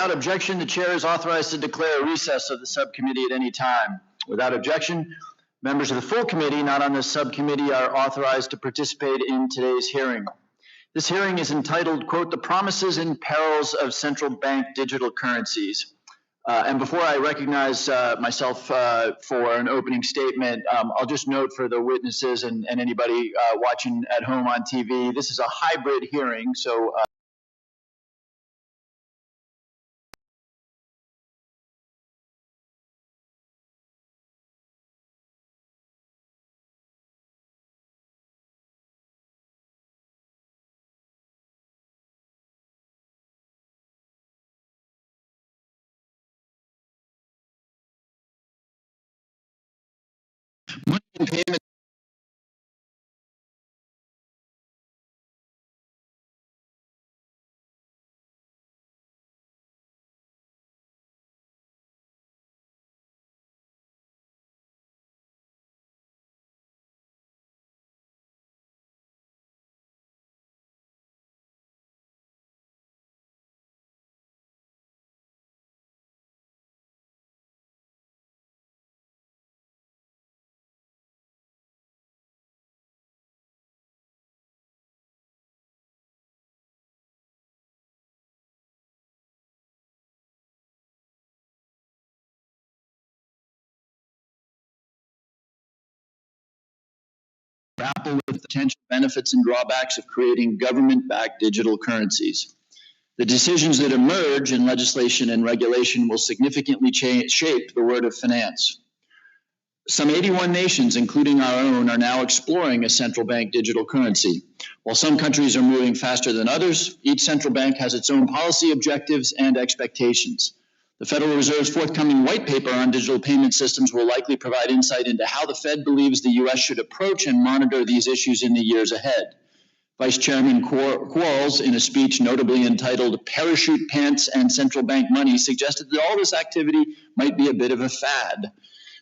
Without objection, the chair is authorized to declare a recess of the subcommittee at any time. Without objection, members of the full committee not on this subcommittee are authorized to participate in today's hearing. This hearing is entitled, quote, "The Promises and Perils of Central Bank Digital Currencies." And before I recognize myself for an opening statement, I'll just note for the witnesses and anybody watching at home on TV, this is a hybrid hearing, so money and payment grapple with potential benefits and drawbacks of creating government-backed digital currencies. The decisions that emerge in legislation and regulation will significantly shape the world of finance. Some 81 nations, including our own, are now exploring a central bank digital currency. While some countries are moving faster than others, each central bank has its own policy objectives and expectations. The Federal Reserve's forthcoming white paper on digital payment systems will likely provide insight into how the Fed believes the U.S. should approach and monitor these issues in the years ahead. Vice Chairman Quarles, in a speech notably entitled "Parachute Pants and Central Bank Money," suggested that all this activity might be a bit of a fad.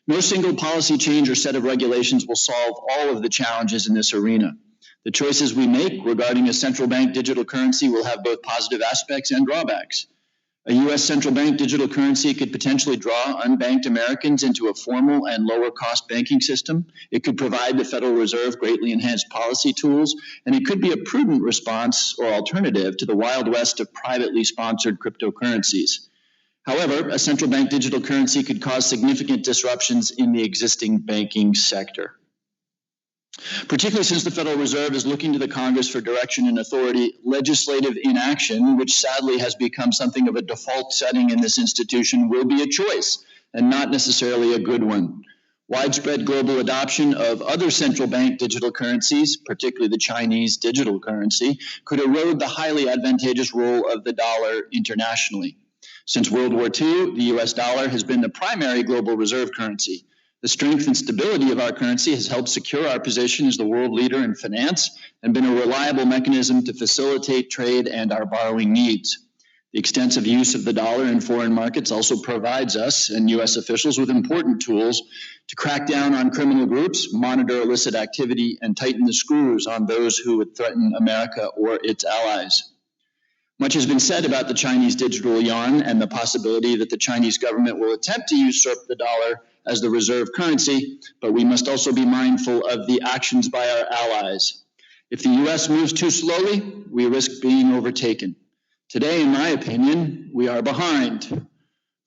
No single policy change or set of regulations will solve all of the challenges in this arena. The choices we make regarding a central bank digital currency will have both positive aspects and drawbacks. A U.S. central bank digital currency could potentially draw unbanked Americans into a formal and lower-cost banking system. It could provide the Federal Reserve greatly enhanced policy tools, and it could be a prudent response or alternative to the Wild West of privately sponsored cryptocurrencies. However, a central bank digital currency could cause significant disruptions in the existing banking sector, particularly since the Federal Reserve is looking to the Congress for direction and authority. Legislative inaction, which sadly has become something of a default setting in this institution, will be a choice and not necessarily a good one. Widespread global adoption of other central bank digital currencies, particularly the Chinese digital currency, could erode the highly advantageous role of the dollar internationally. Since World War II, the US dollar has been the primary global reserve currency. The strength and stability of our currency has helped secure our position as the world leader in finance and been a reliable mechanism to facilitate trade and our borrowing needs. The extensive use of the dollar in foreign markets also provides us and U.S. officials with important tools to crack down on criminal groups, monitor illicit activity, and tighten the screws on those who would threaten America or its allies. Much has been said about the Chinese digital yuan and the possibility that the Chinese government will attempt to usurp the dollar as the reserve currency, but we must also be mindful of the actions by our allies. If the U.S. moves too slowly, we risk being overtaken. Today, in my opinion, we are behind.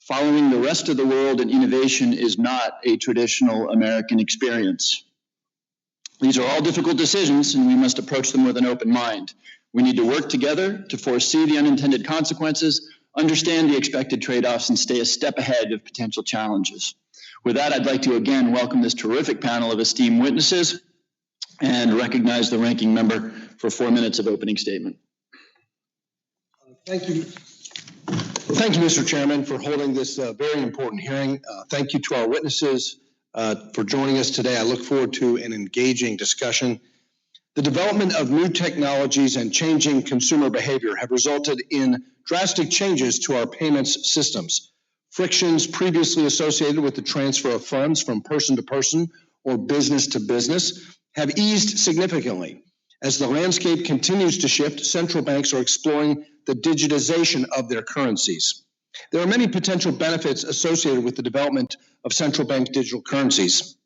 Following the rest of the world in innovation is not a traditional American experience. These are all difficult decisions, and we must approach them with an open mind. We need to work together to foresee the unintended consequences, understand the expected trade-offs, and stay a step ahead of potential challenges. With that, I'd like to again welcome this terrific panel of esteemed witnesses and recognize the ranking member for 4 minutes of opening statement. Thank you. Thank you, Mr. Chairman, for holding this very important hearing. Thank you to our witnesses for joining us today. I look forward to an engaging discussion. The development of new technologies and changing consumer behavior have resulted in drastic changes to our payments systems. Frictions previously associated with the transfer of funds from person to person or business to business have eased significantly. As the landscape continues to shift, central banks are exploring the digitization of their currencies. There are many potential benefits associated with the development of central bank digital currencies,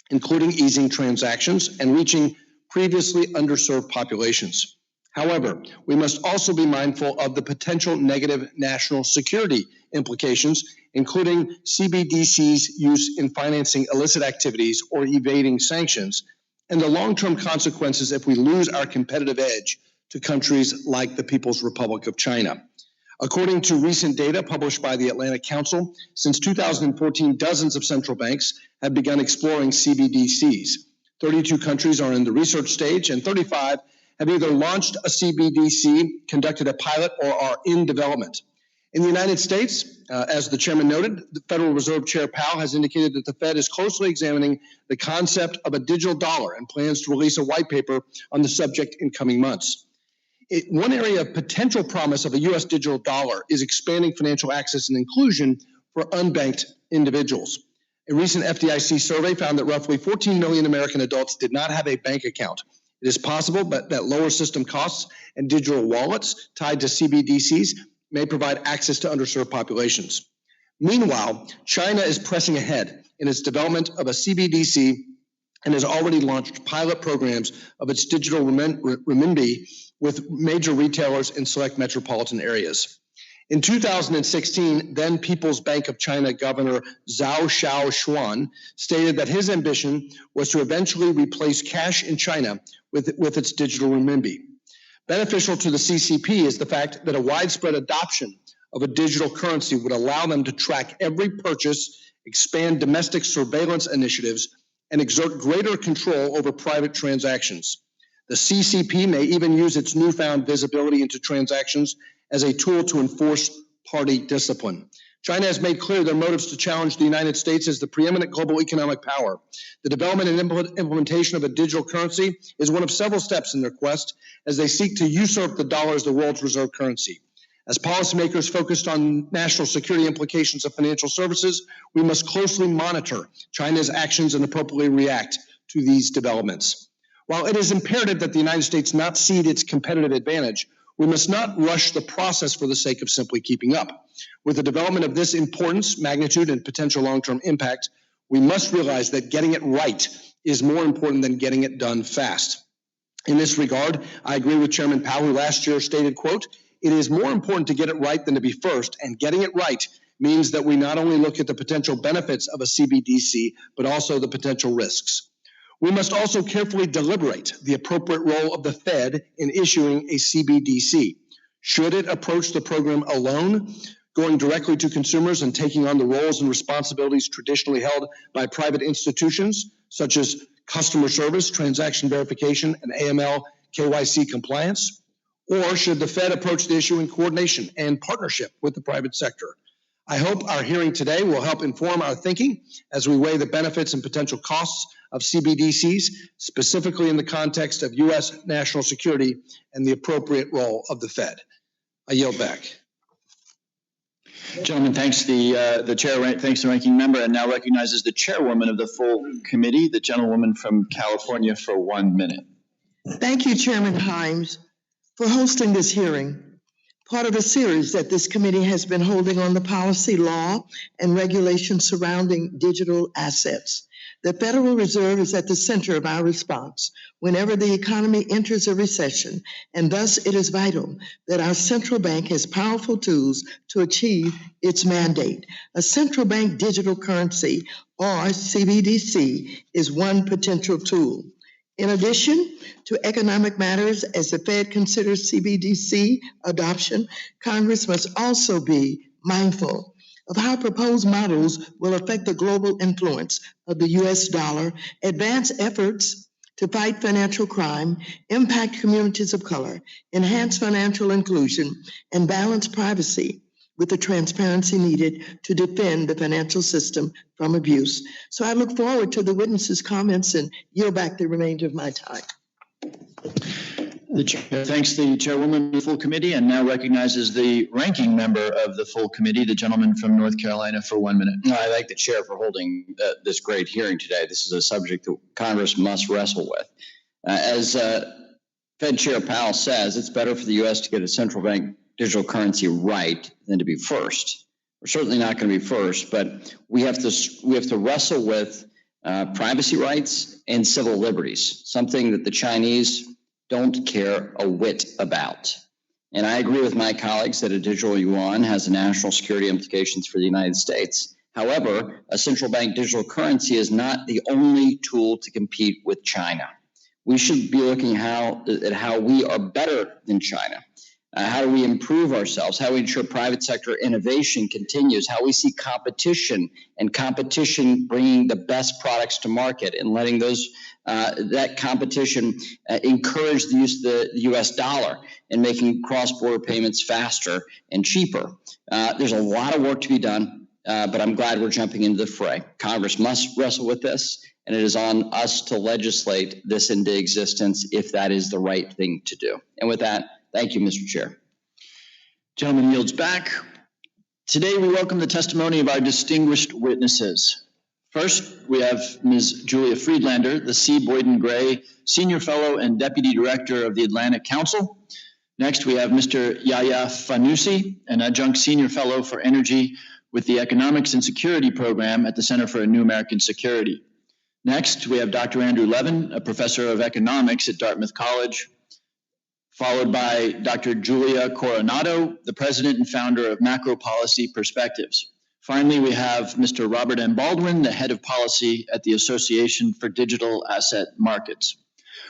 including easing transactions and reaching previously underserved populations. However, we must also be mindful of the potential negative national security implications, including CBDC's use in financing illicit activities or evading sanctions, and the long-term consequences if we lose our competitive edge to countries like the People's Republic of China. According to recent data published by the Atlantic Council, since 2014, dozens of central banks have begun exploring CBDCs. 32 countries are in the research stage, and 35 have either launched a CBDC, conducted a pilot, or are in development. In the United States, as the chairman noted, the Federal Reserve Chair Powell has indicated that the Fed is closely examining the concept of a digital dollar and plans to release a white paper on the subject in coming months. One area of potential promise of a U.S. digital dollar is expanding financial access and inclusion for unbanked individuals. A recent FDIC survey found that roughly 14 million American adults did not have a bank account. It is possible that lower system costs and digital wallets tied to CBDCs may provide access to underserved populations. Meanwhile, China is pressing ahead in its development of a CBDC and has already launched pilot programs of its digital renminbi with major retailers in select metropolitan areas. In 2016, then People's Bank of China Governor Zhao Xiaoshuan stated that his ambition was to eventually replace cash in China with its digital renminbi. Beneficial to the CCP is the fact that a widespread adoption of a digital currency would allow them to track every purchase, expand domestic surveillance initiatives, and exert greater control over private transactions. The CCP may even use its newfound visibility into transactions as a tool to enforce party discipline. China has made clear their motives to challenge the United States as the preeminent global economic power. The development and implementation of a digital currency is one of several steps in their quest as they seek to usurp the dollar as the world's reserve currency. As policymakers focused on national security implications of financial services, we must closely monitor China's actions and appropriately react to these developments. While it is imperative that the United States not cede its competitive advantage, we must not rush the process for the sake of simply keeping up. With the development of this importance, magnitude, and potential long-term impact, we must realize that getting it right is more important than getting it done fast. In this regard, I agree with Chairman Powell, who last year stated, quote, "It is more important to get it right than to be first, and getting it right means that we not only look at the potential benefits of a CBDC, but also the potential risks." We must also carefully deliberate the appropriate role of the Fed in issuing a CBDC. Should it approach the program alone, going directly to consumers and taking on the roles and responsibilities traditionally held by private institutions, such as customer service, transaction verification, and AML KYC compliance? Or should the Fed approach the issue in coordination and partnership with the private sector? I hope our hearing today will help inform our thinking as we weigh the benefits and potential costs of CBDCs, specifically in the context of U.S. national security and the appropriate role of the Fed. I yield back. Gentlemen, thanks the chair. Thanks the ranking member, and now recognizes the chairwoman of the full committee, the gentlewoman from California, for 1 minute. Thank you, Chairman Himes, for hosting this hearing, part of a series that this committee has been holding on the policy, law, and regulations surrounding digital assets. The Federal Reserve is at the center of our response whenever the economy enters a recession, and thus it is vital that our central bank has powerful tools to achieve its mandate. A central bank digital currency, or CBDC, is one potential tool. In addition to economic matters, as the Fed considers CBDC adoption, Congress must also be mindful of how proposed models will affect the global influence of the U.S. dollar, advance efforts to fight financial crime, impact communities of color, enhance financial inclusion, and balance privacy with the transparency needed to defend the financial system from abuse. So I look forward to the witnesses' comments and yield back the remainder of my time. The chair thanks the chairwoman of the full committee and now recognizes the ranking member of the full committee, the gentleman from North Carolina, for 1 minute. I thank the chair for holding this great hearing today. This is a subject that Congress must wrestle with. As Fed Chair Powell says, it's better for the U.S. to get a central bank digital currency right than to be first. We're certainly not going to be first, but we have to wrestle with privacy rights and civil liberties, something that the Chinese don't care a whit about. And I agree with my colleagues that a digital yuan has national security implications for the United States. However, a central bank digital currency is not the only tool to compete with China. We should be looking at how we are better than China. How do we improve ourselves? How do we ensure private sector innovation continues? How we see competition and competition bringing the best products to market and letting that competition encourage the use of the U.S. dollar and making cross-border payments faster and cheaper. There's a lot of work to be done, but I'm glad we're jumping into the fray. Congress must wrestle with this, and it is on us to legislate this into existence if that is the right thing to do. And with that, thank you, Mr. Chair. Gentleman yields back. Today, we welcome the testimony of our distinguished witnesses. First, we have Ms. Julia Friedlander, the C. Boyden Gray Senior Fellow and Deputy Director of the Atlantic Council. Next, we have Mr. Yaya Fanusie, an Adjunct Senior Fellow for Energy with the Economics and Security Program at the Center for a New American Security. Next, we have Dr. Andrew Levin, a Professor of Economics at Dartmouth College, followed by Dr. Julia Coronado, the President and Founder of MacroPolicy Perspectives. Finally, we have Mr. Robert M. Baldwin, the Head of Policy at the Association for Digital Asset Markets.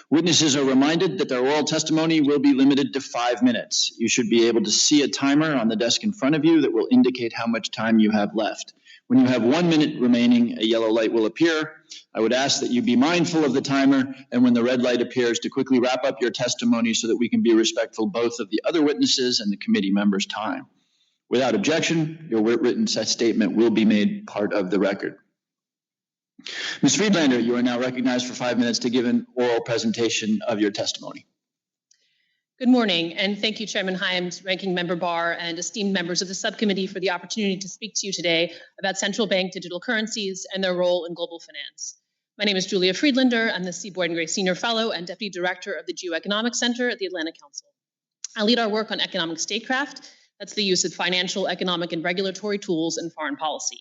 Witnesses are reminded that their oral testimony will be limited to 5 minutes. You should be able to see a timer on the desk in front of you that will indicate how much time you have left. When you have 1 minute remaining, a yellow light will appear. I would ask that you be mindful of the timer, and when the red light appears, to quickly wrap up your testimony so that we can be respectful both of the other witnesses and the committee members' time. Without objection, your written statement will be made part of the record. Ms. Friedlander, you are now recognized for 5 minutes to give an oral presentation of your testimony. Good morning, and thank you, Chairman Hyams, Ranking Member Barr, and esteemed members of the subcommittee for the opportunity to speak to you today about central bank digital currencies and their role in global finance. My name is Julia Friedlander. I'm the C. Boyden Gray Senior Fellow and Deputy Director of the Geoeconomic Center at the Atlantic Council. I lead our work on economic statecraft. That's the use of financial, economic, and regulatory tools in foreign policy.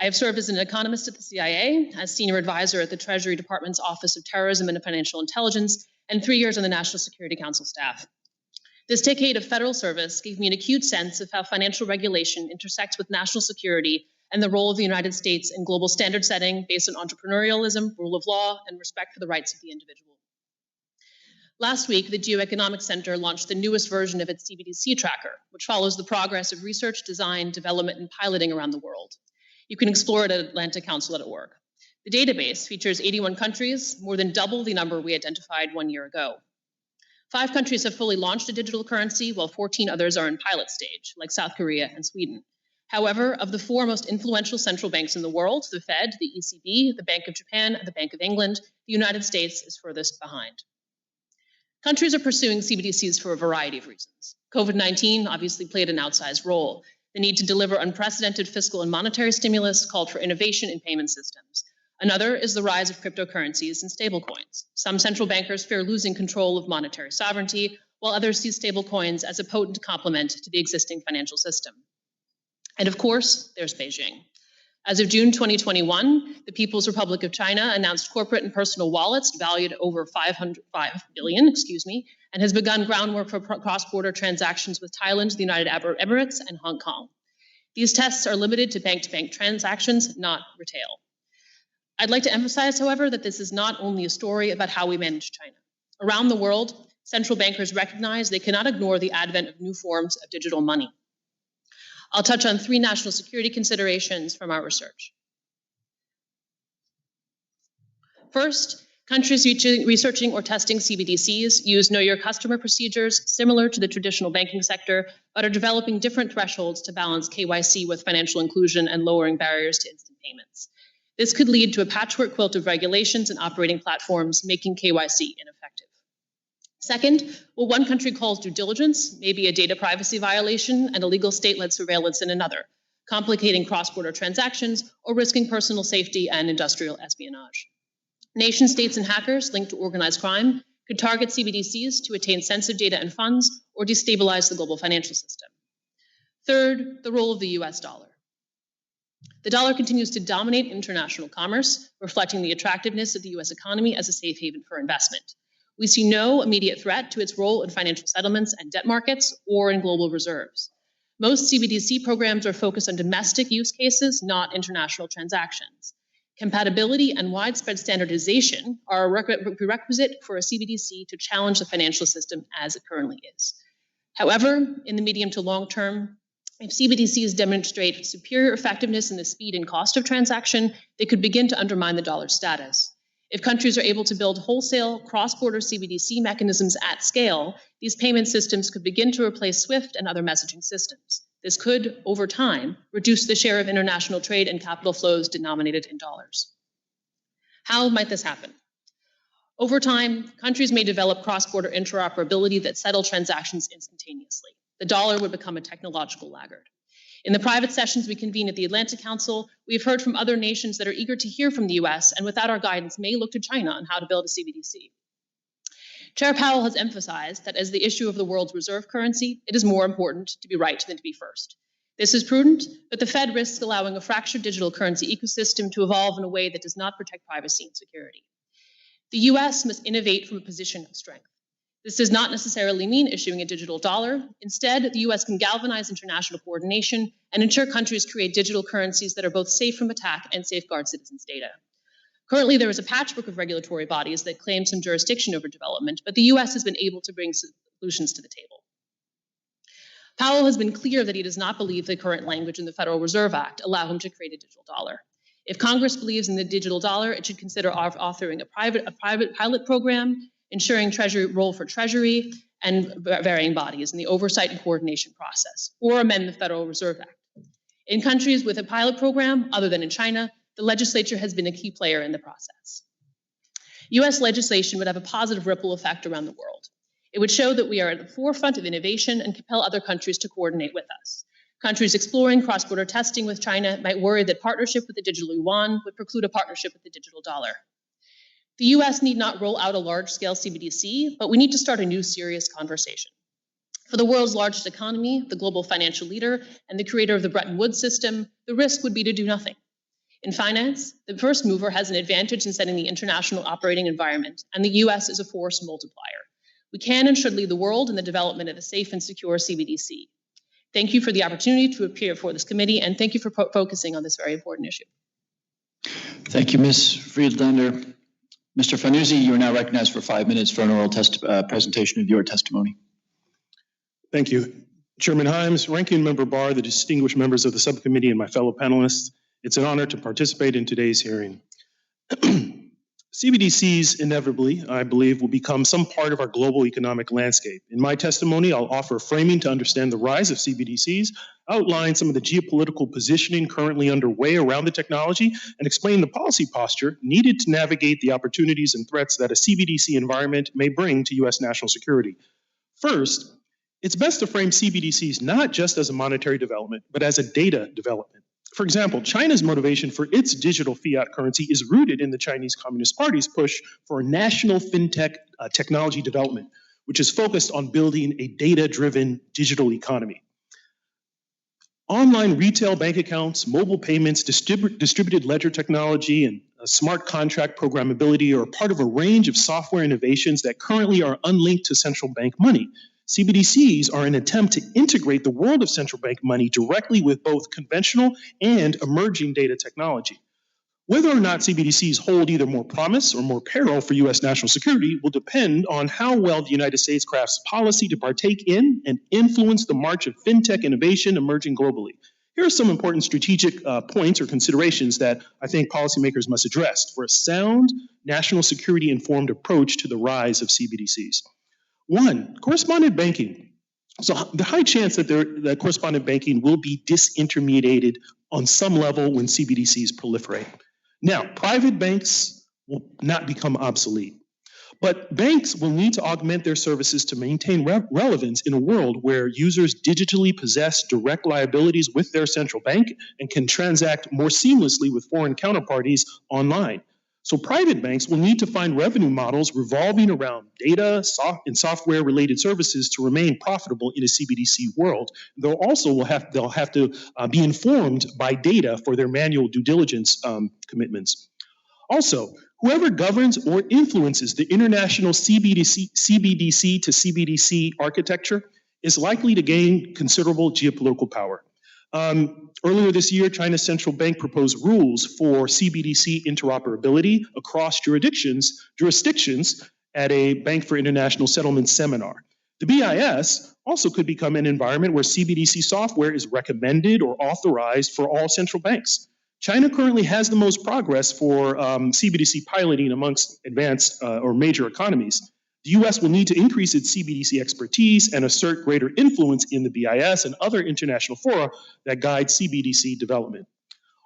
I have served as an economist at the CIA, as Senior Advisor at the Treasury Department's Office of Terrorism and Financial Intelligence, and 3 years on the National Security Council staff. This decade of federal service gave me an acute sense of how financial regulation intersects with national security and the role of the United States in global standard setting based on entrepreneurialism, rule of law, and respect for the rights of the individual. Last week, the Geoeconomic Center launched the newest version of its CBDC tracker, which follows the progress of research, design, development, and piloting around the world. You can explore it at Atlantic Council at work. The database features 81 countries, more than double the number we identified 1 year ago. 5 countries have fully launched a digital currency, while 14 others are in pilot stage, like South Korea and Sweden. However, of the 4 most influential central banks in the world, the Fed, the ECB, the Bank of Japan, and the Bank of England, the United States is furthest behind. Countries are pursuing CBDCs for a variety of reasons. COVID-19 obviously played an outsized role. The need to deliver unprecedented fiscal and monetary stimulus called for innovation in payment systems. Another is the rise of cryptocurrencies and stablecoins. Some central bankers fear losing control of monetary sovereignty, while others see stablecoins as a potent complement to the existing financial system. And of course, there's Beijing. As of June 2021, the People's Republic of China announced corporate and personal wallets valued at over 5 billion, and has begun groundwork for cross-border transactions with Thailand, the United Arab Emirates, and Hong Kong. These tests are limited to bank-to-bank transactions, not retail. I'd like to emphasize, however, that this is not only a story about how we manage China. Around the world, central bankers recognize they cannot ignore the advent of new forms of digital money. I'll touch on 3 national security considerations from our research. First, countries researching or testing CBDCs use Know Your Customer procedures similar to the traditional banking sector, but are developing different thresholds to balance KYC with financial inclusion and lowering barriers to instant payments. This could lead to a patchwork quilt of regulations and operating platforms, making KYC ineffective. Second, what one country calls due diligence may be a data privacy violation and illegal state-led surveillance in another, complicating cross-border transactions or risking personal safety and industrial espionage. Nation states and hackers linked to organized crime could target CBDCs to attain sensitive data and funds or destabilize the global financial system. Third, the role of the US dollar. The dollar continues to dominate international commerce, reflecting the attractiveness of the US economy as a safe haven for investment. We see no immediate threat to its role in financial settlements and debt markets or in global reserves. Most CBDC programs are focused on domestic use cases, not international transactions. Compatibility and widespread standardization are a prerequisite for a CBDC to challenge the financial system as it currently is. However, in the medium to long term, if CBDCs demonstrate superior effectiveness in the speed and cost of transaction, they could begin to undermine the dollar's status. If countries are able to build wholesale cross-border CBDC mechanisms at scale, these payment systems could begin to replace SWIFT and other messaging systems. This could, over time, reduce the share of international trade and capital flows denominated in dollars. How might this happen? Over time, countries may develop cross-border interoperability that settle transactions instantaneously. The dollar would become a technological laggard. In the private sessions we convene at the Atlantic Council, we have heard from other nations that are eager to hear from the US and without our guidance may look to China on how to build a CBDC. Chair Powell has emphasized that as the issue of the world's reserve currency, it is more important to be right than to be first. This is prudent, but the Fed risks allowing a fractured digital currency ecosystem to evolve in a way that does not protect privacy and security. The US must innovate from a position of strength. This does not necessarily mean issuing a digital dollar. Instead, the US can galvanize international coordination and ensure countries create digital currencies that are both safe from attack and safeguard citizens' data. Currently, there is a patchwork of regulatory bodies that claim some jurisdiction over development, but the US has been able to bring solutions to the table. Powell has been clear that he does not believe the current language in the Federal Reserve Act allow him to create a digital dollar. If Congress believes in the digital dollar, it should consider authoring a private pilot program, ensuring role for Treasury and varying bodies in the oversight and coordination process, or amend the Federal Reserve Act. In countries with a pilot program, other than in China, the legislature has been a key player in the process. US legislation would have a positive ripple effect around the world. It would show that we are at the forefront of innovation and compel other countries to coordinate with us. Countries exploring cross-border testing with China might worry that partnership with the digital yuan would preclude a partnership with the digital dollar. The US need not roll out a large-scale CBDC, but we need to start a new serious conversation. For the world's largest economy, the global financial leader, and the creator of the Bretton Woods system, the risk would be to do nothing. In finance, the first mover has an advantage in setting the international operating environment, and the US is a force multiplier. We can and should lead the world in the development of a safe and secure CBDC. Thank you for the opportunity to appear before this committee, and thank you for focusing on this very important issue. Thank you, Ms. Friedlander. Mr. Fanusie, you are now recognized for 5 minutes for an oral presentation of your testimony. Thank you. Chairman Himes, Ranking Member Barr, the distinguished members of the subcommittee, and my fellow panelists, it's an honor to participate in today's hearing. CBDCs inevitably, I believe, will become some part of our global economic landscape. In my testimony, I'll offer framing to understand the rise of CBDCs, outline some of the geopolitical positioning currently underway around the technology, and explain the policy posture needed to navigate the opportunities and threats that a CBDC environment may bring to U.S. national security. First, it's best to frame CBDCs not just as a monetary development, but as a data development. For example, China's motivation for its digital fiat currency is rooted in the Chinese Communist Party's push for a national fintech technology development, which is focused on building a data-driven digital economy. Online retail bank accounts, mobile payments, distributed ledger technology, and smart contract programmability are part of a range of software innovations that currently are unlinked to central bank money. CBDCs are an attempt to integrate the world of central bank money directly with both conventional and emerging data technology. Whether or not CBDCs hold either more promise or more peril for U.S. national security will depend on how well the United States crafts policy to partake in and influence the march of fintech innovation emerging globally. Here are some important strategic points or considerations that I think policymakers must address for a sound, national security-informed approach to the rise of CBDCs. One, correspondent banking. So the high chance that correspondent banking will be disintermediated on some level when CBDCs proliferate. Now, private banks will not become obsolete, but banks will need to augment their services to maintain relevance in a world where users digitally possess direct liabilities with their central bank and can transact more seamlessly with foreign counterparties online. So private banks will need to find revenue models revolving around data and software-related services to remain profitable in a CBDC world. They'll have to be informed by data for their manual due diligence commitments. Also, whoever governs or influences the international CBDC to CBDC architecture is likely to gain considerable geopolitical power. Earlier this year, China's central bank proposed rules for CBDC interoperability across jurisdictions at a Bank for International Settlements seminar. The BIS also could become an environment where CBDC software is recommended or authorized for all central banks. China currently has the most progress for CBDC piloting amongst advanced or major economies. The US will need to increase its CBDC expertise and assert greater influence in the BIS and other international fora that guide CBDC development.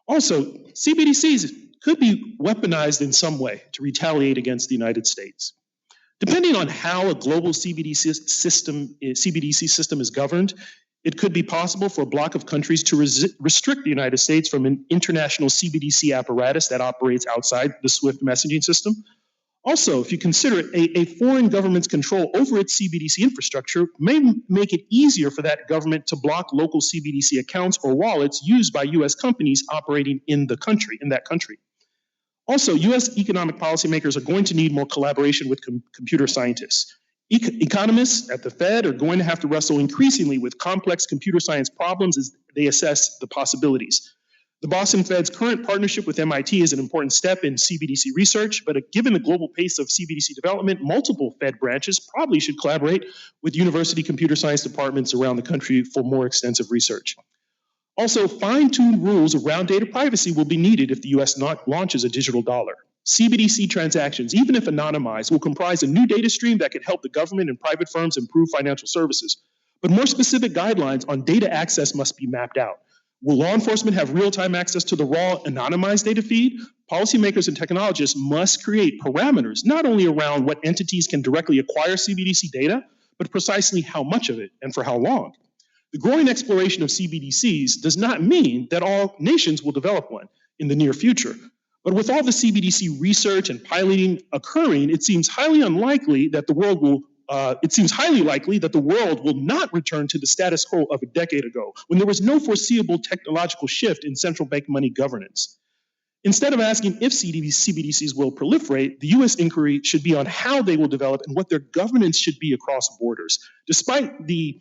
Also, CBDCs could be weaponized in some way to retaliate against the United States. Depending on how a global CBDC system is governed, it could be possible for a bloc of countries to restrict the United States from an international CBDC apparatus that operates outside the SWIFT messaging system. Also, if you consider it, a foreign government's control over its CBDC infrastructure may make it easier for that government to block local CBDC accounts or wallets used by US companies operating in that country. Also, US economic policymakers are going to need more collaboration with computer scientists. Economists at the Fed are going to have to wrestle increasingly with complex computer science problems as they assess the possibilities. The Boston Fed's current partnership with MIT is an important step in CBDC research, but given the global pace of CBDC development, multiple Fed branches probably should collaborate with university computer science departments around the country for more extensive research. Also, fine-tuned rules around data privacy will be needed if the US launches a digital dollar. CBDC transactions, even if anonymized, will comprise a new data stream that could help the government and private firms improve financial services. But more specific guidelines on data access must be mapped out. Will law enforcement have real-time access to the raw anonymized data feed? Policymakers and technologists must create parameters not only around what entities can directly acquire CBDC data, but precisely how much of it and for how long. The growing exploration of CBDCs does not mean that all nations will develop one in the near future. But with all the CBDC research and piloting occurring, it seems highly likely that the world will not return to the status quo of a decade ago, when there was no foreseeable technological shift in central bank money governance. Instead of asking if CBDCs will proliferate, the US inquiry should be on how they will develop and what their governance should be across borders. Despite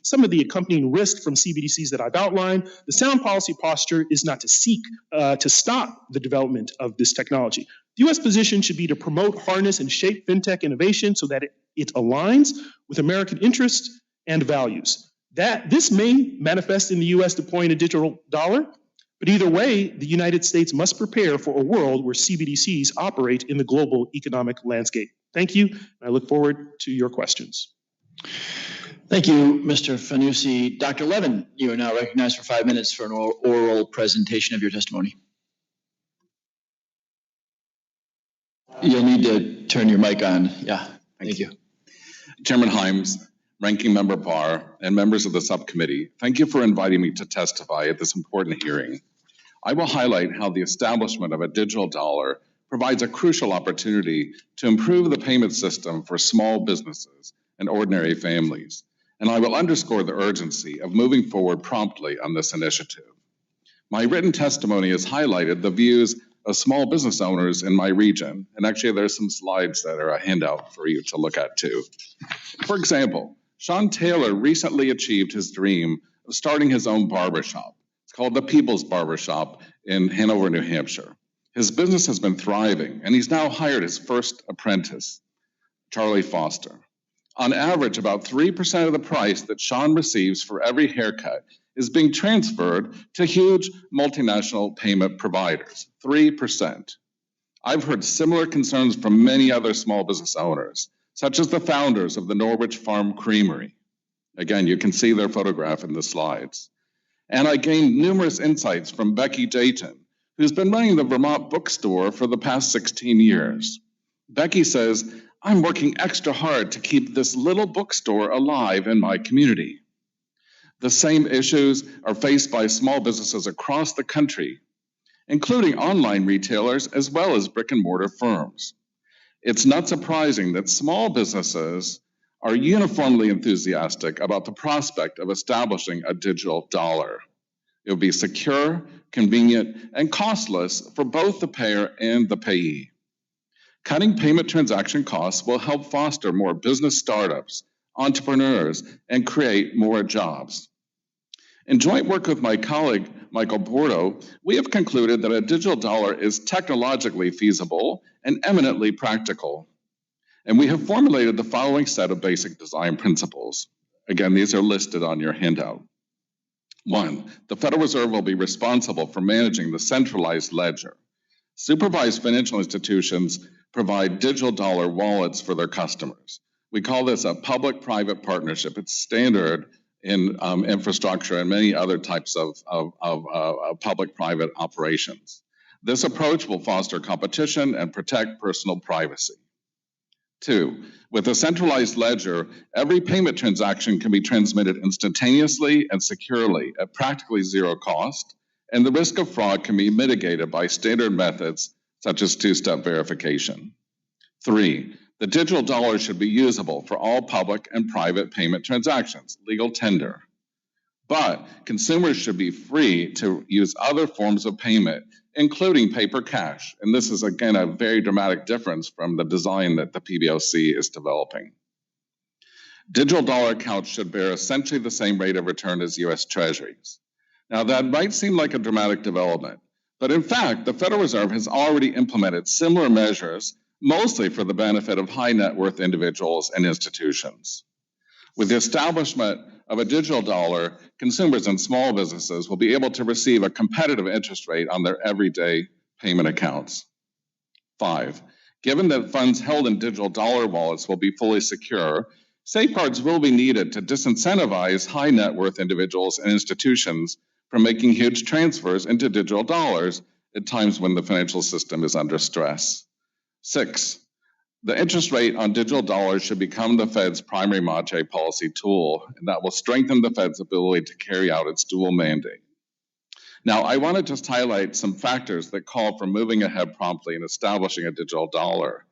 some of the accompanying risks from CBDCs that I've outlined, the sound policy posture is not to seek to stop the development of this technology. The US position should be to promote, harness, and shape fintech innovation so that it aligns with American interests and values. This may manifest in the US deploying a digital dollar, but either way, the United States must prepare for a world where CBDCs operate in the global economic landscape. Thank you, and I look forward to your questions. Thank you, Mr. Fanusie. Dr. Levin, you are now recognized for 5 minutes for an oral presentation of your testimony. You'll need to turn your mic on. Yeah, thank you. Chairman Himes, Ranking Member Barr, and members of the subcommittee, thank you for inviting me to testify at this important hearing. I will highlight how the establishment of a digital dollar provides a crucial opportunity to improve the payment system for small businesses and ordinary families, and I will underscore the urgency of moving forward promptly on this initiative. My written testimony has highlighted the views of small business owners in my region, and actually there's some slides that are a handout for you to look at too. For example, Sean Taylor recently achieved his dream of starting his own barbershop. It's called the People's Barbershop in Hanover, New Hampshire. His business has been thriving, and he's now hired his first apprentice, Charlie Foster. On average, about 3% of the price that Sean receives for every haircut is being transferred to huge multinational payment providers, 3%. I've heard similar concerns from many other small business owners, such as the founders of the Norwich Farm Creamery. Again, you can see their photograph in the slides. And I gained numerous insights from Becky Dayton, who's been running the Vermont bookstore for the past 16 years. Becky says, I'm working extra hard to keep this little bookstore alive in my community. The same issues are faced by small businesses across the country. including online retailers as well as brick and mortar firms. It's not surprising that small businesses are uniformly enthusiastic about the prospect of establishing a digital dollar. It will be secure, convenient, and costless for both the payer and the payee. Cutting payment transaction costs will help foster more business startups, entrepreneurs, and create more jobs. In joint work with my colleague, Michael Bordo, we have concluded that a digital dollar is technologically feasible and eminently practical. And we have formulated the following set of basic design principles. Again, these are listed on your handout. 1, the Federal Reserve will be responsible for managing the centralized ledger. Supervised financial institutions provide digital dollar wallets for their customers. We call this a public-private partnership. It's standard in infrastructure and many other types of public-private operations. This approach will foster competition and protect personal privacy. 2, with a centralized ledger, every payment transaction can be transmitted instantaneously and securely at practically zero cost, and the risk of fraud can be mitigated by standard methods such as two-step verification. 3, the digital dollar should be usable for all public and private payment transactions, legal tender. But consumers should be free to use other forms of payment, including paper cash. And this is, again, a very dramatic difference from the design that the PBOC is developing. Digital dollar accounts should bear essentially the same rate of return as U.S. Treasuries. Now, that might seem like a dramatic development, but in fact, the Federal Reserve has already implemented similar measures, mostly for the benefit of high net worth individuals and institutions. With the establishment of a digital dollar, consumers and small businesses will be able to receive a competitive interest rate on their everyday payment accounts. 5, given that funds held in digital dollar wallets will be fully secure, safeguards will be needed to disincentivize high net worth individuals and institutions from making huge transfers into digital dollars at times when the financial system is under stress. 6, the interest rate on digital dollars should become the Fed's primary monetary policy tool, and that will strengthen the Fed's ability to carry out its dual mandate. Now, I want to just highlight some factors that call for moving ahead promptly in establishing a digital dollar.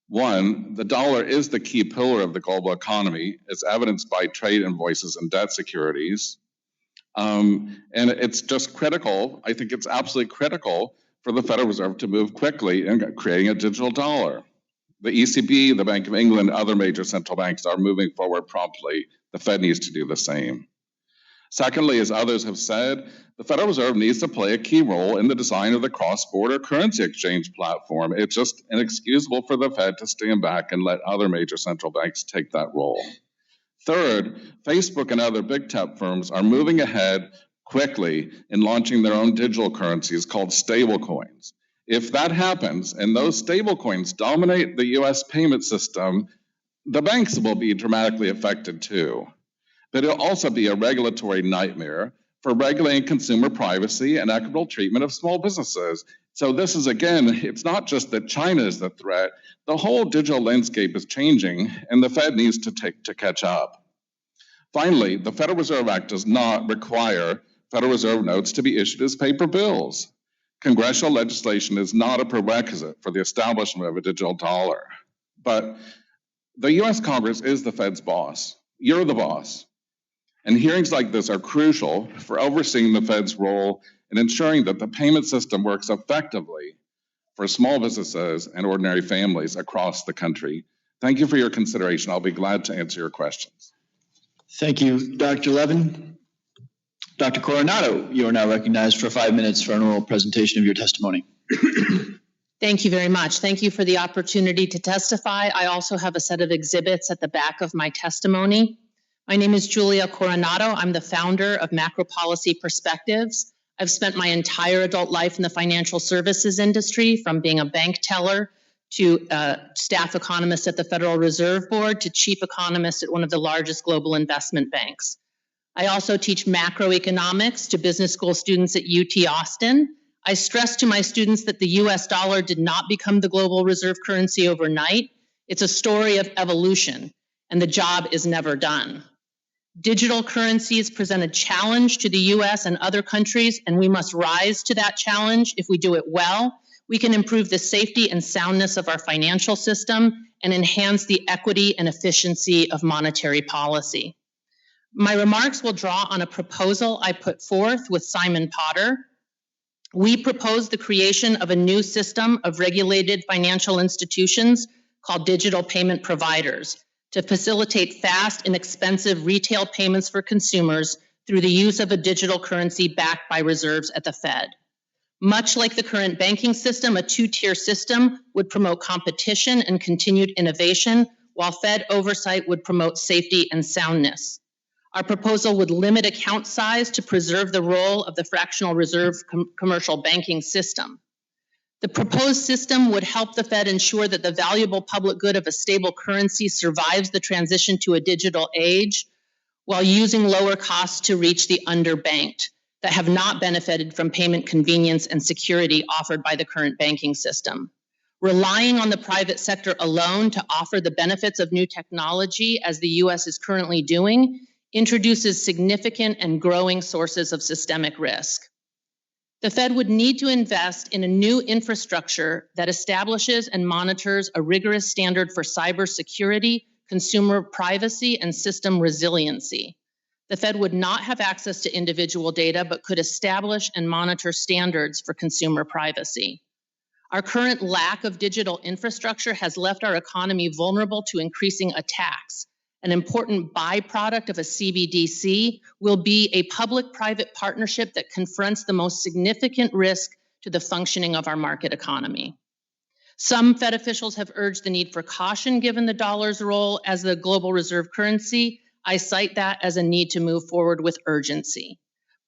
1, the dollar is the key pillar of the global economy, as evidenced by trade invoices and debt securities. And it's just critical, I think it's absolutely critical for the Federal Reserve to move quickly in creating a digital dollar. The ECB, the Bank of England, other major central banks are moving forward promptly. The Fed needs to do the same. Secondly, as others have said, the Federal Reserve needs to play a key role in the design of the cross-border currency exchange platform. It's just inexcusable for the Fed to stand back and let other major central banks take that role. Third, Facebook and other big tech firms are moving ahead quickly in launching their own digital currencies called stablecoins. If that happens and those stablecoins dominate the U.S. payment system, the banks will be dramatically affected too. But it'll also be a regulatory nightmare for regulating consumer privacy and equitable treatment of small businesses. So this is, again, it's not just that China is the threat. The whole digital landscape is changing, and the Fed needs to catch up. Finally, the Federal Reserve Act does not require Federal Reserve notes to be issued as paper bills. Congressional legislation is not a prerequisite for the establishment of a digital dollar. But the U.S. Congress is the Fed's boss. You're the boss. And hearings like this are crucial for overseeing the Fed's role in ensuring that the payment system works effectively for small businesses and ordinary families across the country. Thank you for your consideration. I'll be glad to answer your questions. Thank you, Dr. Levin. Dr. Coronado, you are now recognized for 5 minutes for an oral presentation of your testimony. Thank you very much. Thank you for the opportunity to testify. I also have a set of exhibits at the back of my testimony. My name is Julia Coronado. I'm the founder of MacroPolicy Perspectives. I've spent my entire adult life in the financial services industry, from being a bank teller to staff economist at the Federal Reserve Board to chief economist at one of the largest global investment banks. I also teach macroeconomics to business school students at UT Austin. I stress to my students that the US dollar did not become the global reserve currency overnight. It's a story of evolution, and the job is never done. Digital currencies present a challenge to the US and other countries, and we must rise to that challenge. If we do it well, we can improve the safety and soundness of our financial system and enhance the equity and efficiency of monetary policy. My remarks will draw on a proposal I put forth with Simon Potter. We propose the creation of a new system of regulated financial institutions called digital payment providers to facilitate fast and inexpensive retail payments for consumers through the use of a digital currency backed by reserves at the Fed. Much like the current banking system, a two-tier system would promote competition and continued innovation, while Fed oversight would promote safety and soundness. Our proposal would limit account size to preserve the role of the fractional reserve commercial banking system. The proposed system would help the Fed ensure that the valuable public good of a stable currency survives the transition to a digital age while using lower costs to reach the underbanked that have not benefited from payment convenience and security offered by the current banking system. Relying on the private sector alone to offer the benefits of new technology, as the US is currently doing, introduces significant and growing sources of systemic risk. The Fed would need to invest in a new infrastructure that establishes and monitors a rigorous standard for cybersecurity, consumer privacy, and system resiliency. The Fed would not have access to individual data, but could establish and monitor standards for consumer privacy. Our current lack of digital infrastructure has left our economy vulnerable to increasing attacks. An important byproduct of a CBDC will be a public-private partnership that confronts the most significant risk to the functioning of our market economy. Some Fed officials have urged the need for caution given the dollar's role as the global reserve currency. I cite that as a need to move forward with urgency.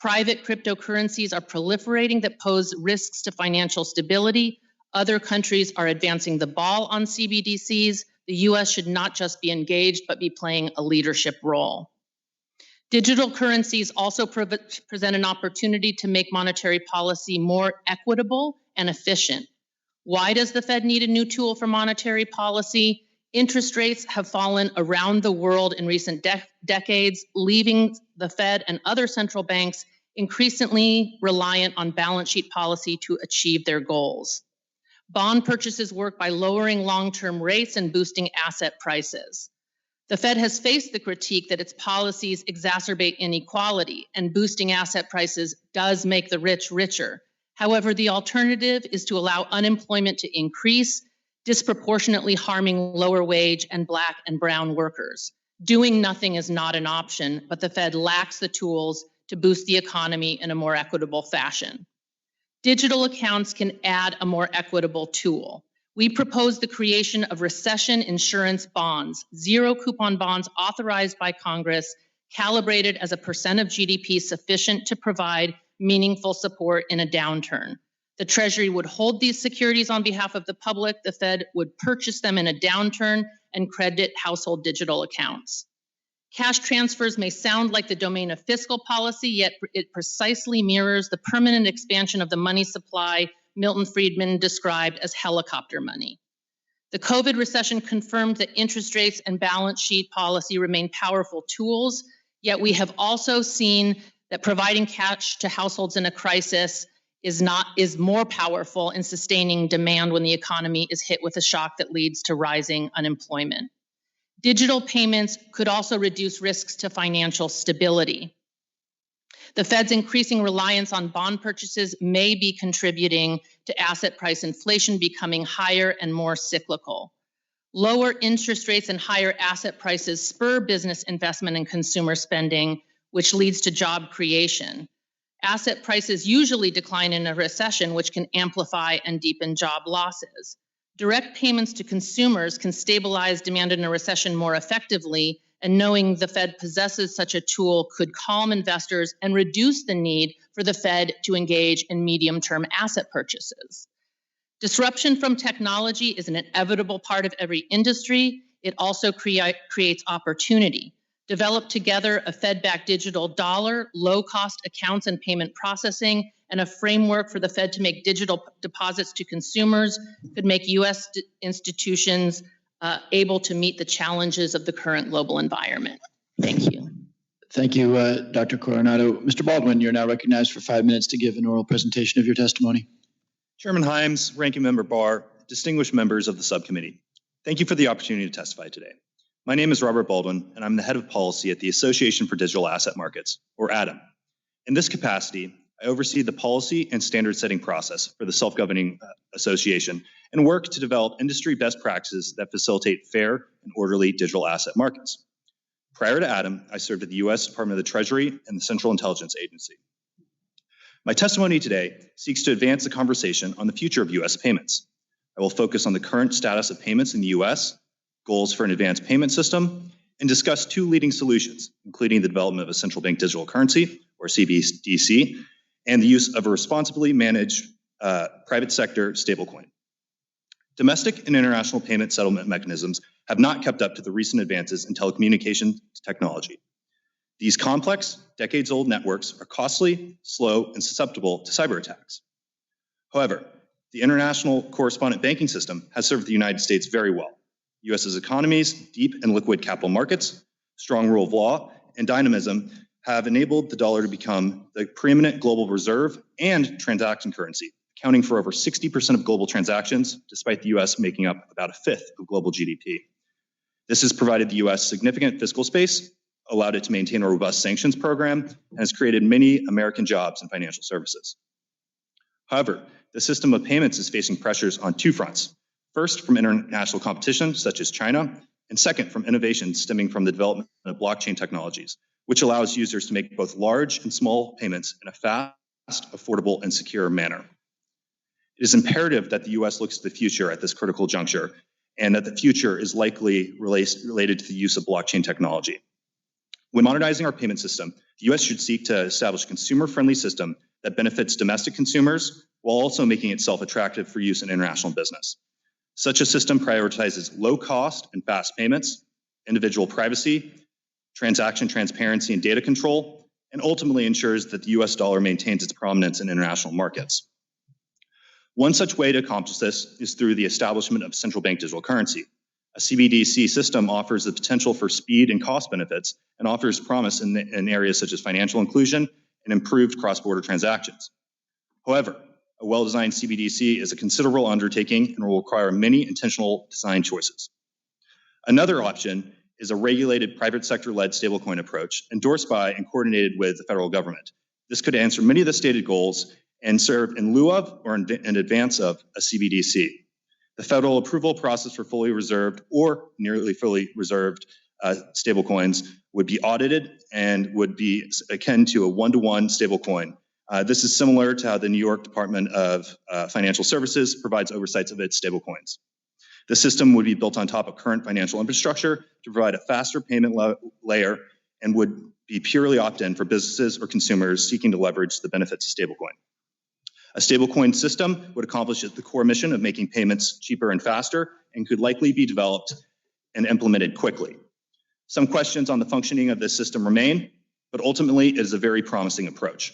Private cryptocurrencies are proliferating that pose risks to financial stability. Other countries are advancing the ball on CBDCs. The US should not just be engaged, but be playing a leadership role. Digital currencies also present an opportunity to make monetary policy more equitable and efficient. Why does the Fed need a new tool for monetary policy? Interest rates have fallen around the world in recent decades, leaving the Fed and other central banks increasingly reliant on balance sheet policy to achieve their goals. Bond purchases work by lowering long-term rates and boosting asset prices. The Fed has faced the critique that its policies exacerbate inequality, and boosting asset prices does make the rich richer. However, the alternative is to allow unemployment to increase, disproportionately harming lower wage and Black and brown workers. Doing nothing is not an option, but the Fed lacks the tools to boost the economy in a more equitable fashion. Digital accounts can add a more equitable tool. We propose the creation of recession insurance bonds, zero coupon bonds authorized by Congress, calibrated as a percent of GDP sufficient to provide meaningful support in a downturn. The Treasury would hold these securities on behalf of the public. The Fed would purchase them in a downturn and credit household digital accounts. Cash transfers may sound like the domain of fiscal policy, yet it precisely mirrors the permanent expansion of the money supply Milton Friedman described as helicopter money. The COVID recession confirmed that interest rates and balance sheet policy remain powerful tools, yet we have also seen that providing cash to households in a crisis is more powerful in sustaining demand when the economy is hit with a shock that leads to rising unemployment. Digital payments could also reduce risks to financial stability. The Fed's increasing reliance on bond purchases may be contributing to asset price inflation becoming higher and more cyclical. Lower interest rates and higher asset prices spur business investment and consumer spending, which leads to job creation. Asset prices usually decline in a recession, which can amplify and deepen job losses. Direct payments to consumers can stabilize demand in a recession more effectively, and knowing the Fed possesses such a tool could calm investors and reduce the need for the Fed to engage in medium-term asset purchases. Disruption from technology is an inevitable part of every industry. It also creates opportunity. Develop together a Fed-backed digital dollar, low-cost accounts and payment processing, and a framework for the Fed to make digital deposits to consumers could make U.S. institutions able to meet the challenges of the current global environment. Thank you. Thank you, Dr. Coronado. Mr. Baldwin, you're now recognized for 5 minutes to give an oral presentation of your testimony. Chairman Himes, Ranking Member Barr, distinguished members of the subcommittee, thank you for the opportunity to testify today. My name is Robert Baldwin, and I'm the head of policy at the Association for Digital Asset Markets, or ADAM. In this capacity, I oversee the policy and standard setting process for the self-governing association and work to develop industry best practices that facilitate fair and orderly digital asset markets. Prior to ADAM, I served at the U.S. Department of the Treasury and the Central Intelligence Agency. My testimony today seeks to advance the conversation on the future of U.S. payments. I will focus on the current status of payments in the U.S., goals for an advanced payment system, and discuss two leading solutions, including the development of a central bank digital currency, or CBDC, and the use of a responsibly managed private sector stablecoin. Domestic and international payment settlement mechanisms have not kept up to the recent advances in telecommunications technology. These complex, decades-old networks are costly, slow, and susceptible to cyber attacks. However, the international correspondent banking system has served the United States very well. The U.S.'s economies, deep and liquid capital markets, strong rule of law, and dynamism have enabled the dollar to become the preeminent global reserve and transaction currency, accounting for over 60% of global transactions, despite the U.S. making up about a fifth of global GDP. This has provided the U.S. significant fiscal space, allowed it to maintain a robust sanctions program, and has created many American jobs in financial services. However, the system of payments is facing pressures on two fronts. First, from international competition, such as China, and second, from innovations stemming from the development of blockchain technologies, which allows users to make both large and small payments in a fast, affordable, and secure manner. It is imperative that the U.S. looks to the future at this critical juncture, and that the future is likely related to the use of blockchain technology. When modernizing our payment system, the U.S. should seek to establish a consumer-friendly system that benefits domestic consumers while also making itself attractive for use in international business. Such a system prioritizes low cost and fast payments, individual privacy, transaction transparency and data control, and ultimately ensures that the U.S. dollar maintains its prominence in international markets. One such way to accomplish this is through the establishment of central bank digital currency. A CBDC system offers the potential for speed and cost benefits and offers promise in areas such as financial inclusion and improved cross-border transactions. However, a well-designed CBDC is a considerable undertaking and will require many intentional design choices. Another option is a regulated private sector-led stablecoin approach endorsed by and coordinated with the federal government. This could answer many of the stated goals and serve in lieu of or in advance of a CBDC. The federal approval process for fully reserved or nearly fully reserved stablecoins would be audited and would be akin to a one-to-one stablecoin. This is similar to how the New York Department of Financial Services provides oversights of its stablecoins. The system would be built on top of current financial infrastructure to provide a faster payment layer and would be purely opt-in for businesses or consumers seeking to leverage the benefits of stablecoin. A stablecoin system would accomplish the core mission of making payments cheaper and faster and could likely be developed and implemented quickly. Some questions on the functioning of this system remain, but ultimately it is a very promising approach.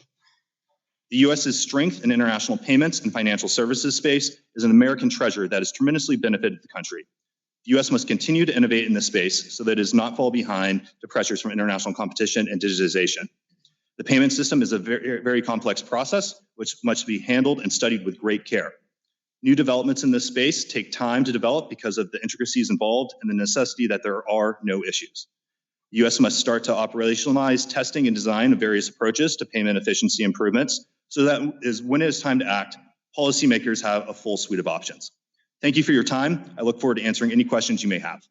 The U.S.'s strength in international payments and financial services space is an American treasure that has tremendously benefited the country. The U.S. must continue to innovate in this space so that it does not fall behind the pressures from international competition and digitization. The payment system is a very, very complex process which must be handled and studied with great care. New developments in this space take time to develop because of the intricacies involved and the necessity that there are no issues. The U.S. must start to operationalize testing and design of various approaches to payment efficiency improvements so that when it is time to act, policymakers have a full suite of options. Thank you for your time. I look forward to answering any questions you may have.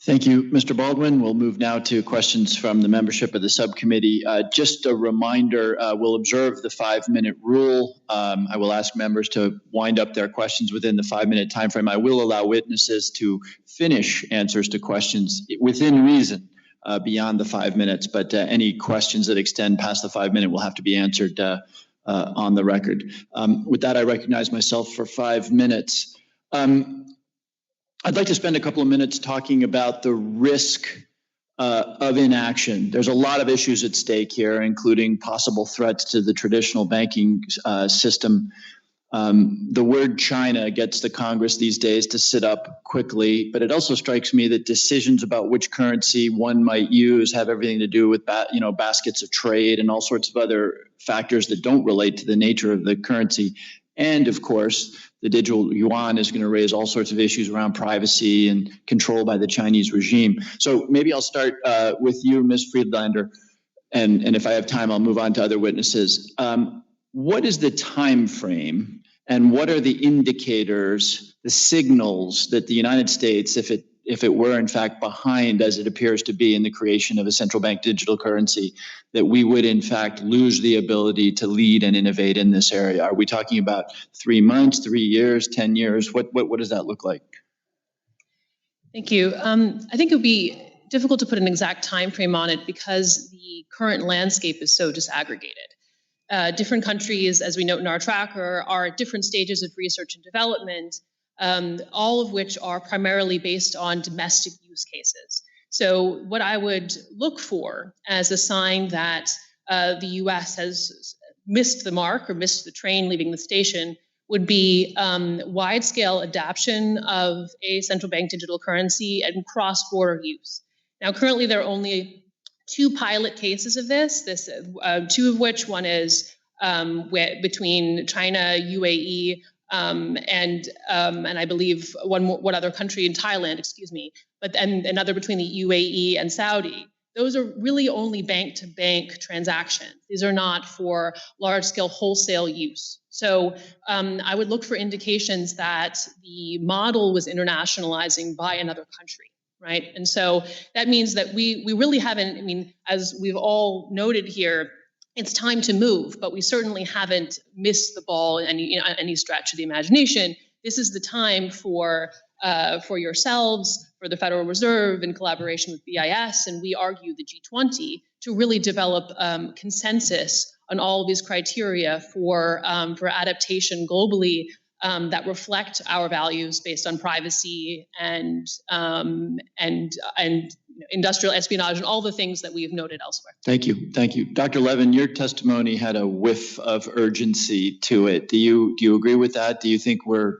Thank you, Mr. Baldwin. We'll move now to questions from the membership of the subcommittee. Just a reminder, we'll observe the 5-minute rule. I will ask members to wind up their questions within the 5-minute time frame. I will allow witnesses to finish answers to questions within reason beyond the 5 minutes, but any questions that extend past the 5-minute will have to be answered on the record. With that, I recognize myself for 5 minutes. I'd like to spend a couple of minutes talking about the risk of inaction. There's a lot of issues at stake here, including possible threats to the traditional banking system. The word China gets the Congress these days to sit up quickly, but it also strikes me that decisions about which currency one might use have everything to do with baskets of trade and all sorts of other factors that don't relate to the nature of the currency. And of course, the digital yuan is going to raise all sorts of issues around privacy and control by the Chinese regime. So maybe I'll start with you, Ms. Friedlander, and if I have time, I'll move on to other witnesses. What is the time frame, and what are the indicators, the signals that the United States, if it were in fact behind, as it appears to be, in the creation of a central bank digital currency, that we would in fact lose the ability to lead and innovate in this area? Are we talking about 3 months, 3 years, 10 years? What does that look like? Thank you. I think it would be difficult to put an exact time frame on it because the current landscape is so disaggregated. Different countries, as we note in our tracker, are at different stages of research and development, all of which are primarily based on domestic use cases. So what I would look for as a sign that the US has missed the mark or missed the train leaving the station would be wide-scale adoption of a central bank digital currency and cross-border use. Now, currently, there are only 2 pilot cases of this. 2 of which, one is between China, UAE, and I believe one other country in Thailand, excuse me, and another between the UAE and Saudi. Those are really only bank-to-bank transactions. These are not for large-scale wholesale use. So I would look for indications that the model was internationalizing by another country, right? And so that means that we really haven't, I mean, as we've all noted here, it's time to move, but we certainly haven't missed the ball in any stretch of the imagination. This is the time for yourselves, for the Federal Reserve in collaboration with BIS, and we argue the G20, to really develop consensus on all of these criteria for adaptation globally that reflect our values based on privacy and industrial espionage and all the things that we've noted elsewhere. Thank you. Thank you. Dr. Levin, your testimony had a whiff of urgency to it. Do you agree with that? Do you think we're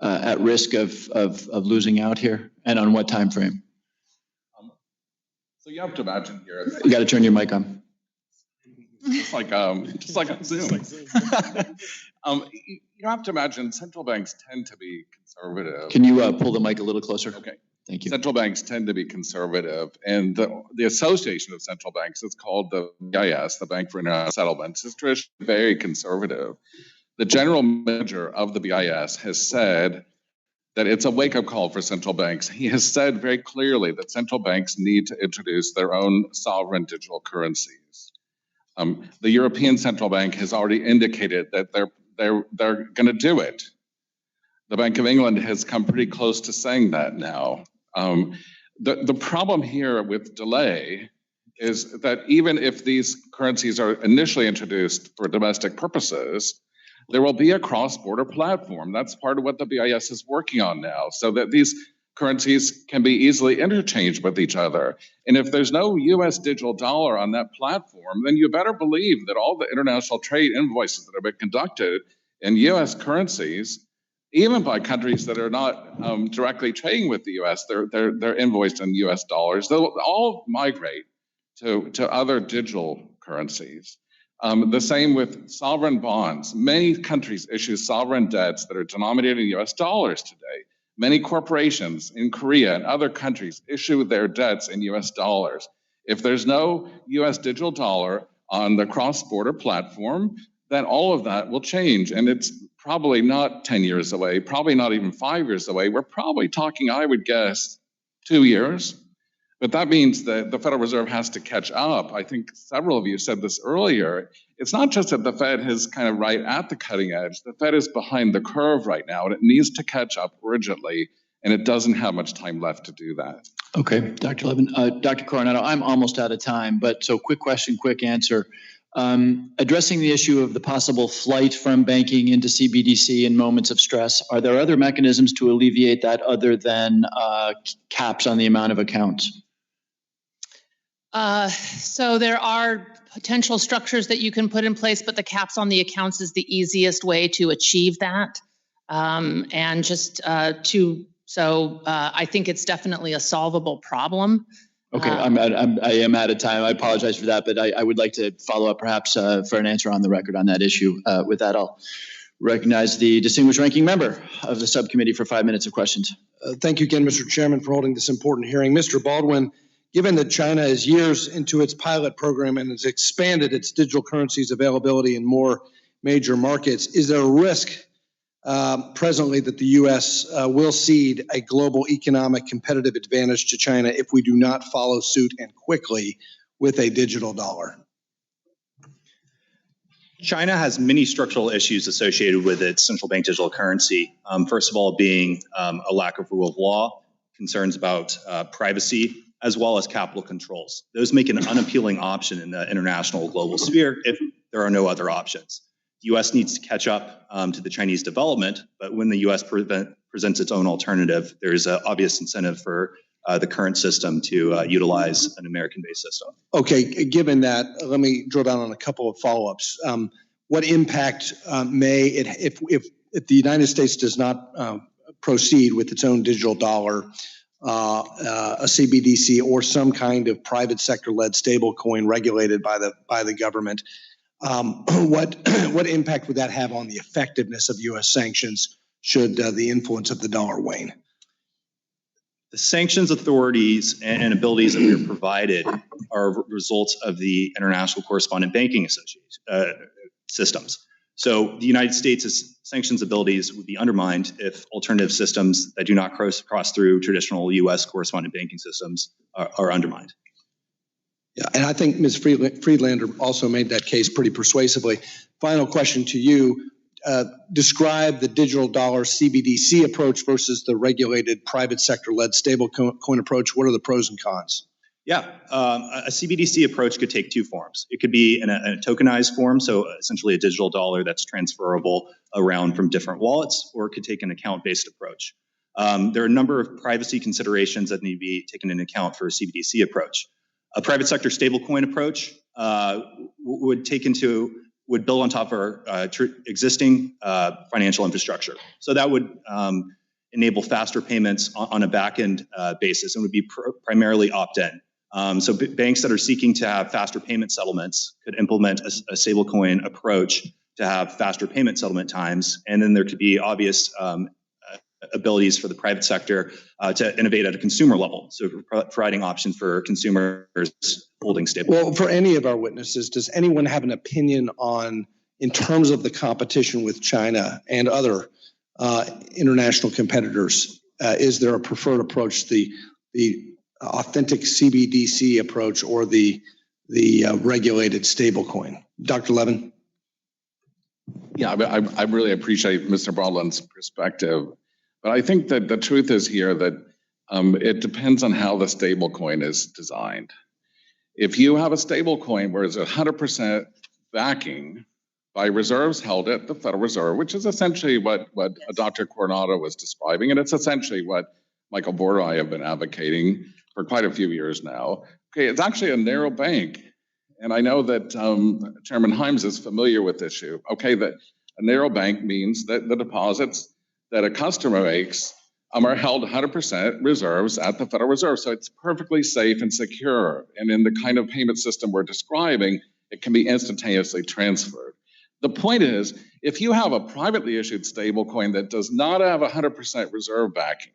at risk of losing out here? And on what time frame? So you have to imagine here. You got to turn your mic on. Just like on Zoom. You have to imagine central banks tend to be conservative. Can you pull the mic a little closer? Okay. Thank you. Central banks tend to be conservative, and the Association of Central Banks, it's called the BIS, the Bank for International Settlements, is traditionally very conservative. The general manager of the BIS has said that it's a wake-up call for central banks. He has said very clearly that central banks need to introduce their own sovereign digital currencies. The European Central Bank has already indicated that they're going to do it. The Bank of England has come pretty close to saying that now. The problem here with delay is that even if these currencies are initially introduced for domestic purposes, there will be a cross-border platform. That's part of what the BIS is working on now, so that these currencies can be easily interchanged with each other. And if there's no US digital dollar on that platform, then you better believe that all the international trade invoices that have been conducted in US currencies, even by countries that are not directly trading with the US, they're invoiced in US dollars. They'll all migrate to other digital currencies. The same with sovereign bonds. Many countries issue sovereign debts that are denominated in US dollars today. Many corporations in Korea and other countries issue their debts in US dollars. If there's no US digital dollar on the cross-border platform, then all of that will change. And it's probably not 10 years away, probably not even 5 years away. We're probably talking, I would guess, 2 years. But that means that the Federal Reserve has to catch up. I think several of you said this earlier. It's not just that the Fed is kind of right at the cutting edge. The Fed is behind the curve right now, and it needs to catch up urgently, and it doesn't have much time left to do that. Okay, Dr. Levin. Dr. Coronado, I'm almost out of time, but so quick question, quick answer. Addressing the issue of the possible flight from banking into CBDC in moments of stress, are there other mechanisms to alleviate that other than caps on the amount of accounts? So there are potential structures that you can put in place, but the caps on the accounts is the easiest way to achieve that. I think it's definitely a solvable problem. Okay, I am out of time. I apologize for that, but I would like to follow up perhaps for an answer on the record on that issue. With that, I'll recognize the distinguished ranking member of the subcommittee for 5 minutes of questions. Thank you again, Mr. Chairman, for holding this important hearing. Mr. Baldwin, given that China is years into its pilot program and has expanded its digital currencies availability in more major markets, is there a risk presently that the U.S. Will cede a global economic competitive advantage to China if we do not follow suit and quickly with a digital dollar? China has many structural issues associated with its central bank digital currency. First of all, being a lack of rule of law, concerns about privacy, as well as capital controls. Those make an unappealing option in the international global sphere if there are no other options. The U.S. needs to catch up to the Chinese development, but when the U.S. presents its own alternative, there is an obvious incentive for the current system to utilize an American-based system. Okay, given that, let me drill down on a couple of follow-ups. What impact if the United States does not proceed with its own digital dollar, a CBDC, or some kind of private sector-led stablecoin regulated by the government? What impact would that have on the effectiveness of U.S. sanctions should the influence of the dollar wane? The sanctions authorities and abilities that we are provided are results of the international correspondent banking systems. So the United States' sanctions abilities would be undermined if alternative systems that do not cross through traditional U.S. correspondent banking systems are undermined. Yeah, and I think Ms. Friedlander also made that case pretty persuasively. Final question to you. Describe the digital dollar CBDC approach versus the regulated private sector-led stablecoin approach. What are the pros and cons? Yeah, a CBDC approach could take two forms. It could be in a tokenized form, so essentially a digital dollar that's transferable around from different wallets, or it could take an account-based approach. There are a number of privacy considerations that need to be taken into account for a CBDC approach. A private sector stablecoin approach would build on top of our existing financial infrastructure. So that would enable faster payments on a back-end basis and would be primarily opt-in. So banks that are seeking to have faster payment settlements could implement a stablecoin approach to have faster payment settlement times. And then there could be obvious abilities for the private sector to innovate at a consumer level. So providing options for consumers holding stable. Well, for any of our witnesses, does anyone have an opinion on, in terms of the competition with China and other international competitors, is there a preferred approach, the authentic CBDC approach or the regulated stablecoin? Dr. Levin? Yeah, I really appreciate Mr. Baldwin's perspective. But I think that the truth is here that it depends on how the stablecoin is designed. If you have a stablecoin where it's 100% backing by reserves held at the Federal Reserve, which is essentially what Dr. Coronado was describing, and it's essentially what Michael Barr and I have been advocating for quite a few years now. Okay, it's actually a narrow bank. And I know that Chairman Himes is familiar with this issue. Okay, that a narrow bank means that the deposits that a customer makes are held 100% reserves at the Federal Reserve. So it's perfectly safe and secure. And in the kind of payment system we're describing, it can be instantaneously transferred. The point is, if you have a privately issued stablecoin that does not have 100% reserve backing,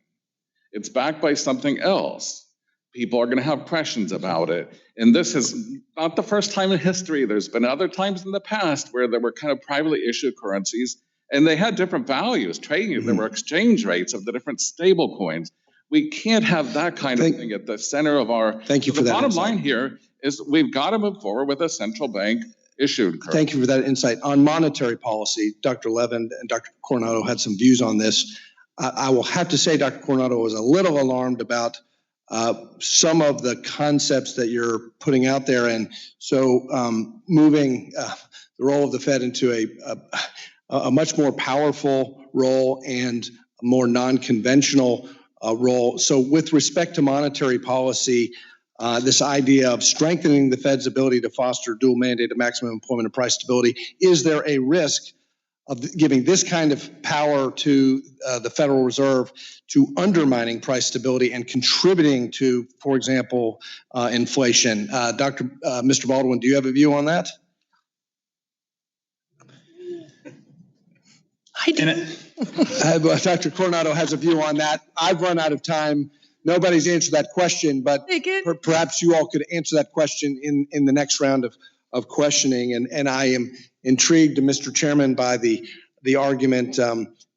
it's backed by something else, people are going to have questions about it. And this is not the first time in history. There's been other times in the past where there were kind of privately issued currencies and they had different values, trading. There were exchange rates of the different stable coins. We can't have that kind of thing at the center of our. Thank you for that. The bottom line here is we've got to move forward with a central bank issued currency. Thank you for that insight. On monetary policy, Dr. Levin and Dr. Coronado had some views on this. I will have to say Dr. Coronado was a little alarmed about some of the concepts that you're putting out there. And so moving the role of the Fed into a much more powerful role and a more non-conventional role. So with respect to monetary policy, this idea of strengthening the Fed's ability to foster dual mandate of maximum employment and price stability. Is there a risk of giving this kind of power to the Federal Reserve to undermining price stability and contributing to, for example, inflation? Mr. Baldwin, do you have a view on that? I do. Dr. Coronado has a view on that. I've run out of time. Nobody's answered that question, but perhaps you all could answer that question in the next round of questioning. And I am intrigued, Mr. Chairman, by the argument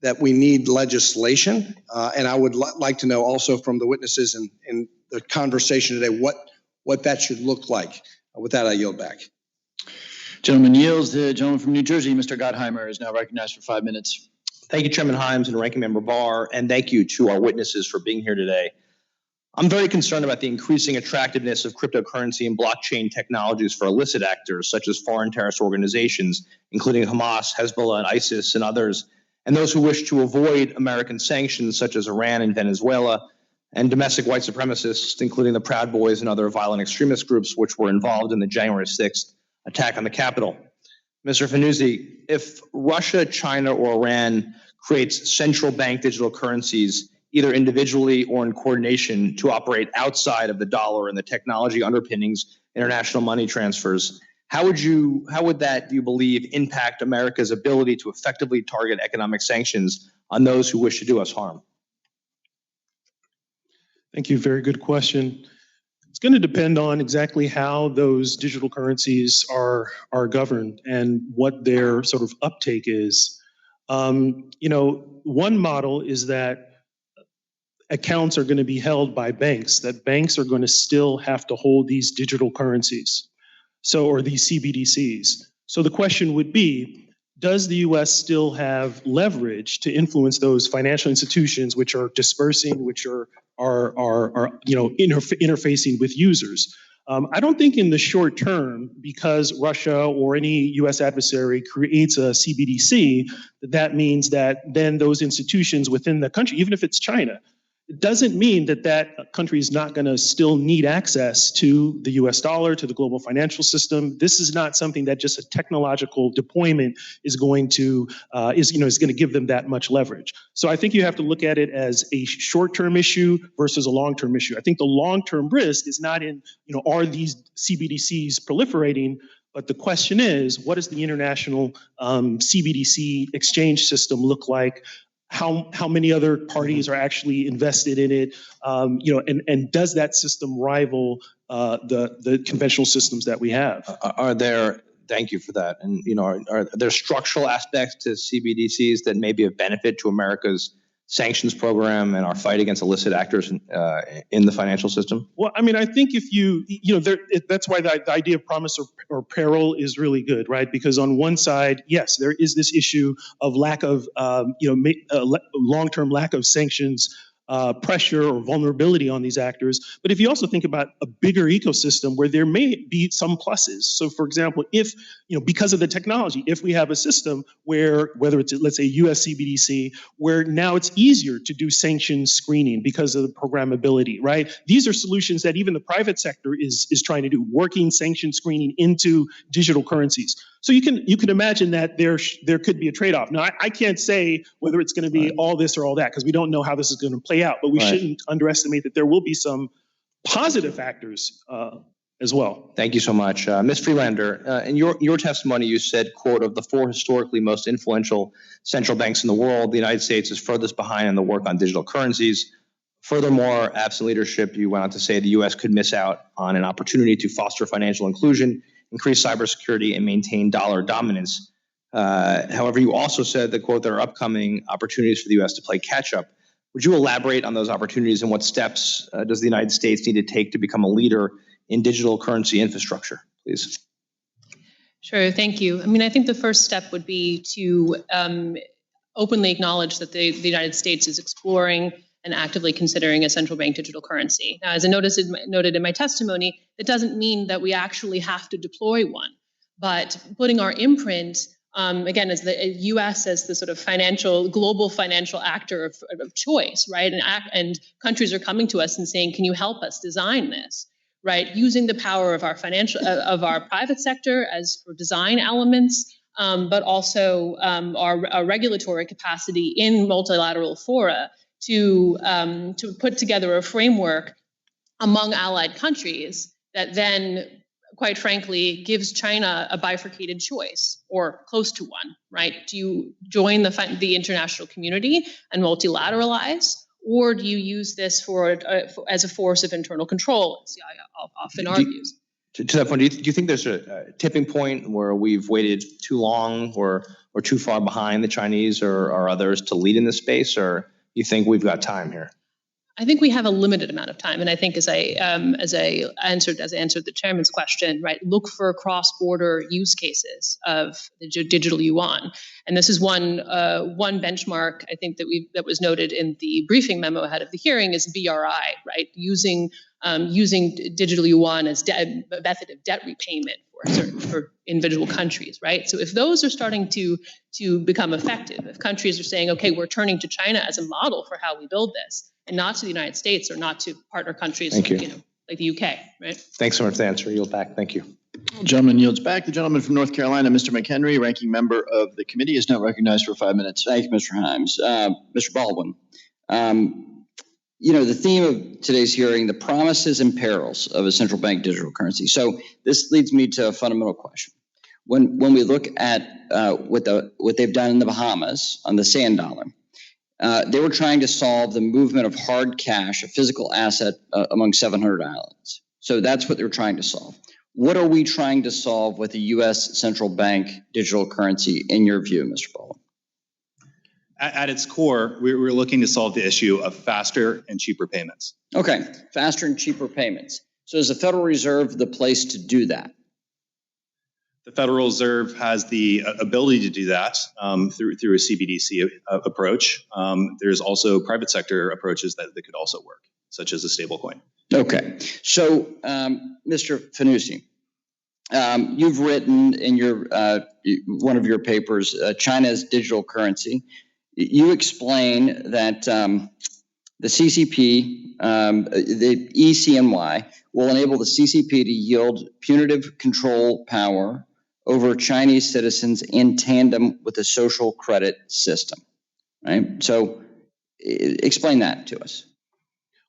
that we need legislation. And I would like to know also from the witnesses in the conversation today what that should look like. With that, I yield back. Gentleman yields. The gentleman from New Jersey, Mr. Gottheimer, is now recognized for 5 minutes. Thank you, Chairman Himes and Ranking Member Barr, and thank you to our witnesses for being here today. I'm very concerned about the increasing attractiveness of cryptocurrency and blockchain technologies for illicit actors such as foreign terrorist organizations, including Hamas, Hezbollah, and ISIS, and others, and those who wish to avoid American sanctions such as Iran and Venezuela, and domestic white supremacists, including the Proud Boys and other violent extremist groups which were involved in the January 6th attack on the Capitol. Mr. Fanusie, if Russia, China, or Iran creates central bank digital currencies, either individually or in coordination, to operate outside of the dollar and the technology underpinnings international money transfers, how would that, do you believe, impact America's ability to effectively target economic sanctions on those who wish to do us harm? Thank you. Very good question. It's going to depend on exactly how those digital currencies are governed and what their sort of uptake is. One model is that accounts are going to be held by banks, that banks are going to still have to hold these digital currencies, or these CBDCs. So the question would be, does the U.S. still have leverage to influence those financial institutions which are dispersing, which are interfacing with users? I don't think in the short term, because Russia or any U.S. adversary creates a CBDC, that means that then those institutions within the country, even if it's China, it doesn't mean that that country is not going to still need access to the U.S. dollar, to the global financial system. This is not something that just a technological deployment is going to is going to give them that much leverage. So I think you have to look at it as a short-term issue versus a long-term issue. I think the long-term risk is not in are these CBDCs proliferating, but the question is, what does the international CBDC exchange system look like? How many other parties are actually invested in it, and does that system rival the conventional systems that we have? Thank you for that. And are there structural aspects to CBDCs that may be of benefit to America's sanctions program and our fight against illicit actors in the financial system? Well, I mean, I think if that's why the idea of promise or peril is really good, right? Because on one side, yes, there is this issue of lack of, long-term lack of sanctions, pressure or vulnerability on these actors. But if you also think about a bigger ecosystem where there may be some pluses. So for example, if, because of the technology, if we have a system where, whether it's, let's say, US CBDC, where now it's easier to do sanctions screening because of the programmability, right? These are solutions that even the private sector is trying to do, working sanction screening into digital currencies. So you can imagine that there could be a trade-off. Now, I can't say whether it's going to be all this or all that, because we don't know how this is going to play out, but we shouldn't underestimate that there will be some positive factors as well. Thank you so much. Ms. Friedlander, in your testimony, you said, quote, of the 4 historically most influential central banks in the world, the United States is furthest behind in the work on digital currencies. Furthermore, absent leadership, you went on to say the U.S. could miss out on an opportunity to foster financial inclusion, increase cybersecurity, and maintain dollar dominance. However, you also said that, quote, there are upcoming opportunities for the U.S. to play catch-up. Would you elaborate on those opportunities and what steps does the United States need to take to become a leader in digital currency infrastructure, please? Sure, thank you. I mean, I think the first step would be to openly acknowledge that the United States is exploring and actively considering a central bank digital currency. Now, as I noted in my testimony, it doesn't mean that we actually have to deploy one, but putting our imprint, again, as the U.S. as the sort of global financial actor of choice, right? And countries are coming to us and saying, can you help us design this, right? Using the power of our of our private sector as for design elements, but also our regulatory capacity in multilateral fora to put together a framework among allied countries that then, quite frankly, gives China a bifurcated choice, or close to one, right? Do you join the international community and multilateralize, or do you use this as a force of internal control, as Yaya often argues? To that point, do you think there's a tipping point where we've waited too long or too far behind the Chinese or others to lead in this space, or you think we've got time here? I think we have a limited amount of time, and I think as I answered the chairman's question, right, look for cross-border use cases of the digital yuan, and this is one benchmark I think that was noted in the briefing memo ahead of the hearing is BRI, right, using digital yuan as a method of debt repayment for individual countries, right? So if those are starting to become effective, if countries are saying, okay, we're turning to China as a model for how we build this, and not to the United States or not to partner countries like the UK, right? Thanks so much for the answer. Yield back. Thank you. Gentleman yields back. The gentleman from North Carolina, Mr. McHenry, ranking member of the committee, is now recognized for 5 minutes. Thank you, Mr. Himes. Mr. Baldwin, the theme of today's hearing, the promises and perils of a central bank digital currency. So this leads me to a fundamental question. When we look at what they've done in the Bahamas on the sand dollar, they were trying to solve the movement of hard cash, a physical asset, among 700 islands. So that's what they're trying to solve. What are we trying to solve with the U.S. central bank digital currency, in your view, Mr. Baldwin? At its core, we're looking to solve the issue of faster and cheaper payments. Okay, faster and cheaper payments. So is the Federal Reserve the place to do that? The Federal Reserve has the ability to do that through a CBDC approach. There's also private sector approaches that could also work, such as a stablecoin. Okay, so Mr. Fanusie, you've written in your one of your papers, China's digital currency. You explain that the CCP, the ECNY, will enable the CCP to yield punitive control power over Chinese citizens in tandem with the social credit system, right? So explain that to us.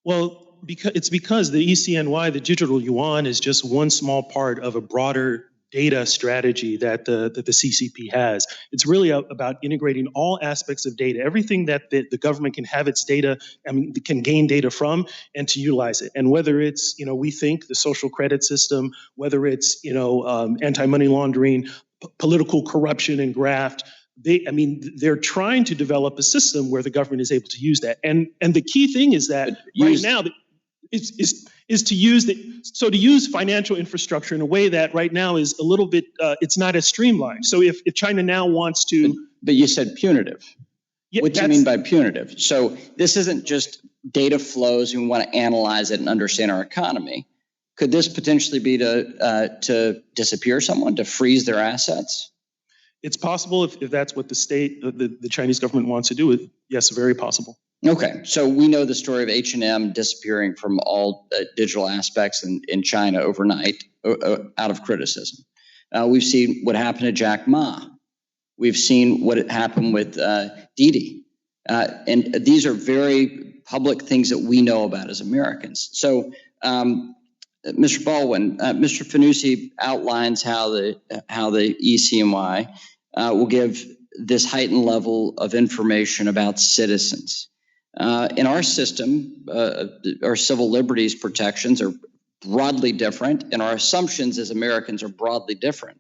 Well, because the ECNY, the digital yuan, is just one small part of a broader data strategy that the CCP has. It's really about integrating all aspects of data, everything that the government can have its data, can gain data from, and to utilize it. And whether it's, we think the social credit system, whether it's, anti-money laundering, political corruption and graft, they're trying to develop a system where the government is able to use that. And the key thing is that right now, is to use financial infrastructure in a way that right now is a little bit, it's not as streamlined. So if China now wants to... But you said punitive. Yeah, what do you mean by punitive? So this isn't just data flows and we want to analyze it and understand our economy. Could this potentially be to disappear someone, to freeze their assets? It's possible if that's what the state, the Chinese government wants to do. Yes, very possible. Okay, so we know the story of H&M disappearing from all digital aspects in China overnight out of criticism. We've seen what happened to Jack Ma. We've seen what happened with Didi. And these are very public things that we know about as Americans. So, Mr. Baldwin, Mr. Fanusie outlines how the ECNY will give this heightened level of information about citizens. In our system, our civil liberties protections are broadly different, and our assumptions as Americans are broadly different.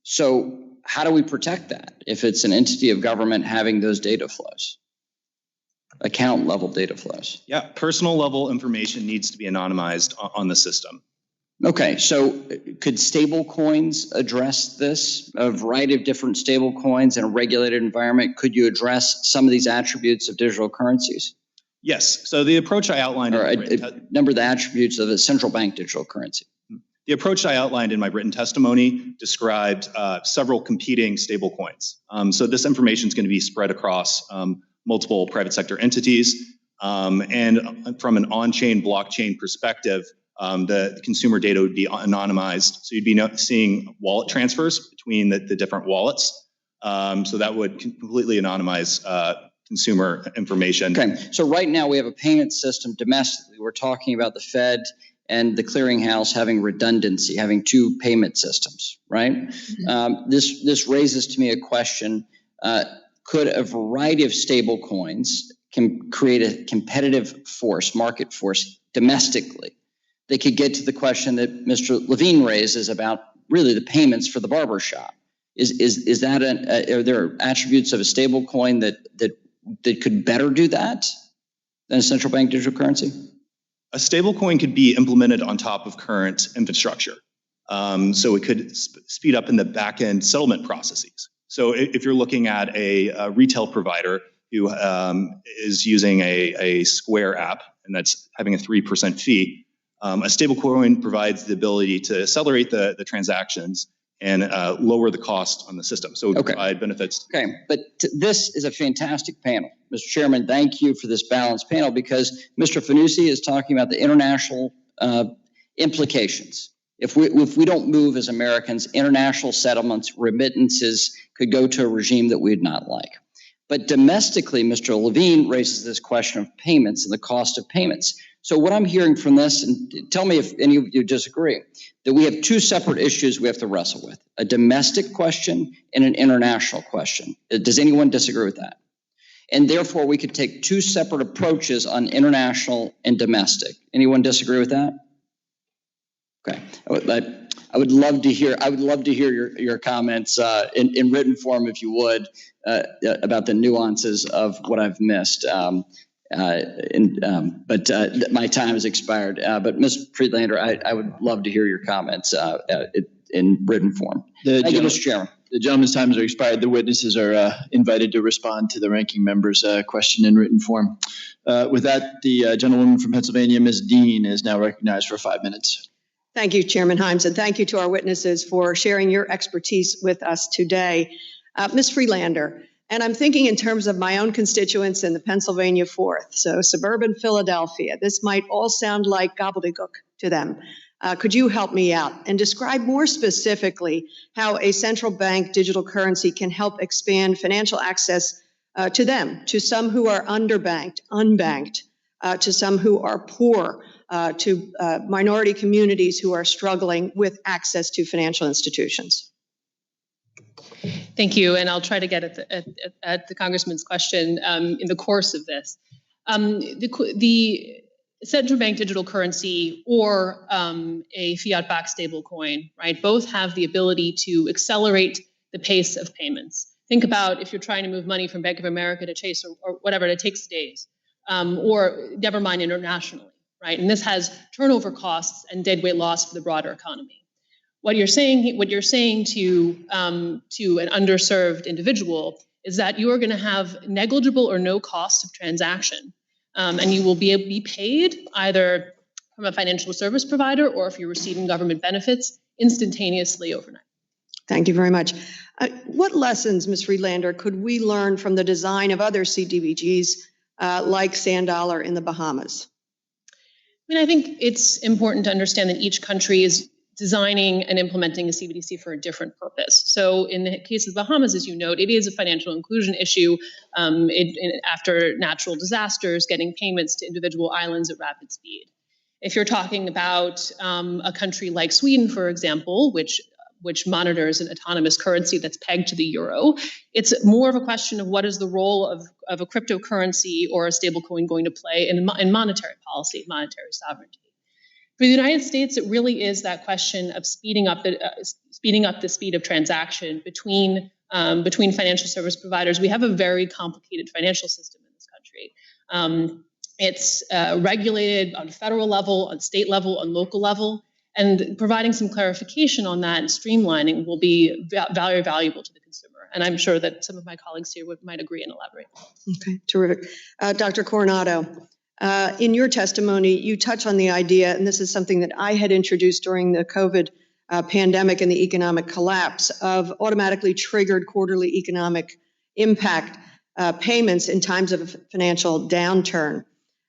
So how do we protect that if it's an entity of government having those data flows, account level data flows? Yeah, personal level information needs to be anonymized on the system. Okay, so could stable coins address this? A variety of different stable coins in a regulated environment, could you address some of these attributes of digital currencies? Yes, so the approach I outlined— Or a number of the attributes of a central bank digital currency. The approach I outlined in my written testimony described several competing stable coins. So this information is going to be spread across multiple private sector entities. And from an on-chain blockchain perspective, the consumer data would be anonymized. So you'd be seeing wallet transfers between the different wallets. So that would completely anonymize consumer information. Okay, so right now we have a payment system domestically. We're talking about the Fed and the clearinghouse having redundancy, having two payment systems, right? Mm-hmm. This raises to me a question. Could a variety of stable coins can create a competitive force, market force domestically? They could get to the question that Mr. Levin raises about really the payments for the barber shop. Is that are there attributes of a stable coin that could better do that than a central bank digital currency? A stable coin could be implemented on top of current infrastructure. So it could speed up in the back end settlement processes. So if you're looking at a retail provider who is using a Square app and that's having a 3% fee, a stablecoin provides the ability to accelerate the transactions and lower the cost on the system. So it would provide benefits. Okay, but this is a fantastic panel. Mr. Chairman, thank you for this balanced panel because Mr. Fanusie is talking about the international implications. If we don't move as Americans, international settlements, remittances could go to a regime that we'd not like. But domestically, Mr. Levin raises this question of payments and the cost of payments. So what I'm hearing from this, and tell me if any of you disagree, that we have two separate issues we have to wrestle with, a domestic question and an international question. Does anyone disagree with that? And therefore, we could take two separate approaches on international and domestic. Anyone disagree with that? Okay, I would love to hear. I would love to hear your comments in written form, if you would, about the nuances of what I've missed. But my time has expired. But Ms. Friedlander, I would love to hear your comments in written form. Thank you, Mr. Chairman. The gentleman's times are expired. The witnesses are invited to respond to the ranking member's question in written form. With that, the gentlewoman from Pennsylvania, Ms. Dean, is now recognized for 5 minutes. Thank you, Chairman Himes, and thank you to our witnesses for sharing your expertise with us today. Ms. Friedlander, and I'm thinking in terms of my own constituents in the Pennsylvania 4th, so suburban Philadelphia. This might all sound like gobbledygook to them. Could you help me out and describe more specifically how a central bank digital currency can help expand financial access to them, to some who are underbanked, unbanked, to some who are poor, to minority communities who are struggling with access to financial institutions? Thank you, and I'll try to get at the Congressman's question in the course of this. The central bank digital currency or a fiat-backed stablecoin, right, both have the ability to accelerate the pace of payments. Think about if you're trying to move money from Bank of America to Chase or whatever, it takes days, or never mind internationally, right? And this has turnover costs and deadweight loss for the broader economy. What you're saying to an underserved individual is that you are going to have negligible or no cost of transaction, and you will be paid either from a financial service provider or if you're receiving government benefits instantaneously overnight. Thank you very much. What lessons, Ms. Friedlander, could we learn from the design of other CDBGs like Sand Dollar in the Bahamas? I mean, I think it's important to understand that each country is designing and implementing a CBDC for a different purpose. So in the case of the Bahamas, as you note, it is a financial inclusion issue after natural disasters, getting payments to individual islands at rapid speed. If you're talking about a country like Sweden, for example, which monitors an autonomous currency that's pegged to the euro, it's more of a question of what is the role of a cryptocurrency or a stablecoin going to play in monetary policy, monetary sovereignty. For the United States, it really is that question of speeding up the speed of transaction between financial service providers. We have a very complicated financial system in this country. It's regulated on federal level, on state level, on local level, and providing some clarification on that and streamlining will be very valuable to the consumer. And I'm sure that some of my colleagues here might agree and elaborate. Okay, terrific. Dr. Coronado. In your testimony, you touch on the idea, and this is something that I had introduced during the COVID pandemic and the economic collapse, of automatically triggered quarterly economic impact payments in times of financial downturn.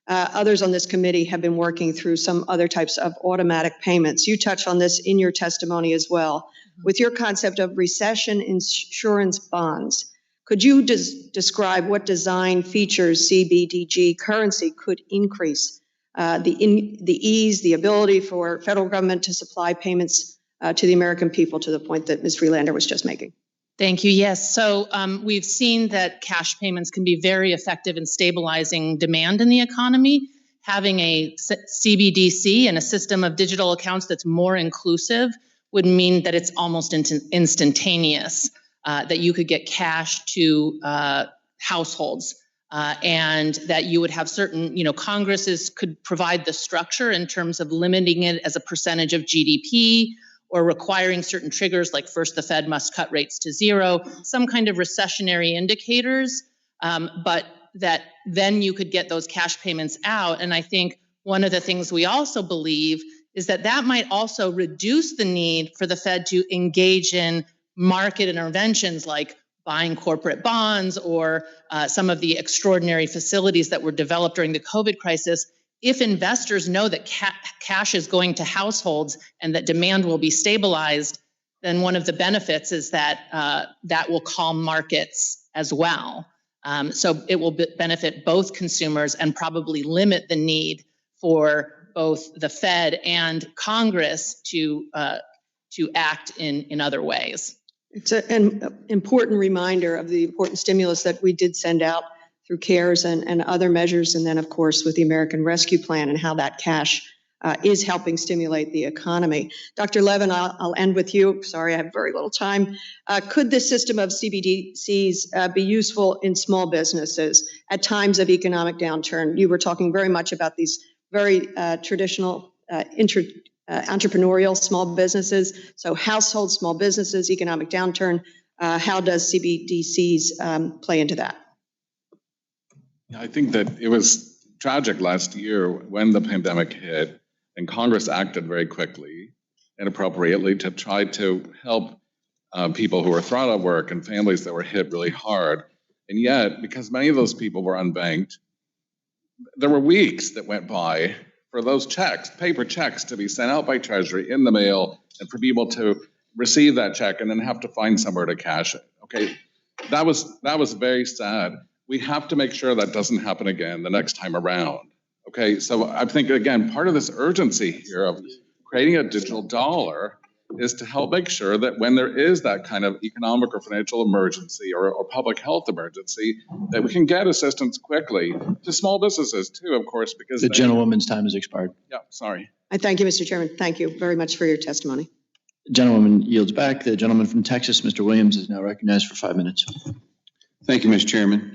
Others on this committee have been working through some other types of automatic payments. You touch on this in your testimony as well. With your concept of recession insurance bonds, could you describe what design features CBDG currency could increase the ease, the ability for federal government to supply payments to the American people to the point that Ms. Friedlander was just making? Thank you. Yes. So we've seen that cash payments can be very effective in stabilizing demand in the economy. Having a CBDC and a system of digital accounts that's more inclusive would mean that it's almost instantaneous, that you could get cash to households, and that you would have certain, Congresses could provide the structure in terms of limiting it as a percentage of GDP, or requiring certain triggers, like first the Fed must cut rates to zero, some kind of recessionary indicators, but that then you could get those cash payments out. And I think one of the things we also believe is that that might also reduce the need for the Fed to engage in market interventions like buying corporate bonds or some of the extraordinary facilities that were developed during the COVID crisis. If investors know that cash is going to households and that demand will be stabilized, then one of the benefits is that that will calm markets as well. So it will benefit both consumers and probably limit the need for both the Fed and Congress to act in other ways. It's an important reminder of the important stimulus that we did send out through CARES and other measures, and then, of course, with the American Rescue Plan and how that cash is helping stimulate the economy. Dr. Levin, I'll end with you. Sorry, I have very little time. Could this system of CBDCs be useful in small businesses at times of economic downturn? You were talking very much about these very traditional entrepreneurial small businesses. So households, small businesses, economic downturn, how does CBDCs play into that? I think that it was tragic last year when the pandemic hit and Congress acted very quickly and appropriately to try to help people who were thrown out of work and families that were hit really hard. And yet, because many of those people were unbanked, there were weeks that went by for those checks, paper checks, to be sent out by Treasury in the mail and for people to receive that check and then have to find somewhere to cash it. Okay, that was very sad. We have to make sure that doesn't happen again the next time around. Okay, so I think, again, part of this urgency here of creating a digital dollar is to help make sure that when there is that kind of economic or financial emergency or public health emergency, that we can get assistance quickly to small businesses too, of course, because the gentlewoman's time has expired. Yeah, sorry. I thank you, Mr. Chairman. Thank you very much for your testimony. The gentlewoman yields back. The gentleman from Texas, Mr. Williams, is now recognized for 5 minutes. Thank you, Mr. Chairman.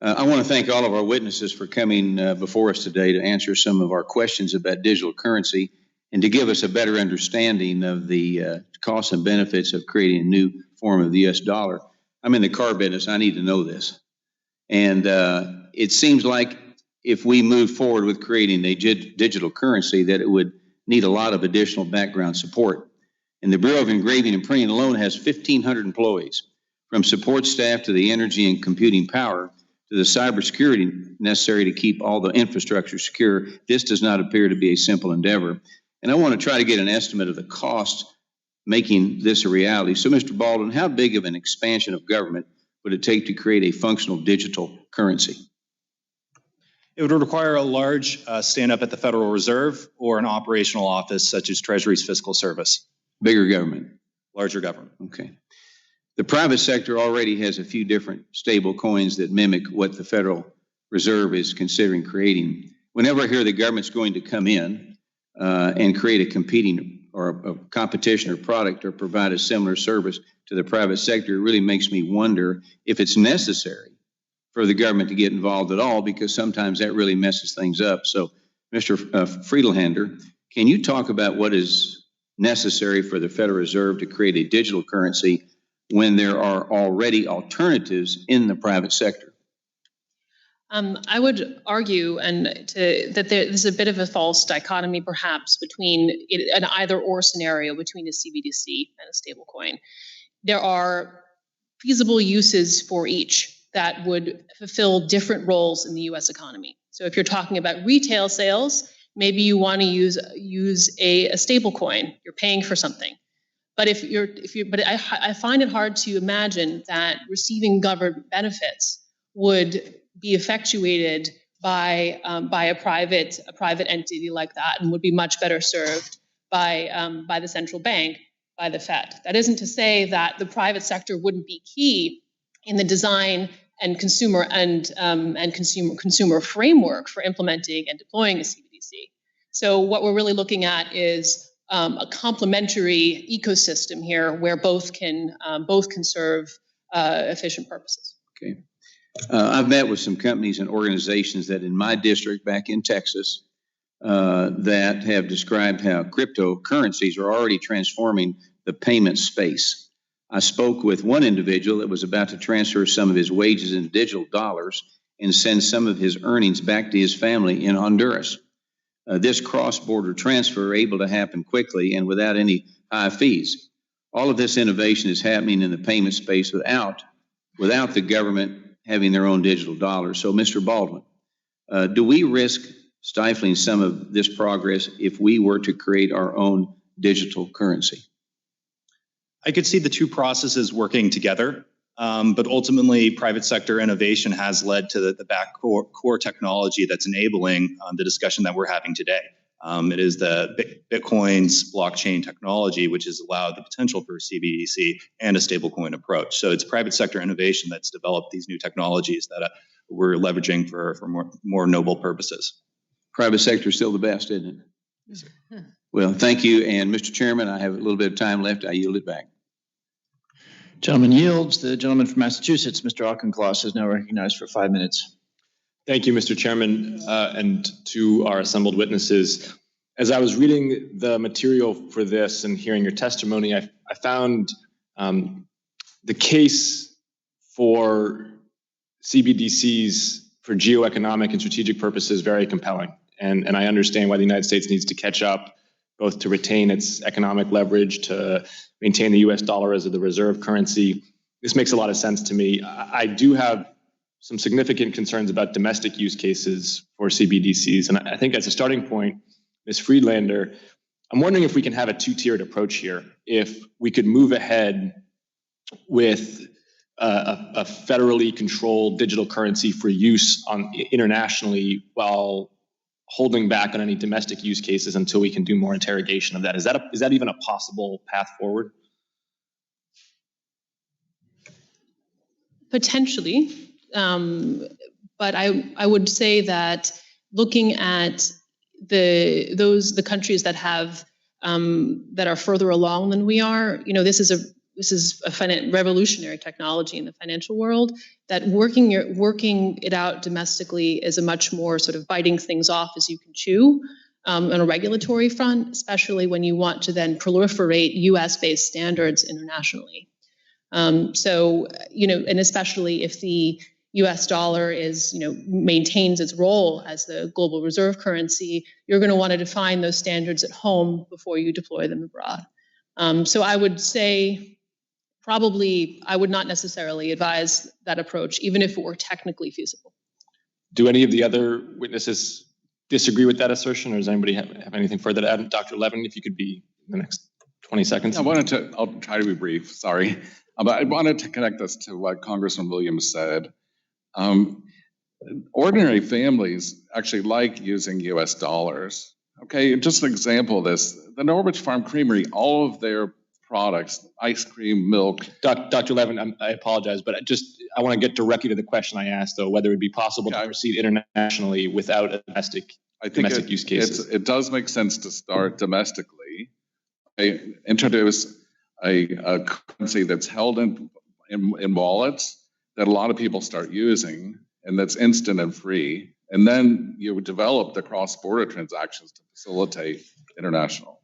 I want to thank all of our witnesses for coming before us today to answer some of our questions about digital currency and to give us a better understanding of the costs and benefits of creating a new form of the U.S. dollar. I'm in the car business. I need to know this. And it seems like if we move forward with creating a digital currency, that it would need a lot of additional background support. And the Bureau of Engraving and Printing alone has 1,500 employees, from support staff to the energy and computing power to the cybersecurity necessary to keep all the infrastructure secure. This does not appear to be a simple endeavor. And I want to try to get an estimate of the cost making this a reality. So, Mr. Baldwin, how big of an expansion of government would it take to create a functional digital currency? It would require a large stand-up at the Federal Reserve or an operational office such as Treasury's Fiscal Service. Bigger government? Larger government. Okay. The private sector already has a few different stable coins that mimic what the Federal Reserve is considering creating. Whenever I hear the government's going to come in and create a competing or a competition or product or provide a similar service to the private sector, it really makes me wonder if it's necessary for the government to get involved at all, because sometimes that really messes things up. So, Mr. Friedlander, can you talk about what is necessary for the Federal Reserve to create a digital currency when there are already alternatives in the private sector? I would argue that there's a bit of a false dichotomy, perhaps, between an either-or scenario between a CBDC and a stablecoin. There are feasible uses for each that would fulfill different roles in the U.S. economy. So if you're talking about retail sales, maybe you want to use a stable coin. You're paying for something. But I find it hard to imagine that receiving government benefits would be effectuated by a private entity like that, and would be much better served by the central bank, by the Fed. That isn't to say that the private sector wouldn't be key in the design and consumer framework for implementing and deploying a CBDC. So what we're really looking at is a complementary ecosystem here, where both can serve efficient purposes. Okay. I've met with some companies and organizations that in my district back in Texas that have described how cryptocurrencies are already transforming the payment space. I spoke with one individual that was about to transfer some of his wages into digital dollars and send some of his earnings back to his family in Honduras. This cross-border transfer able to happen quickly and without any high fees. All of this innovation is happening in the payment space without the government having their own digital dollars. So, Mr. Baldwin, do we risk stifling some of this progress if we were to create our own digital currency? I could see the two processes working together, but ultimately private sector innovation has led to the core technology that's enabling the discussion that we're having today. It is the Bitcoin's blockchain technology, which has allowed the potential for a CBDC and a stablecoin approach. So it's private sector innovation that's developed these new technologies that we're leveraging for more noble purposes. Private sector is still the best, isn't it? Yes, sir. Well, thank you. And Mr. Chairman, I have a little bit of time left. I yield it back. Gentleman yields. The gentleman from Massachusetts, Mr. Auchincloss, is now recognized for 5 minutes. Thank you, Mr. Chairman, and to our assembled witnesses. As I was reading the material for this and hearing your testimony, I found the case for CBDCs for geoeconomic and strategic purposes very compelling. And I understand why the United States needs to catch up, both to retain its economic leverage, to maintain the US dollar as the reserve currency. This makes a lot of sense to me. I do have some significant concerns about domestic use cases for CBDCs. And I think as a starting point, Ms. Friedlander, I'm wondering if we can have a two-tiered approach here. If we could move ahead with a federally controlled digital currency for use internationally while holding back on any domestic use cases until we can do more interrogation of that. Is that even a possible path forward? Potentially, but I would say that looking at the countries that have that are further along than we are, this is a revolutionary technology in the financial world. That working it out domestically is a much more sort of biting things off as you can chew on a regulatory front, especially when you want to then proliferate U.S.-based standards internationally. And especially if the U.S. dollar maintains its role as the global reserve currency, you're going to want to define those standards at home before you deploy them abroad. So I would say, probably, I would not necessarily advise that approach, even if it were technically feasible. Do any of the other witnesses disagree with that assertion, or does anybody have anything further to add? Dr. Levin, if you could be in the next 20 seconds. I'll try to be brief, sorry. But I wanted to connect this to what Congressman Williams said. Ordinary families actually like using US dollars. Okay, just an example of this, the Norwich Farm Creamery, all of their products, ice cream, milk. Dr. Levin, I apologize, but I want to get directly to the question I asked, though, whether it would be possible to proceed internationally without a domestic use cases. It does make sense to start domestically. Introduce a currency that's held in wallets that a lot of people start using, and that's instant and free. And then you would develop the cross-border transactions to facilitate international.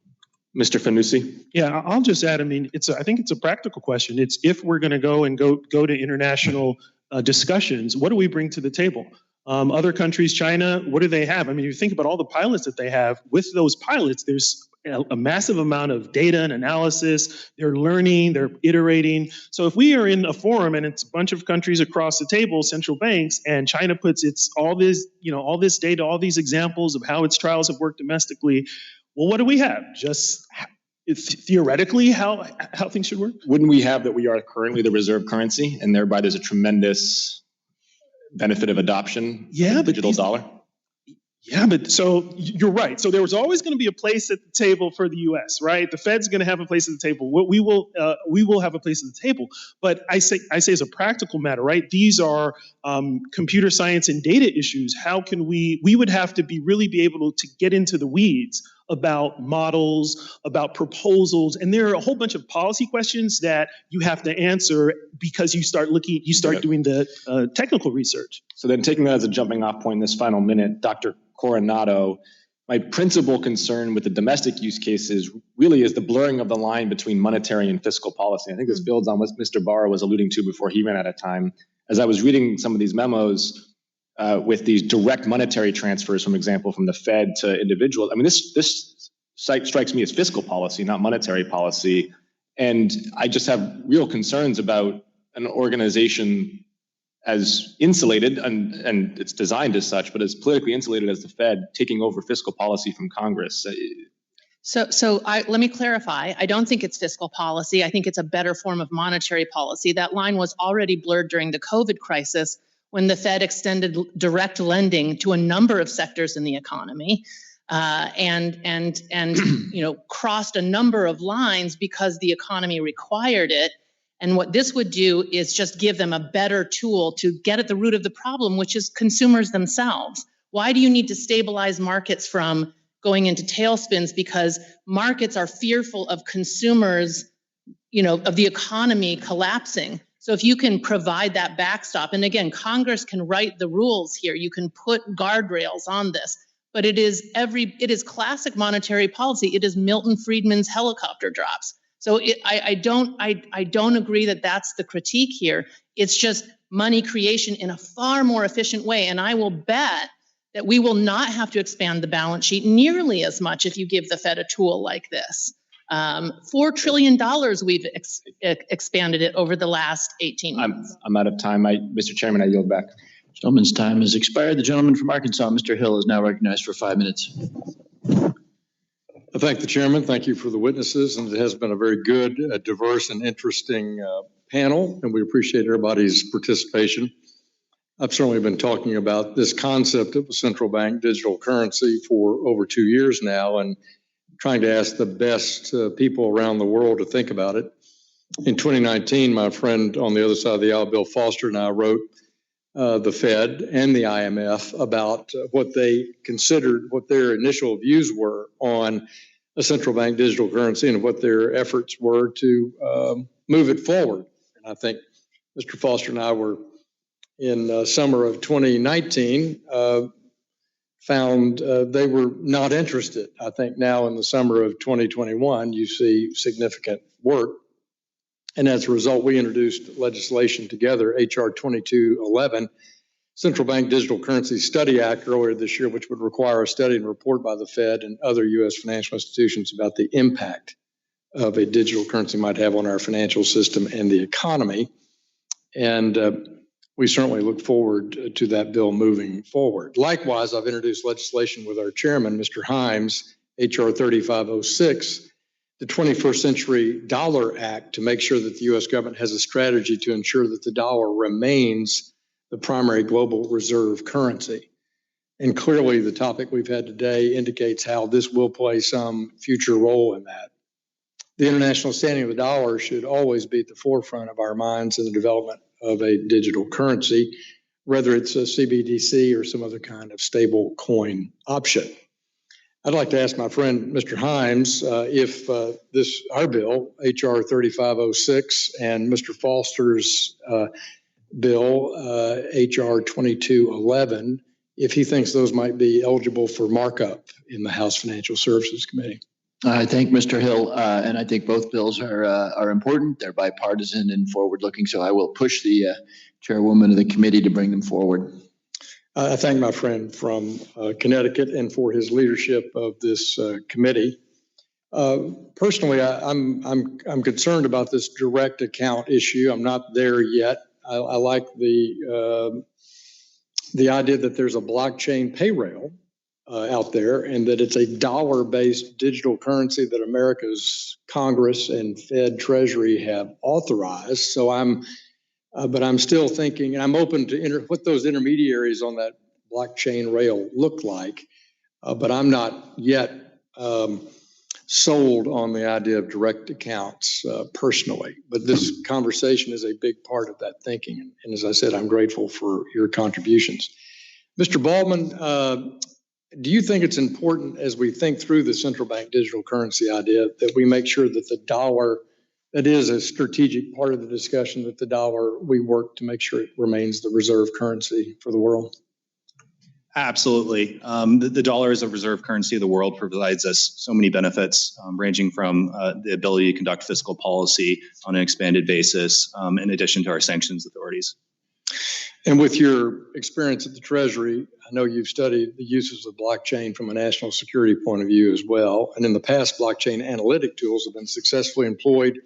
Mr. Fanusie? Yeah, I'll just add, I think it's a practical question. It's if we're going to go to international discussions, what do we bring to the table? Other countries, China, what do they have? I mean, you think about all the pilots that they have. With those pilots, there's a massive amount of data and analysis. They're learning, they're iterating. So if we are in a forum and it's a bunch of countries across the table, central banks, and China puts all this data, all these examples of how its trials have worked domestically, well, what do we have? Just theoretically how things should work? Wouldn't we have that we are currently the reserve currency, and thereby there's a tremendous benefit of adoption of the digital dollar? Yeah, but so you're right. So there was always going to be a place at the table for the U.S., right? The Fed's going to have a place at the table. We will have a place at the table. But I say as a practical matter, right? These are computer science and data issues. How can we would have to really be able to get into the weeds about models, about proposals, and there are a whole bunch of policy questions that you have to answer because you start doing the technical research. So then, taking that as a jumping off point in this final minute, Dr. Coronado, my principal concern with the domestic use cases really is the blurring of the line between monetary and fiscal policy. I think this builds on what Mr. Barr was alluding to before he ran out of time. As I was reading some of these memos, with these direct monetary transfers, for example, from the Fed to individuals. I mean, this strikes me as fiscal policy, not monetary policy. And I just have real concerns about an organization as insulated, and it's designed as such, but as politically insulated as the Fed, taking over fiscal policy from Congress. So let me clarify. I don't think it's fiscal policy. I think it's a better form of monetary policy. That line was already blurred during the COVID crisis, when the Fed extended direct lending to a number of sectors in the economy, and crossed a number of lines because the economy required it. And what this would do is just give them a better tool to get at the root of the problem, which is consumers themselves. Why do you need to stabilize markets from going into tailspins? Because markets are fearful of consumers, of the economy collapsing. So if you can provide that backstop, and again, Congress can write the rules here, you can put guardrails on this, but it is classic monetary policy. It is Milton Friedman's helicopter drops. So I don't agree that that's the critique here. It's just money creation in a far more efficient way. And I will bet that we will not have to expand the balance sheet nearly as much if you give the Fed a tool like this. $4 trillion we've expanded it over the last 18 months. I'm out of time. Mr. Chairman, I yield back. Gentleman's time has expired. The gentleman from Arkansas, Mr. Hill, is now recognized for 5 minutes. I thank the chairman. Thank you for the witnesses. And it has been a very good, diverse, and interesting panel, and we appreciate everybody's participation. I've certainly been talking about this concept of a central bank digital currency for over 2 years now, and trying to ask the best people around the world to think about it. In 2019, my friend on the other side of the aisle, Bill Foster, and I wrote the Fed and the IMF about what they considered, what their initial views were on a central bank digital currency and what their efforts were to move it forward. And I think Mr. Foster and I were in summer of 2019, found they were not interested. I think now in the summer of 2021, you see significant work. And as a result, we introduced legislation together, HR 2211, Central Bank Digital Currency Study Act earlier this year, which would require a study and report by the Fed and other U.S. financial institutions about the impact of a digital currency might have on our financial system and the economy. And we certainly look forward to that bill moving forward. Likewise, I've introduced legislation with our chairman, Mr. Himes, HR 3506, the 21st Century Dollar Act, to make sure that the U.S. government has a strategy to ensure that the dollar remains the primary global reserve currency. And clearly, the topic we've had today indicates how this will play some future role in that. The international standing of the dollar should always be at the forefront of our minds in the development of a digital currency, whether it's a CBDC or some other kind of stable coin option. I'd like to ask my friend, Mr. Himes, if our bill, HR 3506, and Mr. Foster's bill, HR 2211, if he thinks those might be eligible for markup in the House Financial Services Committee. I thank Mr. Hill, and I think both bills are important. They're bipartisan and forward-looking, so I will push the chairwoman of the committee to bring them forward. I thank my friend from Connecticut and for his leadership of this committee. Personally, I'm concerned about this direct account issue. I'm not there yet. I like the idea that there's a blockchain pay rail out there, and that it's a dollar-based digital currency that America's Congress and Fed Treasury have authorized. So but I'm still thinking, and I'm open to what those intermediaries on that blockchain rail look like, but I'm not yet sold on the idea of direct accounts personally. But this conversation is a big part of that thinking, and as I said, I'm grateful for your contributions. Mr. Baldwin, do you think it's important as we think through the central bank digital currency idea that we make sure that the dollar, that is a strategic part of the discussion, that the dollar, we work to make sure it remains the reserve currency for the world? Absolutely. The dollar as a reserve currency of the world provides us so many benefits, ranging from the ability to conduct fiscal policy on an expanded basis, in addition to our sanctions authorities. And with your experience at the Treasury, I know you've studied the uses of blockchain from a national security point of view as well. And in the past, blockchain analytic tools have been successfully employed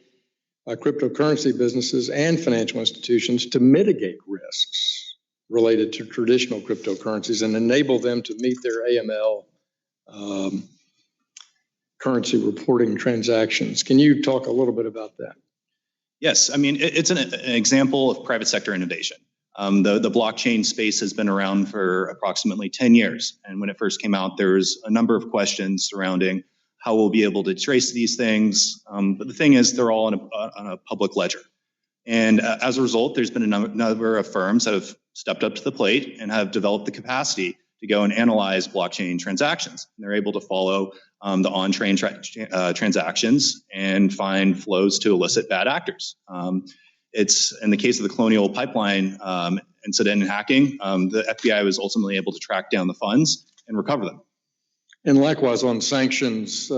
by cryptocurrency businesses and financial institutions to mitigate risks related to traditional cryptocurrencies and enable them to meet their AML currency reporting transactions. Can you talk a little bit about that? Yes, I mean, it's an example of private sector innovation. The blockchain space has been around for approximately 10 years. And when it first came out, there was a number of questions surrounding how we'll be able to trace these things. But the thing is, they're all on a public ledger. And as a result, there's been a number of firms that have stepped up to the plate and have developed the capacity to go and analyze blockchain transactions. And they're able to follow the on-chain transactions and find flows to elicit bad actors. It's in the case of the Colonial Pipeline incident and hacking, the FBI was ultimately able to track down the funds and recover them. And likewise on sanctions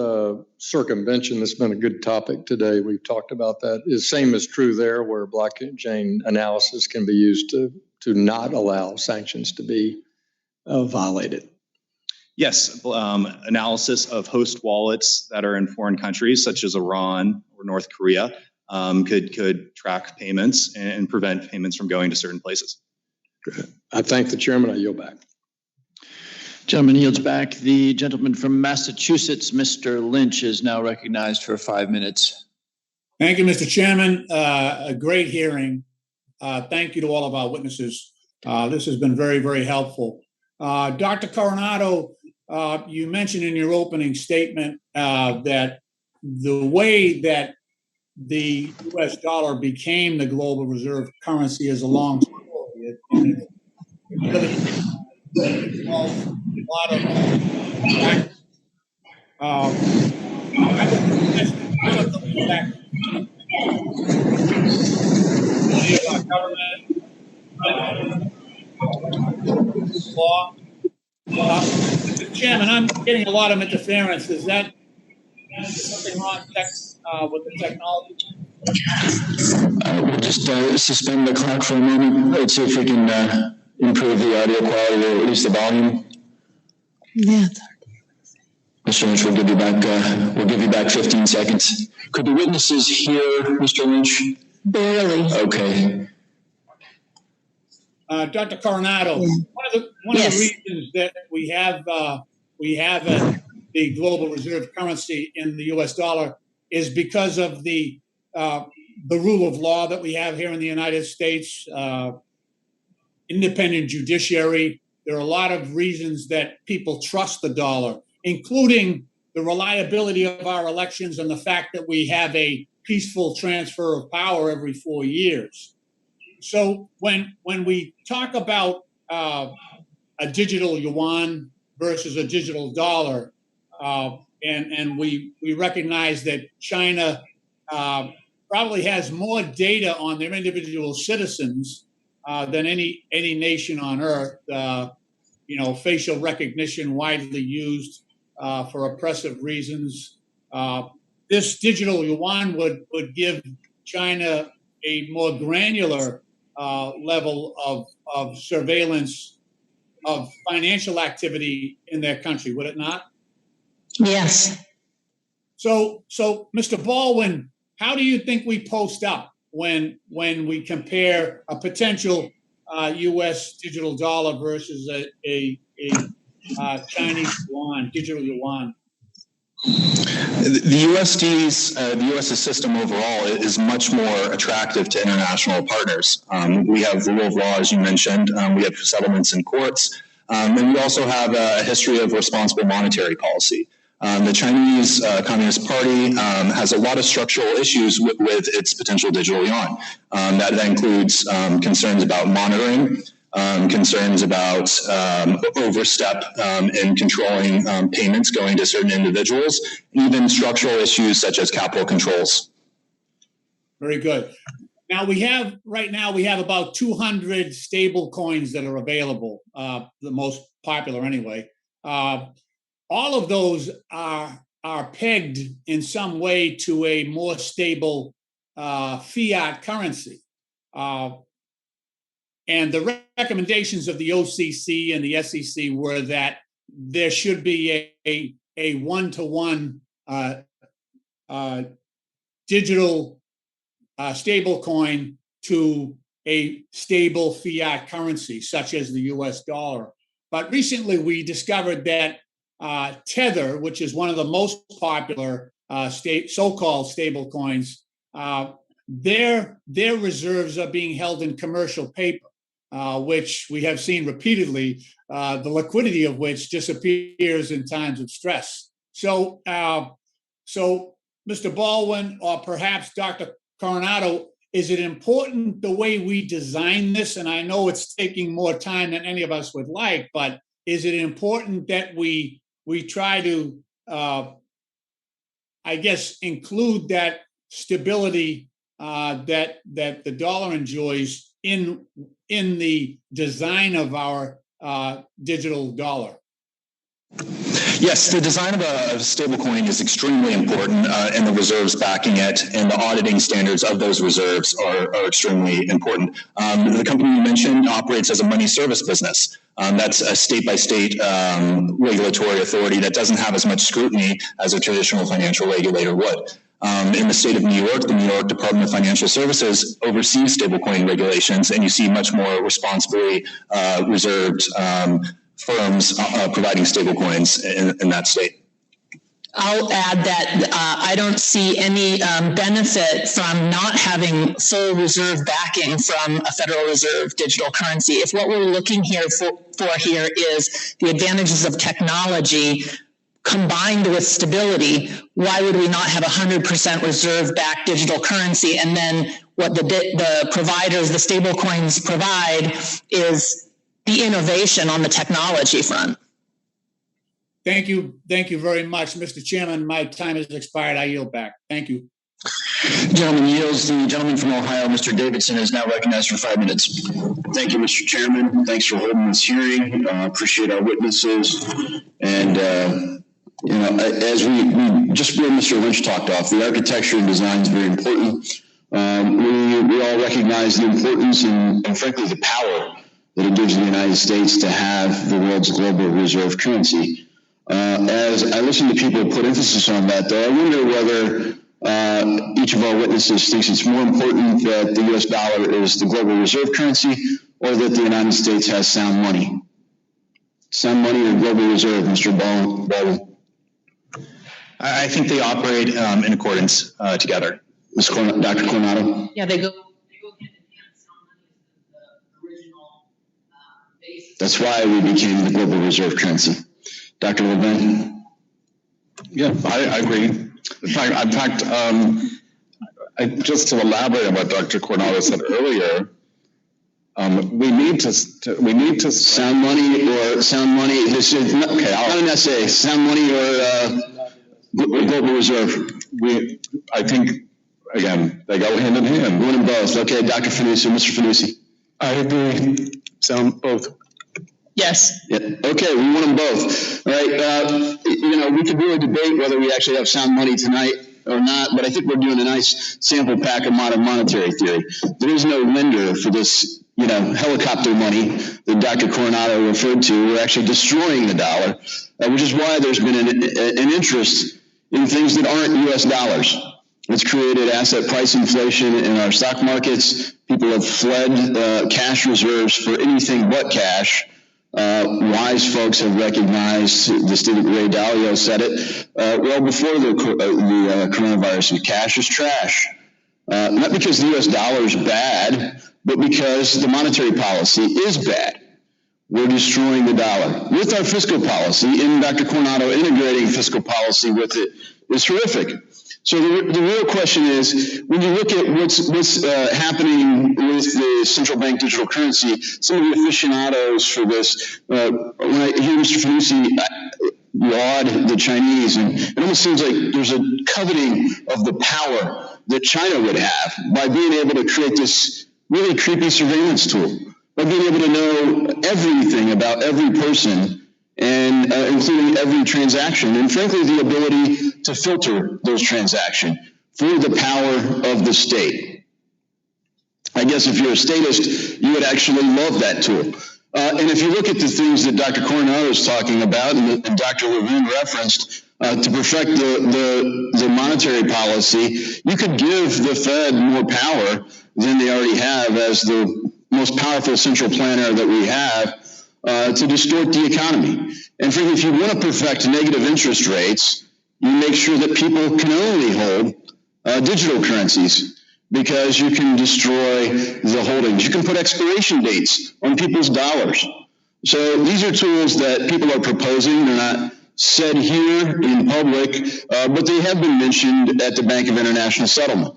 circumvention, that's been a good topic today. We've talked about that. The same is true there, where blockchain analysis can be used to not allow sanctions to be violated. Yes, analysis of host wallets that are in foreign countries, such as Iran or North Korea, could track payments and prevent payments from going to certain places. Good. I thank the chairman. I yield back. Gentleman yields back. The gentleman from Massachusetts, Mr. Lynch, is now recognized for 5 minutes. Thank you, Mr. Chairman. A great hearing. Thank you to all of our witnesses. This has been very, very helpful. Dr. Coronado, you mentioned in your opening statement that the way that the U.S. dollar became the global reserve currency is a long story. It involves a lot of our government, law. Mr. Chairman, I'm getting a lot of interference. Is that something wrong with the technology? We'll just suspend the clock for a moment. Let's see if we can improve the audio quality or at least the volume. Yeah. Mr. Lynch, we'll give you back 15 seconds. Could the witnesses hear Mr. Lynch? Barely. Okay. Dr. Coronado, one of the reasons that we have the global reserve currency in the U.S. dollar is because of the rule of law that we have here in the United States, independent judiciary. There are a lot of reasons that people trust the dollar, including the reliability of our elections and the fact that we have a peaceful transfer of power every 4 years. So when we talk about a digital yuan versus a digital dollar, and we recognize that China probably has more data on their individual citizens than any nation on earth. Facial recognition widely used for oppressive reasons. This digital yuan would give China a more granular level of surveillance of financial activity in their country, would it not? Yes. So, Mr. Baldwin, how do you think we post up when we compare a potential U.S. digital dollar versus a Chinese yuan, digital yuan? The U.S.'s system overall is much more attractive to international partners. We have the rule of law, as you mentioned. We have settlements in courts. And we also have a history of responsible monetary policy. The Chinese Communist Party has a lot of structural issues with its potential digital yuan. That includes concerns about monitoring, concerns about overstep in controlling payments going to certain individuals, even structural issues such as capital controls. Very good. Now right now we have about 200 stable coins that are available, the most popular anyway. All of those are pegged in some way to a more stable fiat currency. And the recommendations of the OCC and the SEC were that there should be a one-to-one digital stable coin to a stable fiat currency, such as the US dollar. But recently we discovered that Tether, which is one of the most popular so-called stable coins, their reserves are being held in commercial paper, which we have seen repeatedly, the liquidity of which disappears in times of stress. So, Mr. Baldwin, or perhaps Dr. Coronado, is it important the way we design this? And I know it's taking more time than any of us would like, but is it important that we try to, I guess, include that stability that the dollar enjoys in the design of our digital dollar? Yes, the design of a stablecoin is extremely important, and the reserves backing it and the auditing standards of those reserves are extremely important. The company you mentioned operates as a money service business. That's a state-by-state regulatory authority that doesn't have as much scrutiny as a traditional financial regulator would. In the state of New York, the New York Department of Financial Services oversees stablecoin regulations, and you see much more responsibly reserved firms providing stablecoins in that state. I'll add that I don't see any benefit from not having full reserve backing from a Federal Reserve digital currency. If what we're looking here for here is the advantages of technology combined with stability, why would we not have 100% reserve-backed digital currency? And then what the providers, the stable coins provide is the innovation on the technology front. Thank you. Thank you very much, Mr. Chairman. My time has expired. I yield back. Thank you. Gentleman yields. The gentleman from Ohio, Mr. Davidson, is now recognized for 5 minutes. Thank you, Mr. Chairman. Thanks for holding this hearing. Appreciate our witnesses. And, as we just where Mr. Lynch talked off, the architecture and design is very important. We all recognize the importance and frankly, the power that it gives the United States to have the world's global reserve currency. As I listen to people put emphasis on that, though, I wonder whether each of our witnesses thinks it's more important that the U.S. dollar is the global reserve currency or that the United States has sound money. Sound money or global reserve, Mr. Baldwin? I think they operate in accordance together. Dr. Coronado? Yeah, they go. That's why we became the global reserve currency. Dr. Levin? Yeah, I agree. In fact, just to elaborate on what Dr. Coronado said earlier, we need to sound money or sound money. This is okay. How did I say sound money or global reserve? I think again they go hand in hand. One and both. Okay, Dr. Fanusie, Mr. Fanusie. I agree. Sound both. Yes. Yeah. Okay, we want them both. All right. We could really debate whether we actually have sound money tonight or not, but I think we're doing a nice sample pack of modern monetary theory. There is no lender for this helicopter money that Dr. Coronado referred to. We're actually destroying the dollar, which is why there's been an interest in things that aren't U.S. dollars. It's created asset price inflation in our stock markets. People have fled cash reserves for anything but cash. Wise folks have recognized, Distinguished Ray Dalio said it, well before the coronavirus, cash is trash. Not because the U.S. dollar is bad, but because the monetary policy is bad. We're destroying the dollar. With our fiscal policy, and Dr. Coronado integrating fiscal policy with it is horrific. So the real question is, when you look at what's happening with the central bank digital currency, some of the aficionados for this, when I hear Mr. Fanusie laud the Chinese, and it almost seems like there's a coveting of the power that China would have by being able to create this really creepy surveillance tool, by being able to know everything about every person, and including every transaction, and frankly, the ability to filter those transactions for the power of the state. I guess if you're a statist, you would actually love that tool. And if you look at the things that Dr. Coronado is talking about, and Dr. Levin referenced, to perfect the monetary policy, you could give the Fed more power than they already have as the most powerful central planner that we have to distort the economy. And frankly, if you want to perfect negative interest rates, you make sure that people can only hold digital currencies, because you can destroy the holdings. You can put expiration dates on people's dollars. So these are tools that people are proposing. They're not said here in public, but they have been mentioned at the Bank of International Settlement.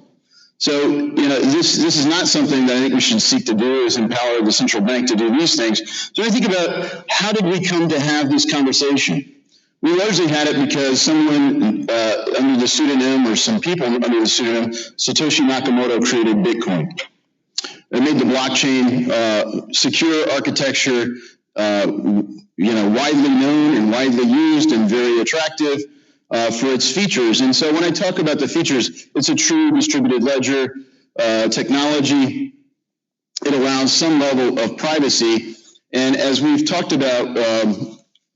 So, this is not something that I think we should seek to do, is empower the central bank to do these things. So I think about, how did we come to have this conversation? We largely had it because someone under the pseudonym, or some people under the pseudonym, Satoshi Nakamoto, created Bitcoin. It made the blockchain secure architecture, widely known and widely used and very attractive for its features. And so when I talk about the features, it's a true distributed ledger technology. It allows some level of privacy. And as we've talked about,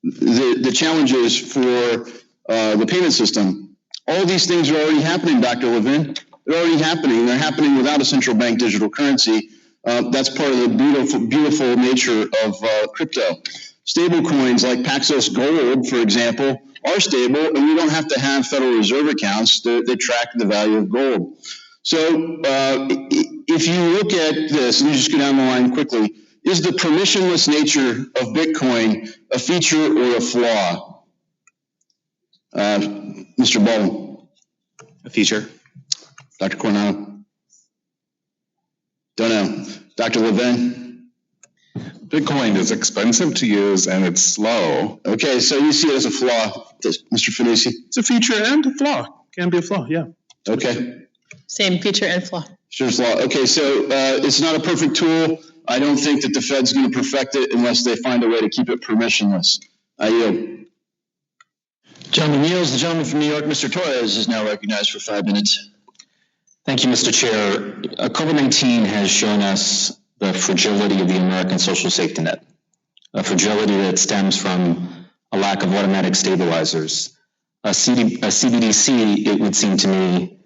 the challenges for the payment system, all these things are already happening, Dr. Levin. They're already happening. They're happening without a central bank digital currency. That's part of the beautiful nature of crypto. Stable coins like Paxos Gold, for example, are stable, and we don't have to have Federal Reserve accounts that track the value of gold. So if you look at this, let me just go down the line quickly. Is the permissionless nature of Bitcoin a feature or a flaw? Mr. Baldwin. A feature. Dr. Coronado. Don't know. Dr. Levin. Bitcoin is expensive to use and it's slow. Okay, so you see it as a flaw, Mr. Fanusie? It's a feature and a flaw. Can be a flaw, yeah. Okay. Same feature and flaw. Sure, flaw. Okay, so it's not a perfect tool. I don't think that the Fed's going to perfect it unless they find a way to keep it permissionless. I yield. Gentleman yields. The gentleman from New York, Mr. Torres, is now recognized for 5 minutes. Thank you, Mr. Chair. COVID-19 has shown us the fragility of the American social safety net, a fragility that stems from a lack of automatic stabilizers. A CBDC, it would seem to me,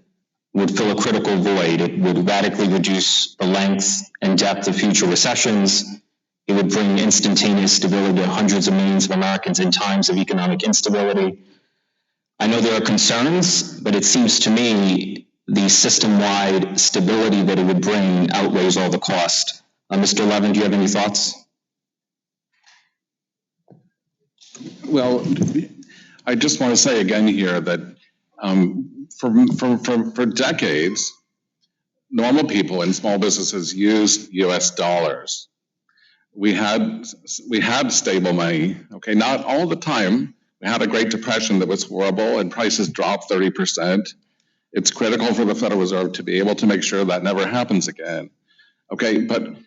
would fill a critical void. It would radically reduce the length and depth of future recessions. It would bring instantaneous stability to hundreds of millions of Americans in times of economic instability. I know there are concerns, but it seems to me the system-wide stability that it would bring outweighs all the cost. Mr. Levin, do you have any thoughts? Well, I just want to say again here that for decades, normal people and small businesses used U.S. dollars. We had stable money. Okay, not all the time. We had a Great Depression that was horrible, and prices dropped 30%. It's critical for the Federal Reserve to be able to make sure that never happens again. Okay, but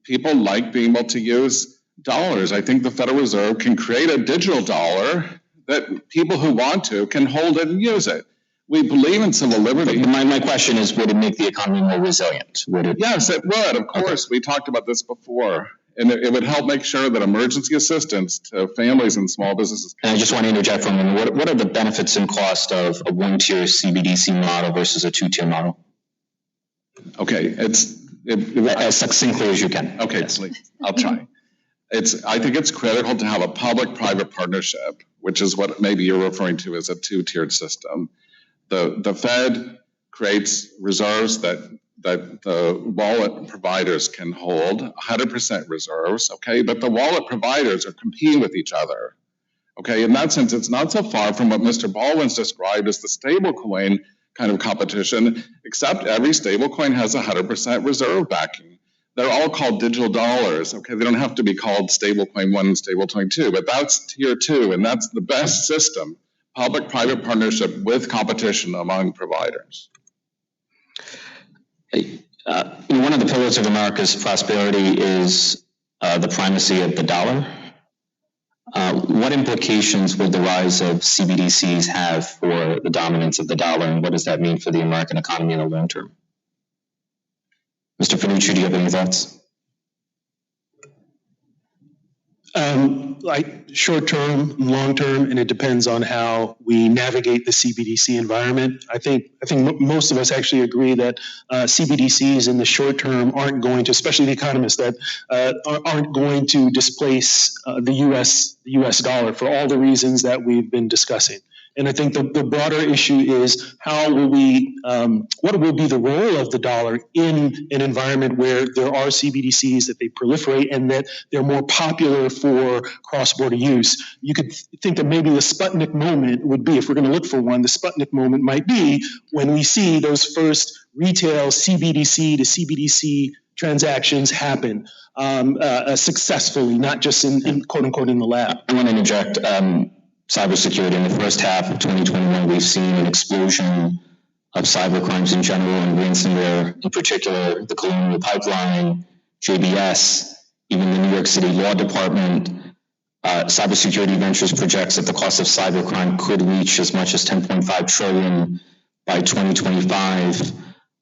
people like being able to use dollars. I think the Federal Reserve can create a digital dollar that people who want to can hold it and use it. We believe in civil liberty. My question is, would it make the economy more resilient? Would it? Yes, it would, of course. Okay. We talked about this before. And it would help make sure that emergency assistance to families and small businesses. And I just want to interject for a minute. What are the benefits and cost of a one-tier CBDC model versus a two-tier model? Okay, as succinctly as you can. Okay, yes. Please. I'll try. I think it's critical to have a public-private partnership, which is what maybe you're referring to as a two-tiered system. The Fed creates reserves that the wallet providers can hold, 100% reserves, okay? But the wallet providers are competing with each other, okay? In that sense, it's not so far from what Mr. Baldwin's described as the stablecoin kind of competition, except every stablecoin has 100% reserve backing. They're all called digital dollars, okay? They don't have to be called stablecoin 1 and stablecoin 2, but that's tier 2, and that's the best system, public-private partnership with competition among providers. One of the pillars of America's prosperity is the primacy of the dollar. What implications would the rise of CBDCs have for the dominance of the dollar, and what does that mean for the American economy in the long term? Mr. Fanusie, do you have any thoughts? Like short term, long term, and it depends on how we navigate the CBDC environment. I think most of us actually agree that CBDCs in the short term aren't going to, especially the economists, that aren't going to displace the U.S. dollar for all the reasons that we've been discussing. And I think the broader issue is how will we, what will be the role of the dollar in an environment where there are CBDCs, that they proliferate and that they're more popular for cross-border use. You could think that maybe the Sputnik moment would be, if we're going to look for one, the Sputnik moment might be when we see those first retail CBDC to CBDC transactions happen successfully, not just in quote unquote in the lab. I want to interject. Cybersecurity. In the first half of 2021, we've seen an explosion of cyber crimes in general and ransomware in particular, the Colonial Pipeline, JBS, even the New York City Law Department. Cybersecurity Ventures projects that the cost of cybercrime could reach as much as $10.5 trillion by 2025.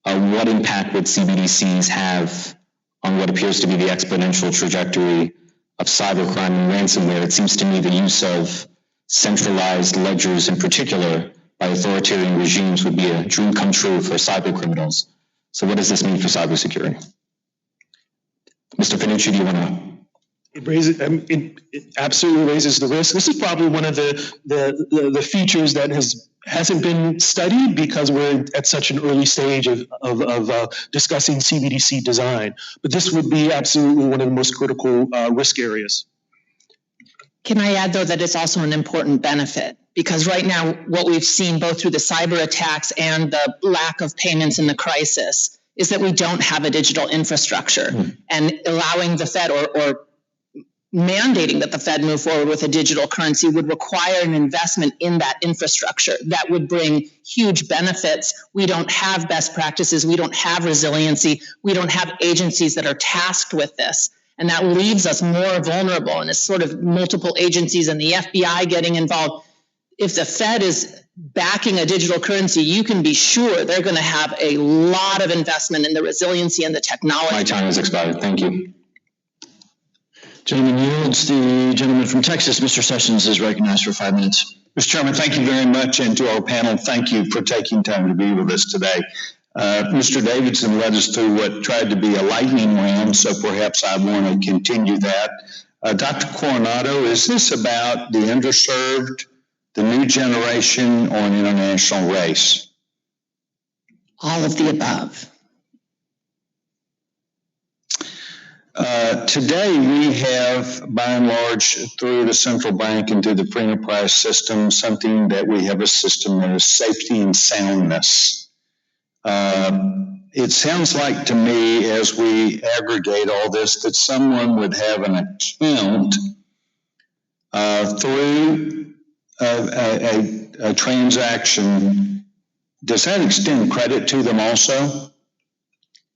What impact would CBDCs have on what appears to be the exponential trajectory of cybercrime and ransomware? It seems to me the use of centralized ledgers in particular by authoritarian regimes would be a dream come true for cyber criminals. So what does this mean for cybersecurity? Mr. Fanusie, do you want to? It absolutely raises the risk. This is probably one of the features that hasn't been studied because we're at such an early stage of discussing CBDC design. But this would be absolutely one of the most critical risk areas. Can I add, though, that it's also an important benefit? Because right now, what we've seen both through the cyber attacks and the lack of payments in the crisis is that we don't have a digital infrastructure. And allowing the Fed or mandating that the Fed move forward with a digital currency would require an investment in that infrastructure that would bring huge benefits. We don't have best practices. We don't have resiliency. We don't have agencies that are tasked with this. And that leaves us more vulnerable, and it's sort of multiple agencies and the FBI getting involved. If the Fed is backing a digital currency, you can be sure they're going to have a lot of investment in the resiliency and the technology. My time has expired. Thank you. Gentleman yields. The gentleman from Texas, Mr. Sessions, is recognized for 5 minutes. Mr. Chairman, thank you very much, and to our panel, thank you for taking time to be with us today. Mr. Davidson led us through what tried to be a lightning round, so perhaps I want to continue that. Dr. Coronado, is this about the underserved, the new generation, or an international race? All of the above. Today, we have, by and large, through the central bank and through the free enterprise system, something that we have a system that is safety and soundness. It sounds like to me, as we aggregate all this, that someone would have an account through a transaction. Does that extend credit to them also?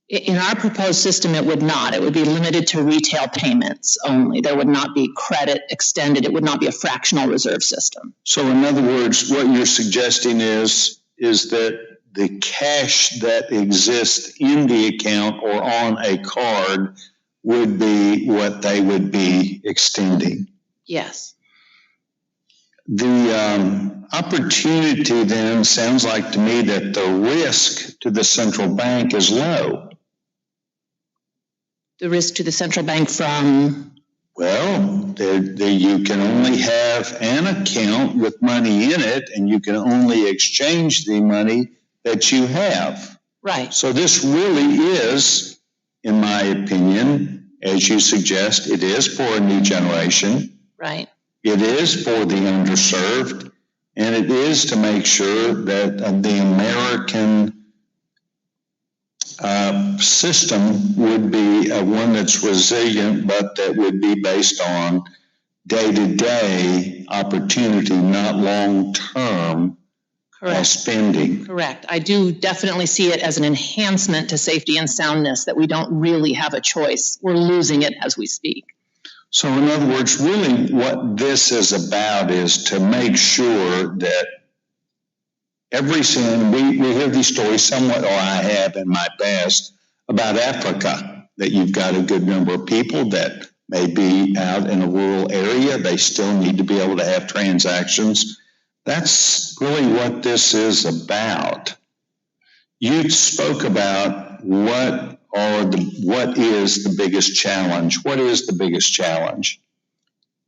In our proposed system, it would not. It would be limited to retail payments only. There would not be credit extended. It would not be a fractional reserve system. So in other words, what you're suggesting is is that the cash that exists in the account or on a card would be what they would be extending. Yes. The opportunity then sounds like to me that the risk to the central bank is low. The risk to the central bank from? Well, you can only have an account with money in it, and you can only exchange the money that you have. Right. So this really is, in my opinion, as you suggest, it is for a new generation. Right. It is for the underserved, and it is to make sure that the American system would be one that's resilient, but that would be based on day-to-day opportunity, not long-term spending. Correct. I do definitely see it as an enhancement to safety and soundness, that we don't really have a choice. We're losing it as we speak. So in other words, really what this is about is to make sure that every sin, we hear these stories somewhat, or I have in my past, about Africa, that you've got a good number of people that may be out in a rural area. They still need to be able to have transactions. That's really what this is about. You spoke about what is the biggest challenge. What is the biggest challenge?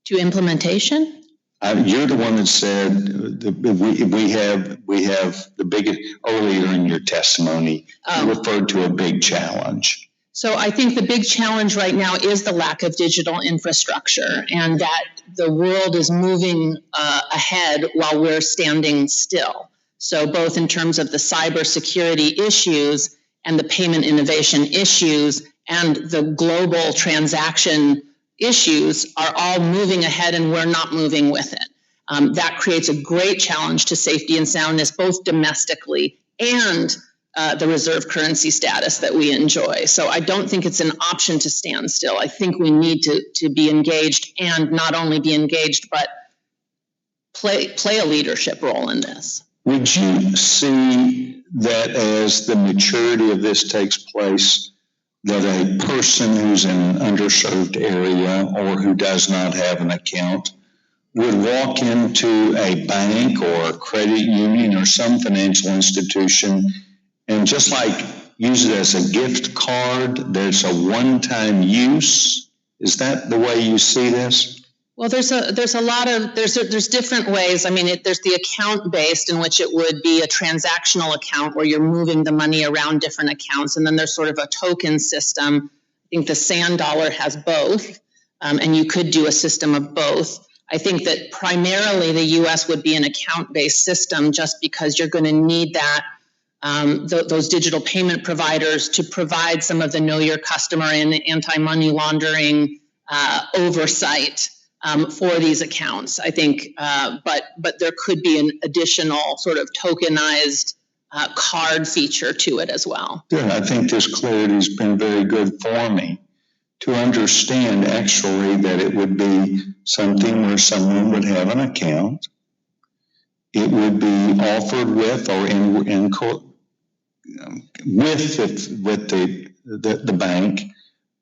To implementation? You're the one that said we have the biggest, earlier in your testimony, you referred to a big challenge. So I think the big challenge right now is the lack of digital infrastructure, and that the world is moving ahead while we're standing still. So both in terms of the cybersecurity issues and the payment innovation issues and the global transaction issues are all moving ahead, and we're not moving with it. That creates a great challenge to safety and soundness, both domestically and the reserve currency status that we enjoy. So I don't think it's an option to stand still. I think we need to be engaged, and not only be engaged, but play a leadership role in this. Would you see that as the maturity of this takes place, that a person who's in an underserved area or who does not have an account would walk into a bank or a credit union or some financial institution and just like use it as a gift card, there's a one-time use? Is that the way you see this? Well, there's different ways. I mean, there's the account based, in which it would be a transactional account where you're moving the money around different accounts. And then there's sort of a token system. I think the sand dollar has both, and you could do a system of both. I think that primarily the U.S. would be an account based system, just because you're going to need that, those digital payment providers to provide some of the know your customer and anti-money laundering oversight for these accounts, I think, but there could be an additional sort of tokenized card feature to it as well. Good. I think this clarity has been very good for me to understand actually that it would be something where someone would have an account. It would be offered with or with the bank.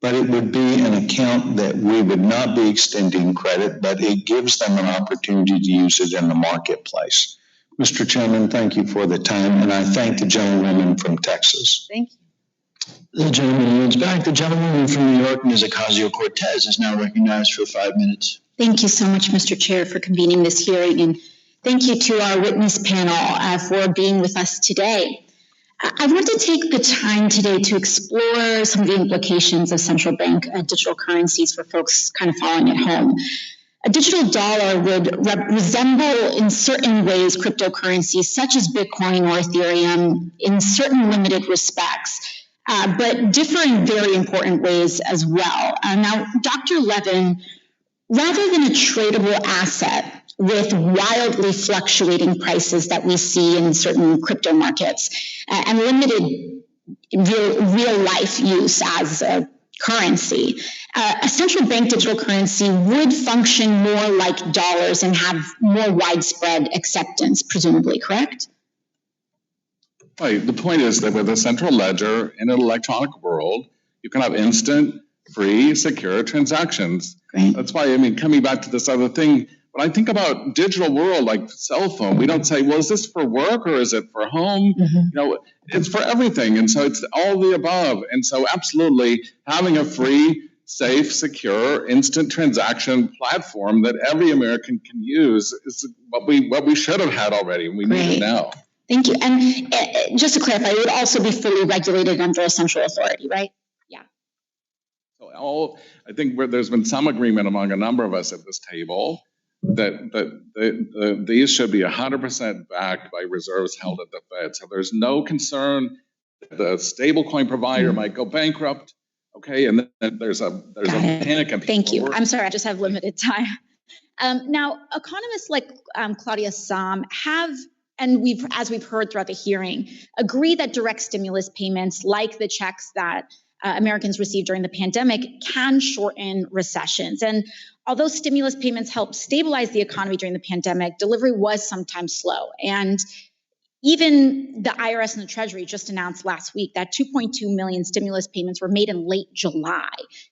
But it would be an account that we would not be extending credit, but it gives them an opportunity to use it in the marketplace. Mr. Chairman, thank you for the time, and I thank the gentlewoman from Texas. Thank you. The gentleman yields back. The gentlewoman from New York, Ms. Ocasio-Cortez, is now recognized for 5 minutes. Thank you so much, Mr. Chair, for convening this hearing, and thank you to our witness panel for being with us today. I want to take the time today to explore some of the implications of central bank digital currencies for folks kind of following at home. A digital dollar would resemble in certain ways cryptocurrencies such as Bitcoin or Ethereum in certain limited respects, but differ in very important ways as well. Now, Dr. Levin, rather than a tradable asset with wildly fluctuating prices that we see in certain crypto markets and limited real life use as a currency, a central bank digital currency would function more like dollars and have more widespread acceptance, presumably, correct? Right. The point is that with a central ledger in an electronic world, you can have instant, free, secure transactions. Great. That's why, I mean, coming back to this other thing, when I think about digital world, like cell phone, we don't say, well, is this for work or is it for home? Mm-hmm. You know, it's for everything. And so it's all the above. And so absolutely having a free, safe, secure, instant transaction platform that every American can use is what we should have had already, and we need it now. Thank you. And just to clarify, it would also be fully regulated under a central authority, right? Yeah. So I think there's been some agreement among a number of us at this table that these should be 100% backed by reserves held at the Fed. So there's no concern that the stablecoin provider might go bankrupt. Okay, and then there's a panic. And thank you. I'm sorry, I just have limited time. Now, economists like Claudia Sahm have, and as we've heard throughout the hearing, agree that direct stimulus payments, like the checks that Americans received during the pandemic, can shorten recessions. And although stimulus payments helped stabilize the economy during the pandemic, delivery was sometimes slow. And even the IRS and the Treasury just announced last week that 2.2 million stimulus payments were made in late July.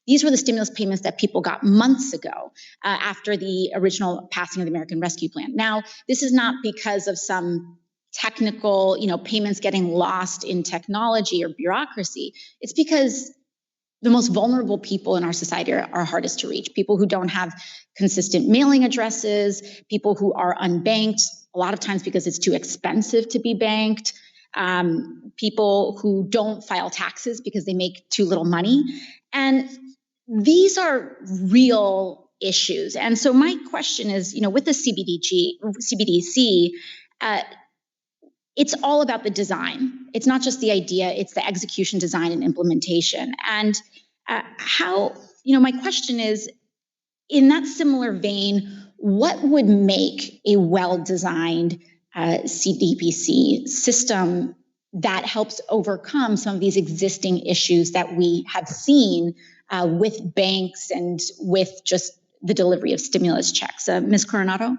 These were the stimulus payments that people got months ago after the original passing of the American Rescue Plan. Now, this is not because of some technical, payments getting lost in technology or bureaucracy. It's because the most vulnerable people in our society are hardest to reach. People who don't have consistent mailing addresses, people who are unbanked, a lot of times because it's too expensive to be banked, people who don't file taxes because they make too little money. And these are real issues. And so my question is, with the CBDC, it's all about the design. It's not just the idea, it's the execution, design, and implementation. And my question is, in that similar vein, what would make a well-designed CBDC system that helps overcome some of these existing issues that we have seen with banks and with just the delivery of stimulus checks? Ms. Coronado?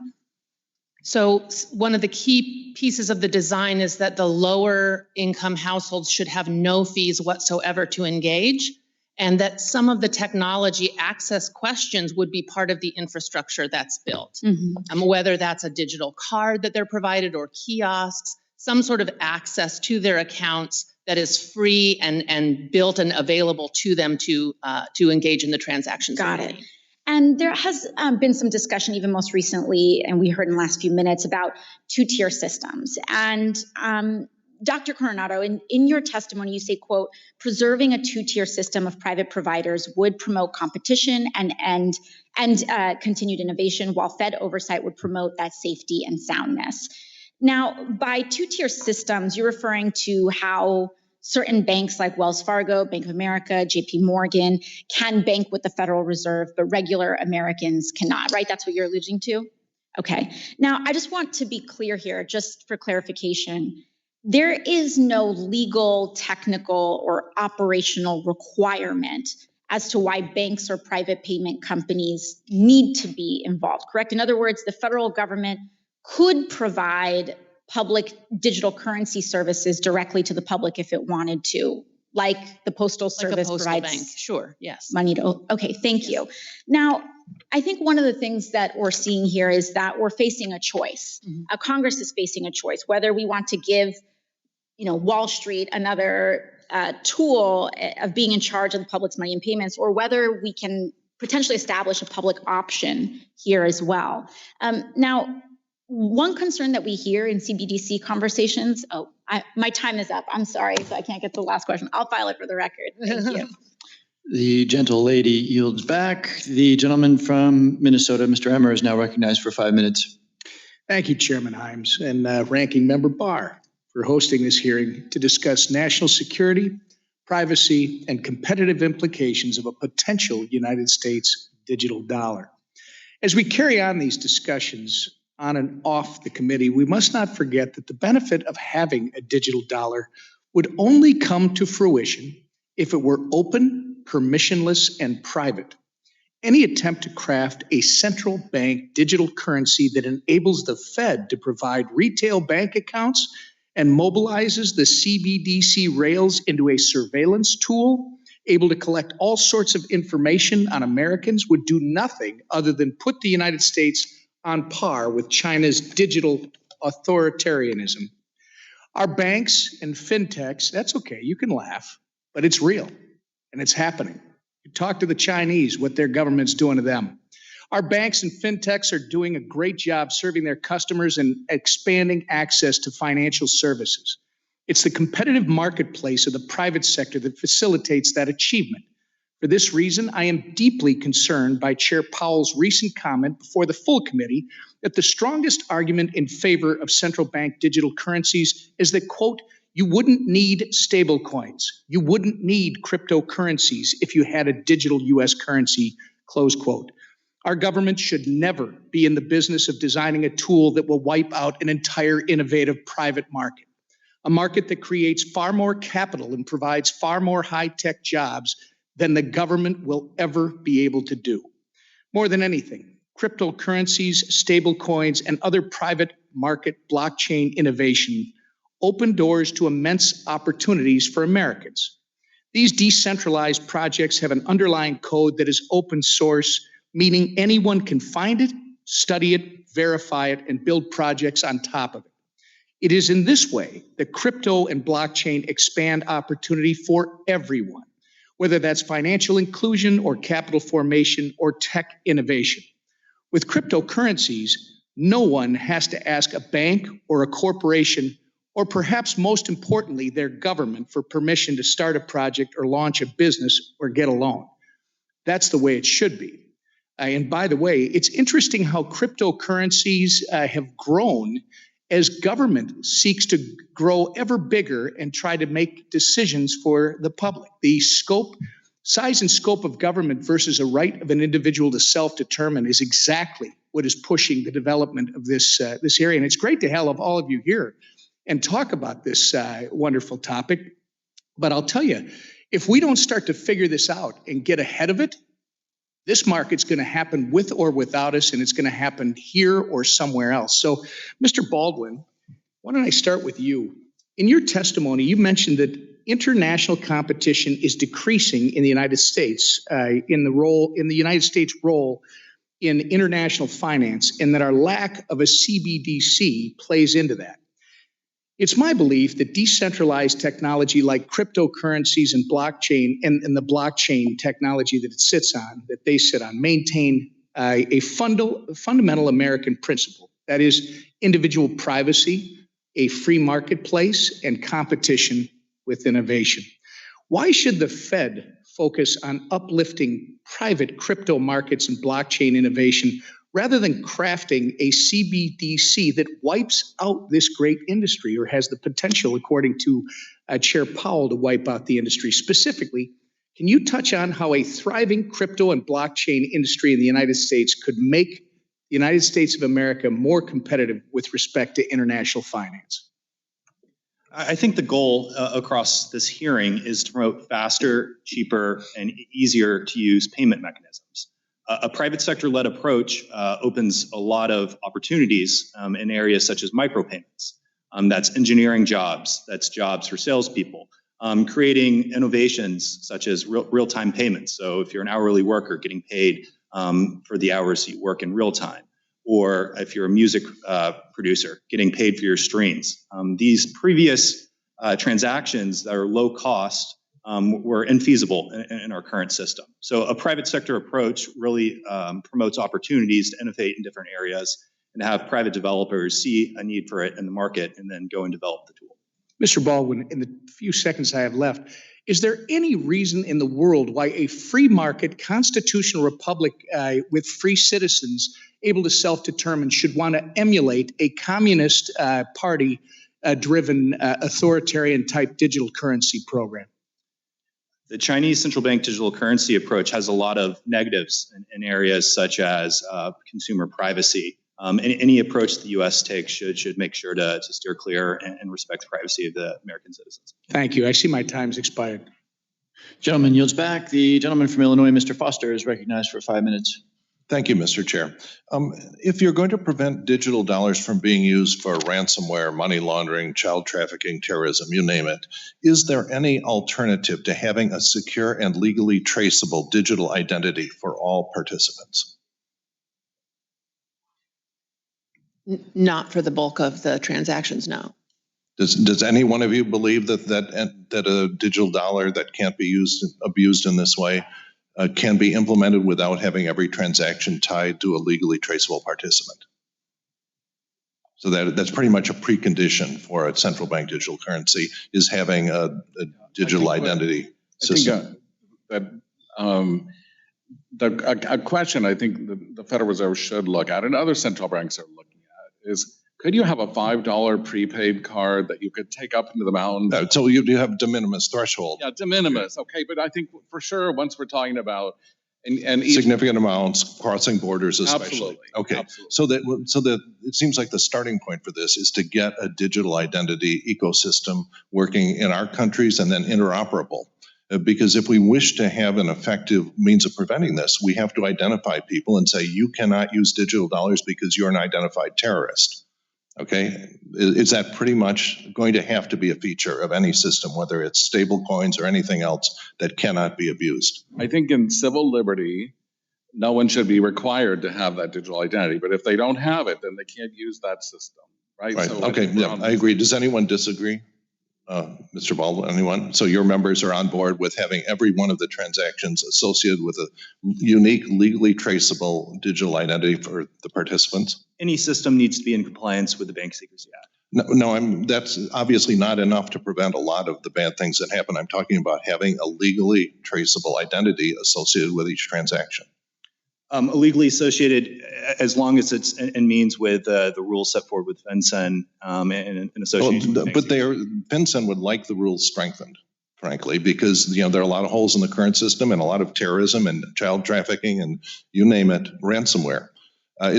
So one of the key pieces of the design is that the lower income households should have no fees whatsoever to engage, and that some of the technology access questions would be part of the infrastructure that's built. Mm-hmm. Whether that's a digital card that they're provided or kiosks, some sort of access to their accounts that is free and built and available to them to engage in the transactions. Got it. And there has been some discussion even most recently, and we heard in the last few minutes, about two-tier systems. And Dr. Coronado, in your testimony, you say, quote, preserving a two-tier system of private providers would promote competition and continued innovation, while Fed oversight would promote that safety and soundness. Now, by two-tier systems, you're referring to how certain banks like Wells Fargo, Bank of America, JP Morgan can bank with the Federal Reserve, but regular Americans cannot, right? That's what you're alluding to? Okay. Now, I just want to be clear here, just for clarification. There is no legal, technical, or operational requirement as to why banks or private payment companies need to be involved, correct? In other words, the federal government could provide public digital currency services directly to the public if it wanted to, like the Postal Service provides bank. Sure, yes. Money to, okay, thank you. Now, I think one of the things that we're seeing here is that we're facing a choice. Mm-hmm. Congress is facing a choice, whether we want to give, Wall Street another tool of being in charge of the public's money and payments, or whether we can potentially establish a public option here as well. Now, one concern that we hear in CBDC conversations, my time is up. I'm sorry, so I can't get to the last question. I'll file it for the record. Thank you. The gentle lady yields back. The gentleman from Minnesota, Mr. Emmer, is now recognized for 5 minutes. Thank you, Chairman Himes and Ranking Member Barr, for hosting this hearing to discuss national security, privacy, and competitive implications of a potential United States digital dollar. As we carry on these discussions on and off the committee, we must not forget that the benefit of having a digital dollar would only come to fruition if it were open, permissionless, and private. Any attempt to craft a central bank digital currency that enables the Fed to provide retail bank accounts and mobilizes the CBDC rails into a surveillance tool able to collect all sorts of information on Americans would do nothing other than put the United States on par with China's digital authoritarianism. Our banks and fintechs, that's okay, you can laugh, but it's real and it's happening. You talk to the Chinese, what their government's doing to them. Our banks and fintechs are doing a great job serving their customers and expanding access to financial services. It's the competitive marketplace of the private sector that facilitates that achievement. For this reason, I am deeply concerned by Chair Powell's recent comment before the full committee that the strongest argument in favor of central bank digital currencies is that, quote, you wouldn't need stable coins. You wouldn't need cryptocurrencies if you had a digital U.S. currency, close quote. Our government should never be in the business of designing a tool that will wipe out an entire innovative private market, a market that creates far more capital and provides far more high-tech jobs than the government will ever be able to do. More than anything, cryptocurrencies, stable coins, and other private market blockchain innovation open doors to immense opportunities for Americans. These decentralized projects have an underlying code that is open source, meaning anyone can find it, study it, verify it, and build projects on top of it. It is in this way that crypto and blockchain expand opportunity for everyone, whether that's financial inclusion or capital formation or tech innovation. With cryptocurrencies, no one has to ask a bank or a corporation, or perhaps most importantly, their government for permission to start a project or launch a business or get a loan. That's the way it should be. And by the way, it's interesting how cryptocurrencies have grown as government seeks to grow ever bigger and try to make decisions for the public. The size and scope of government versus a right of an individual to self-determine is exactly what is pushing the development of this area. And it's great to have all of you here and talk about this wonderful topic. But I'll tell you, if we don't start to figure this out and get ahead of it, this market's going to happen with or without us, and it's going to happen here or somewhere else. So, Mr. Baldwin, why don't I start with you? In your testimony, you mentioned that international competition is decreasing in the United States, in the United States role in international finance, and that our lack of a CBDC plays into that. It's my belief that decentralized technology like cryptocurrencies and blockchain and the blockchain technology that it sits on, that they sit on, maintain a fundamental American principle. That is individual privacy, a free marketplace, and competition with innovation. Why should the Fed focus on uplifting private crypto markets and blockchain innovation rather than crafting a CBDC that wipes out this great industry or has the potential, according to Chair Powell, to wipe out the industry? Specifically, can you touch on how a thriving crypto and blockchain industry in the United States could make the United States of America more competitive with respect to international finance? I think the goal across this hearing is to promote faster, cheaper, and easier to use payment mechanisms. A private sector-led approach opens a lot of opportunities in areas such as micropayments. That's engineering jobs, that's jobs for salespeople, creating innovations such as real-time payments. So if you're an hourly worker, getting paid for the hours you work in real time, or if you're a music producer, getting paid for your streams. These previous transactions that are low cost were infeasible in our current system. So a private sector approach really promotes opportunities to innovate in different areas and have private developers see a need for it in the market and then go and develop the tool. Mr. Baldwin, in the few seconds I have left, is there any reason in the world why a free market constitutional republic with free citizens able to self-determine should want to emulate a communist party driven authoritarian type digital currency program? The Chinese central bank digital currency approach has a lot of negatives in areas such as consumer privacy. Any approach the U.S. takes should make sure to steer clear and respect the privacy of the American citizens. Thank you. I see my time's expired. Gentleman yields back. The gentleman from Illinois, Mr. Foster, is recognized for 5 minutes. Thank you, Mr. Chair. If you're going to prevent digital dollars from being used for ransomware, money laundering, child trafficking, terrorism, you name it, is there any alternative to having a secure and legally traceable digital identity for all participants? Not for the bulk of the transactions, no. Does any one of you believe that a digital dollar that can't be abused in this way can be implemented without having every transaction tied to a legally traceable participant? So that's pretty much a precondition for a central bank digital currency, is having a digital identity system. I think a question I think the Federal Reserve should look at, and other central banks are looking at, is could you have a $5 prepaid card that you could take up into the mountains? No, so you do have de minimis threshold. Yeah, de minimis. Okay, but I think for sure once we're talking about significant amounts crossing borders, especially. Absolutely. Okay, Absolutely. So that it seems like the starting point for this is to get a digital identity ecosystem working in our countries and then interoperable. Because if we wish to have an effective means of preventing this, we have to identify people and say, you cannot use digital dollars because you're an identified terrorist. Okay, is that pretty much going to have to be a feature of any system, whether it's stable coins or anything else that cannot be abused? I think in civil liberty, no one should be required to have that digital identity. But if they don't have it, then they can't use that system, right? Right. So Okay, yeah, I agree. Does anyone disagree? Mr. Baldwin, anyone? So your members are on board with having every one of the transactions associated with a unique, legally traceable digital identity for the participants? Any system needs to be in compliance with the Bank Secrecy Act. No, that's obviously not enough to prevent a lot of the bad things that happen. I'm talking about having a legally traceable identity associated with each transaction. Illegally associated, as long as it's in means with the rules set forward with FinCEN and association. Well, but FinCEN would like the rules strengthened, frankly, because there are a lot of holes in the current system and a lot of terrorism and child trafficking and you name it, ransomware.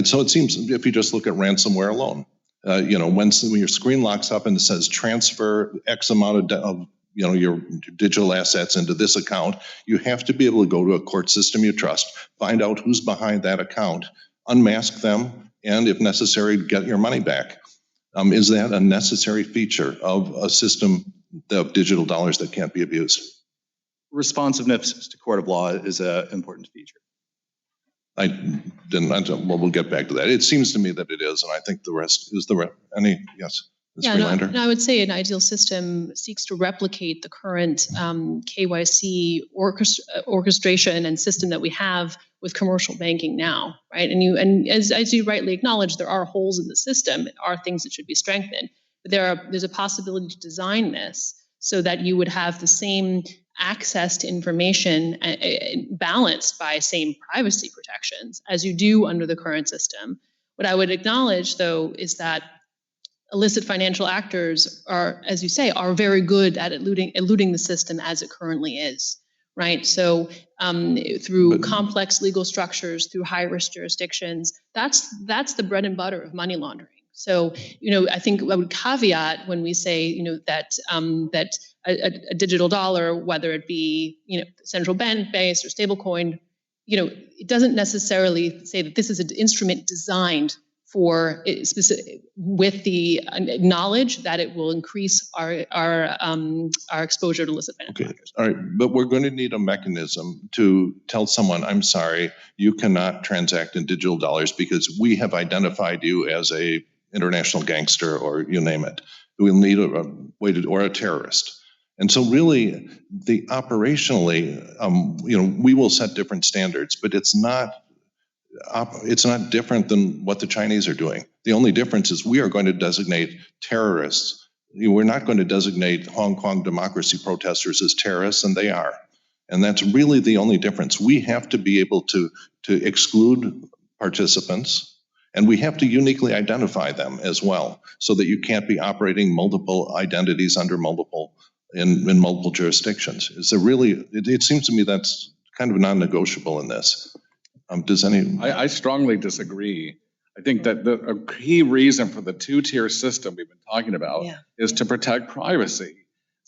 So it seems if you just look at ransomware alone, when your screen locks up and it says transfer X amount of your digital assets into this account, you have to be able to go to a court system you trust, find out who's behind that account, unmask them, and if necessary, get your money back. Is that a necessary feature of a system of digital dollars that can't be abused? Responsiveness to court of law is an important feature. Well, we'll get back to that. It seems to me that it is, and I think the rest is yes. Yeah, no, I would say an ideal system seeks to replicate the current KYC orchestration and system that we have with commercial banking now, right? And as you rightly acknowledge, there are holes in the system, there are things that should be strengthened. But there's a possibility to design this so that you would have the same access to information balanced by same privacy protections as you do under the current system. What I would acknowledge, though, is that illicit financial actors are, as you say, are very good at eluding the system as it currently is, right? So through complex legal structures, through high-risk jurisdictions, that's the bread and butter of money laundering. So, I think I would caveat when we say, that a digital dollar, whether it be, central bank-based or stablecoin, it doesn't necessarily say that this is an instrument designed for specific, with the knowledge that it will increase our exposure to illicit financial actors. All right, but we're going to need a mechanism to tell someone, I'm sorry, you cannot transact in digital dollars because we have identified you as a international gangster or you name it. We'll need a way to, or a terrorist. And so really, operationally, we will set different standards, but it's not different than what the Chinese are doing. The only difference is we are going to designate terrorists. We're not going to designate Hong Kong democracy protesters as terrorists, and they are. And that's really the only difference. We have to be able to exclude participants, and we have to uniquely identify them as well, so that you can't be operating multiple identities under in multiple jurisdictions. It seems to me that's kind of non-negotiable in this. I strongly disagree. I think that a key reason for the two-tier system we've been talking about is to protect privacy.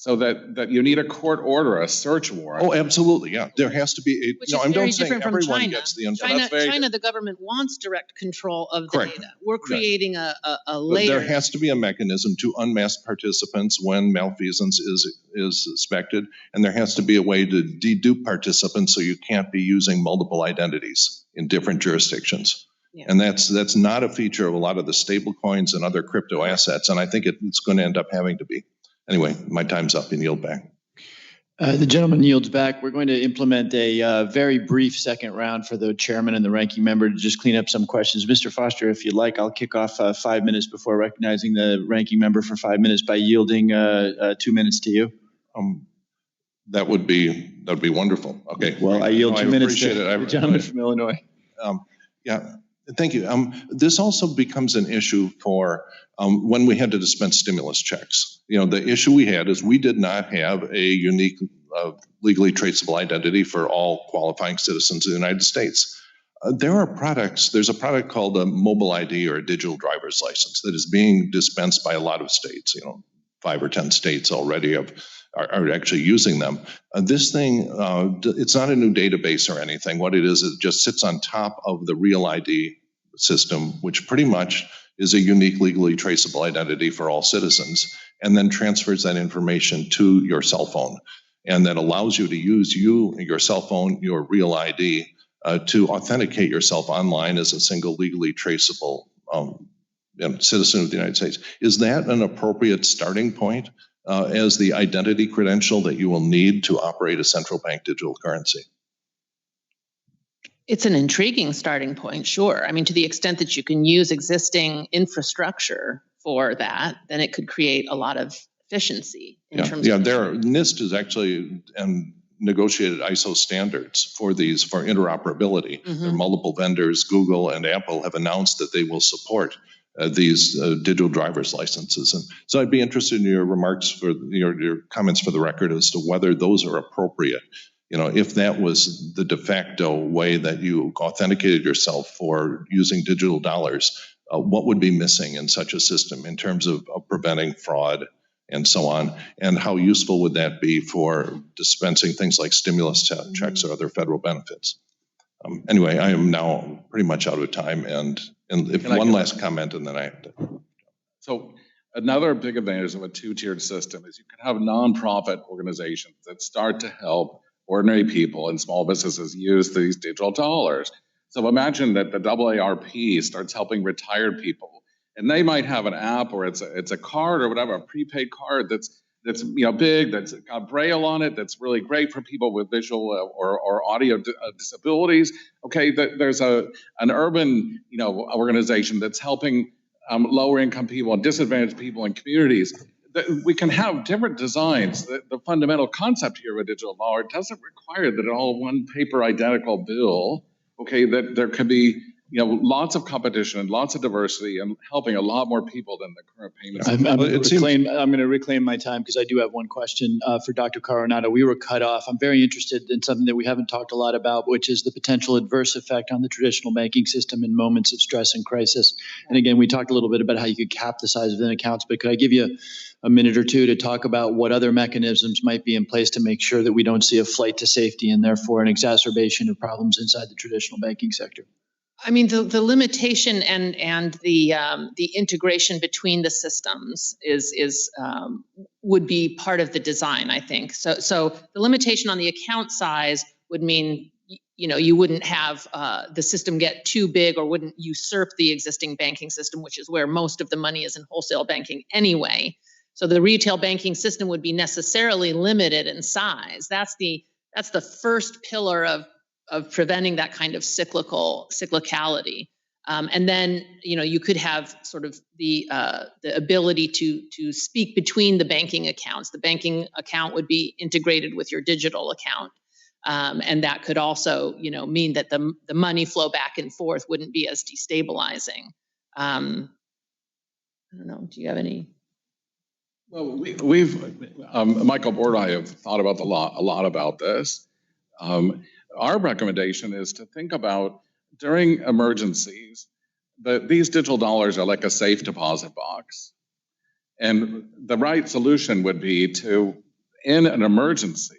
So that you need a court order, a search warrant. Oh, absolutely, yeah. There has to be, Which is very different from China. China, the government wants direct control of the Correct. data. We're creating a But layer. there has to be a mechanism to unmask participants when malfeasance is suspected, and there has to be a way to dedupe participants so you can't be using multiple identities in different jurisdictions. Yeah. And that's not a feature of a lot of the stable coins and other crypto assets, and I think it's going to end up having to be. Anyway, my time's up and yield back. The gentleman yields back. We're going to implement a very brief second round for the chairman and the ranking member to just clean up some questions. Mr. Foster, if you'd like, I'll kick off 5 minutes before recognizing the ranking member for 5 minutes by yielding 2 minutes to you. That would be wonderful. Okay. Well, I yield 2 minutes to it. the gentleman from Illinois. Yeah. Thank you. This also becomes an issue for when we had to dispense stimulus checks. You know, the issue we had is we did not have a unique legally traceable identity for all qualifying citizens of the United States. There's a product called a mobile ID or a digital driver's license that is being dispensed by a lot of states. You know, 5 or 10 states already are actually using them. This thing, it's not a new database or anything. What it is, it just sits on top of the Real ID system, which pretty much is a unique legally traceable identity for all citizens, and then transfers that information to your cell phone. And that allows you to use your cell phone, your Real ID, to authenticate yourself online as a single legally traceable citizen of the United States. Is that an appropriate starting point as the identity credential that you will need to operate a central bank digital currency? It's an intriguing starting point, sure. I mean, to the extent that you can use existing infrastructure for that, then it could create a lot of efficiency in terms of. NIST is actually negotiated ISO standards for interoperability. There are multiple vendors. Google and Apple have announced that they will support these digital driver's licenses. And so I'd be interested in your remarks for your comments for the record as to whether those are appropriate. You know, if that was the de facto way that you authenticated yourself for using digital dollars, what would be missing in such a system in terms of preventing fraud and so on? And how useful would that be for dispensing things like stimulus checks or other federal benefits? Anyway, I am now pretty much out of time. And if one last comment, and then I have to. So another big advantage of a two-tiered system is you can have nonprofit organizations that start to help ordinary people and small businesses use these digital dollars. So imagine that the AARP starts helping retired people, and they might have an app or it's a card or whatever, a prepaid card that's big, that's got Braille on it, that's really great for people with visual or audio disabilities. Okay, there's an urban organization that's helping lower income people and disadvantaged people in communities. We can have different designs. The fundamental concept here of a digital dollar doesn't require that it all one paper identical bill. Okay, that there could be lots of competition and lots of diversity and helping a lot more people than the current payments. I'm going to reclaim my time because I do have one question for Dr. Coronado. We were cut off. I'm very interested in something that we haven't talked a lot about, which is the potential adverse effect on the traditional banking system in moments of stress and crisis. And again, we talked a little bit about how you could cap the size of the accounts, but could I give you a minute or two to talk about what other mechanisms might be in place to make sure that we don't see a flight to safety and therefore an exacerbation of problems inside the traditional banking sector? I mean, the limitation and the integration between the systems would be part of the design, I think. So the limitation on the account size would mean you wouldn't have the system get too big or wouldn't usurp the existing banking system, which is where most of the money is in wholesale banking anyway. So the retail banking system would be necessarily limited in size. That's the first pillar of preventing that kind of cyclicality. And then, you could have sort of the ability to speak between the banking accounts. The banking account would be integrated with your digital account. And that could also, mean that the money flow back and forth wouldn't be as destabilizing. I don't know. Do you have any? Well, Michael Board and I have thought about a lot about this. Our recommendation is to think about during emergencies that these digital dollars are like a safe deposit box. And the right solution would be to in an emergency,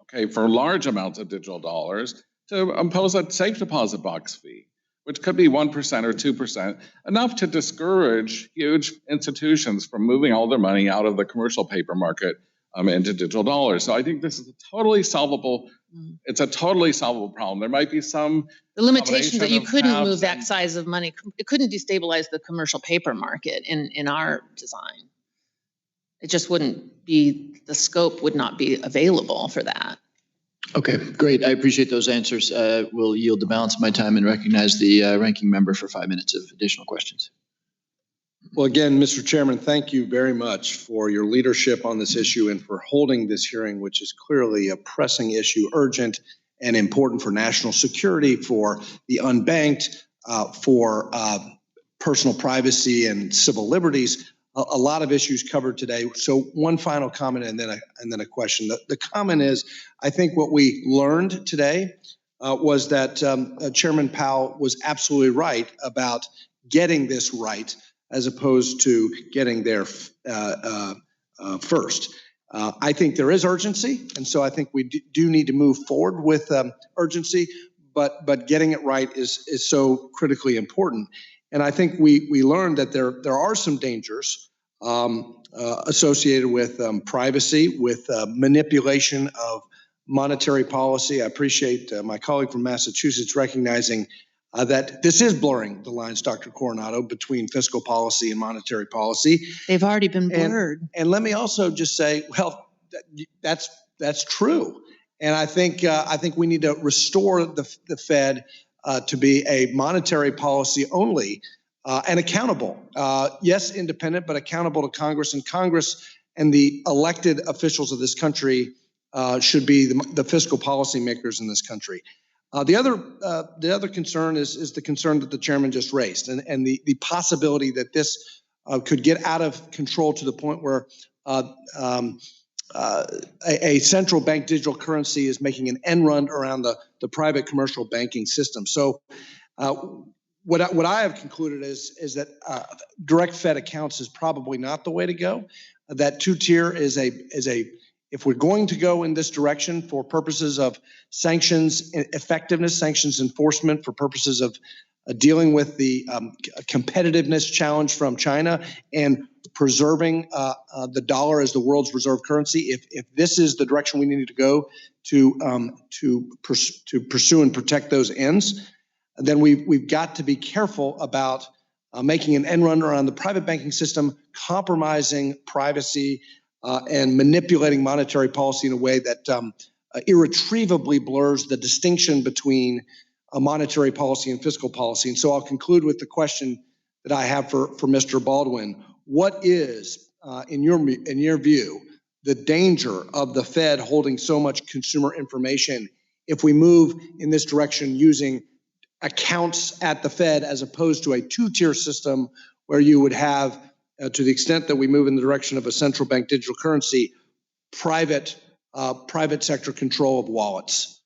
okay, for large amounts of digital dollars, to impose a safe deposit box fee, which could be 1% or 2%, enough to discourage huge institutions from moving all their money out of the commercial paper market into digital dollars. So I think this is a totally solvable. It's a totally solvable problem. There might be some. The limitations that you couldn't caps move that size of money, it couldn't destabilize the commercial paper market in our design. It just wouldn't be, the scope would not be available for that. Okay, great. I appreciate those answers. We'll yield the balance of my time and recognize the ranking member for 5 minutes of additional questions. Well, again, Mr. Chairman, thank you very much for your leadership on this issue and for holding this hearing, which is clearly a pressing issue, urgent and important for national security, for the unbanked, for personal privacy and civil liberties. A lot of issues covered today. So one final comment and then a question. The comment is, I think what we learned today was that Chairman Powell was absolutely right about getting this right, as opposed to getting there first. I think there is urgency, and so I think we do need to move forward with urgency, but getting it right is so critically important. And I think we learned that there are some dangers associated with privacy, with manipulation of monetary policy. I appreciate my colleague from Massachusetts recognizing that this is blurring the lines, Dr. Coronado, between fiscal policy and monetary policy. They've already been blurred. And let me also just say, well, that's true. And I think we need to restore the Fed to be a monetary policy only and accountable. Yes, independent, but accountable to Congress. And Congress and the elected officials of this country should be the fiscal policy makers in this country. The other concern is the concern that the chairman just raised, and the possibility that this could get out of control to the point where a central bank digital currency is making an end run around the private commercial banking system. So what I have concluded is that direct Fed accounts is probably not the way to go. That two-tier is a if we're going to go in this direction for purposes of sanctions effectiveness, sanctions enforcement, for purposes of dealing with the competitiveness challenge from China and preserving the dollar as the world's reserve currency, if this is the direction we need to go to pursue and protect those ends, then we've got to be careful about making an end run around the private banking system, compromising privacy, and manipulating monetary policy in a way that irretrievably blurs the distinction between monetary policy and fiscal policy. And so I'll conclude with the question that I have for Mr. Baldwin. What is, in your view, the danger of the Fed holding so much consumer information if we move in this direction using accounts at the Fed as opposed to a two-tier system where you would have, to the extent that we move in the direction of a central bank digital currency, private sector control of wallets?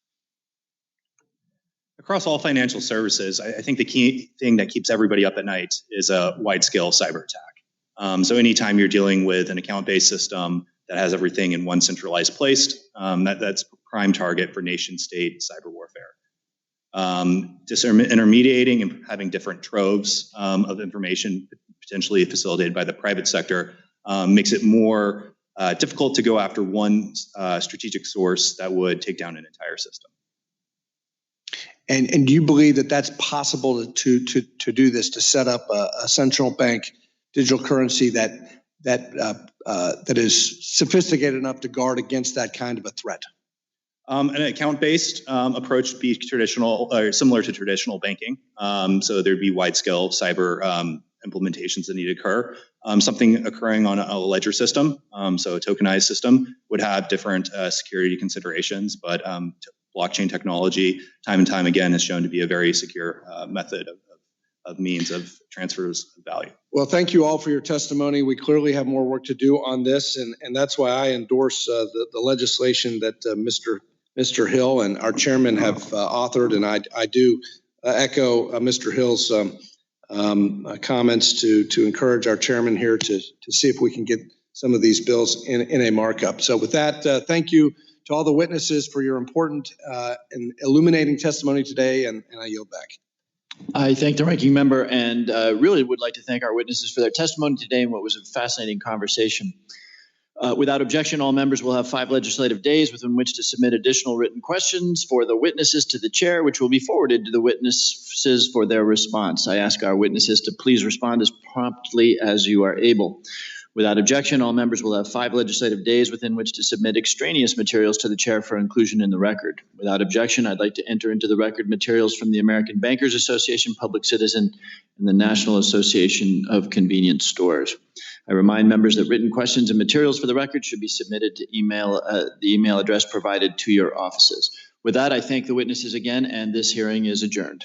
Across all financial services, I think the key thing that keeps everybody up at night is a wide-scale cyber attack. So anytime you're dealing with an account-based system that has everything in one centralized place, that's a prime target for nation-state cyber warfare. Disintermediating and having different troves of information potentially facilitated by the private sector makes it more difficult to go after one strategic source that would take down an entire system. And do you believe that that's possible to do this, to set up a central bank digital currency that is sophisticated enough to guard against that kind of a threat? An account-based approach would be traditional or similar to traditional banking. So there'd be wide-scale cyber implementations that need to occur. Something occurring on a ledger system, so a tokenized system, would have different security considerations, but blockchain technology, time and time again, has shown to be a very secure method of means of transfers of value. Well, thank you all for your testimony. We clearly have more work to do on this, and that's why I endorse the legislation that Mr. Hill and our chairman have authored, and I do echo Mr. Hill's comments to encourage our chairman here to see if we can get some of these bills in a markup. So with that, thank you to all the witnesses for your important and illuminating testimony today, and I yield back. I thank the ranking member and really would like to thank our witnesses for their testimony today and what was a fascinating conversation. Without objection, all members will have 5 legislative days within which to submit additional written questions for the witnesses to the chair, which will be forwarded to the witnesses for their response. I ask our witnesses to please respond as promptly as you are able. Without objection, all members will have 5 legislative days within which to submit extraneous materials to the chair for inclusion in the record. Without objection, I'd like to enter into the record materials from the American Bankers Association, Public Citizen, and the National Association of Convenience Stores. I remind members that written questions and materials for the record should be submitted to the email address provided to your offices. With that, I thank the witnesses again, and this hearing is adjourned.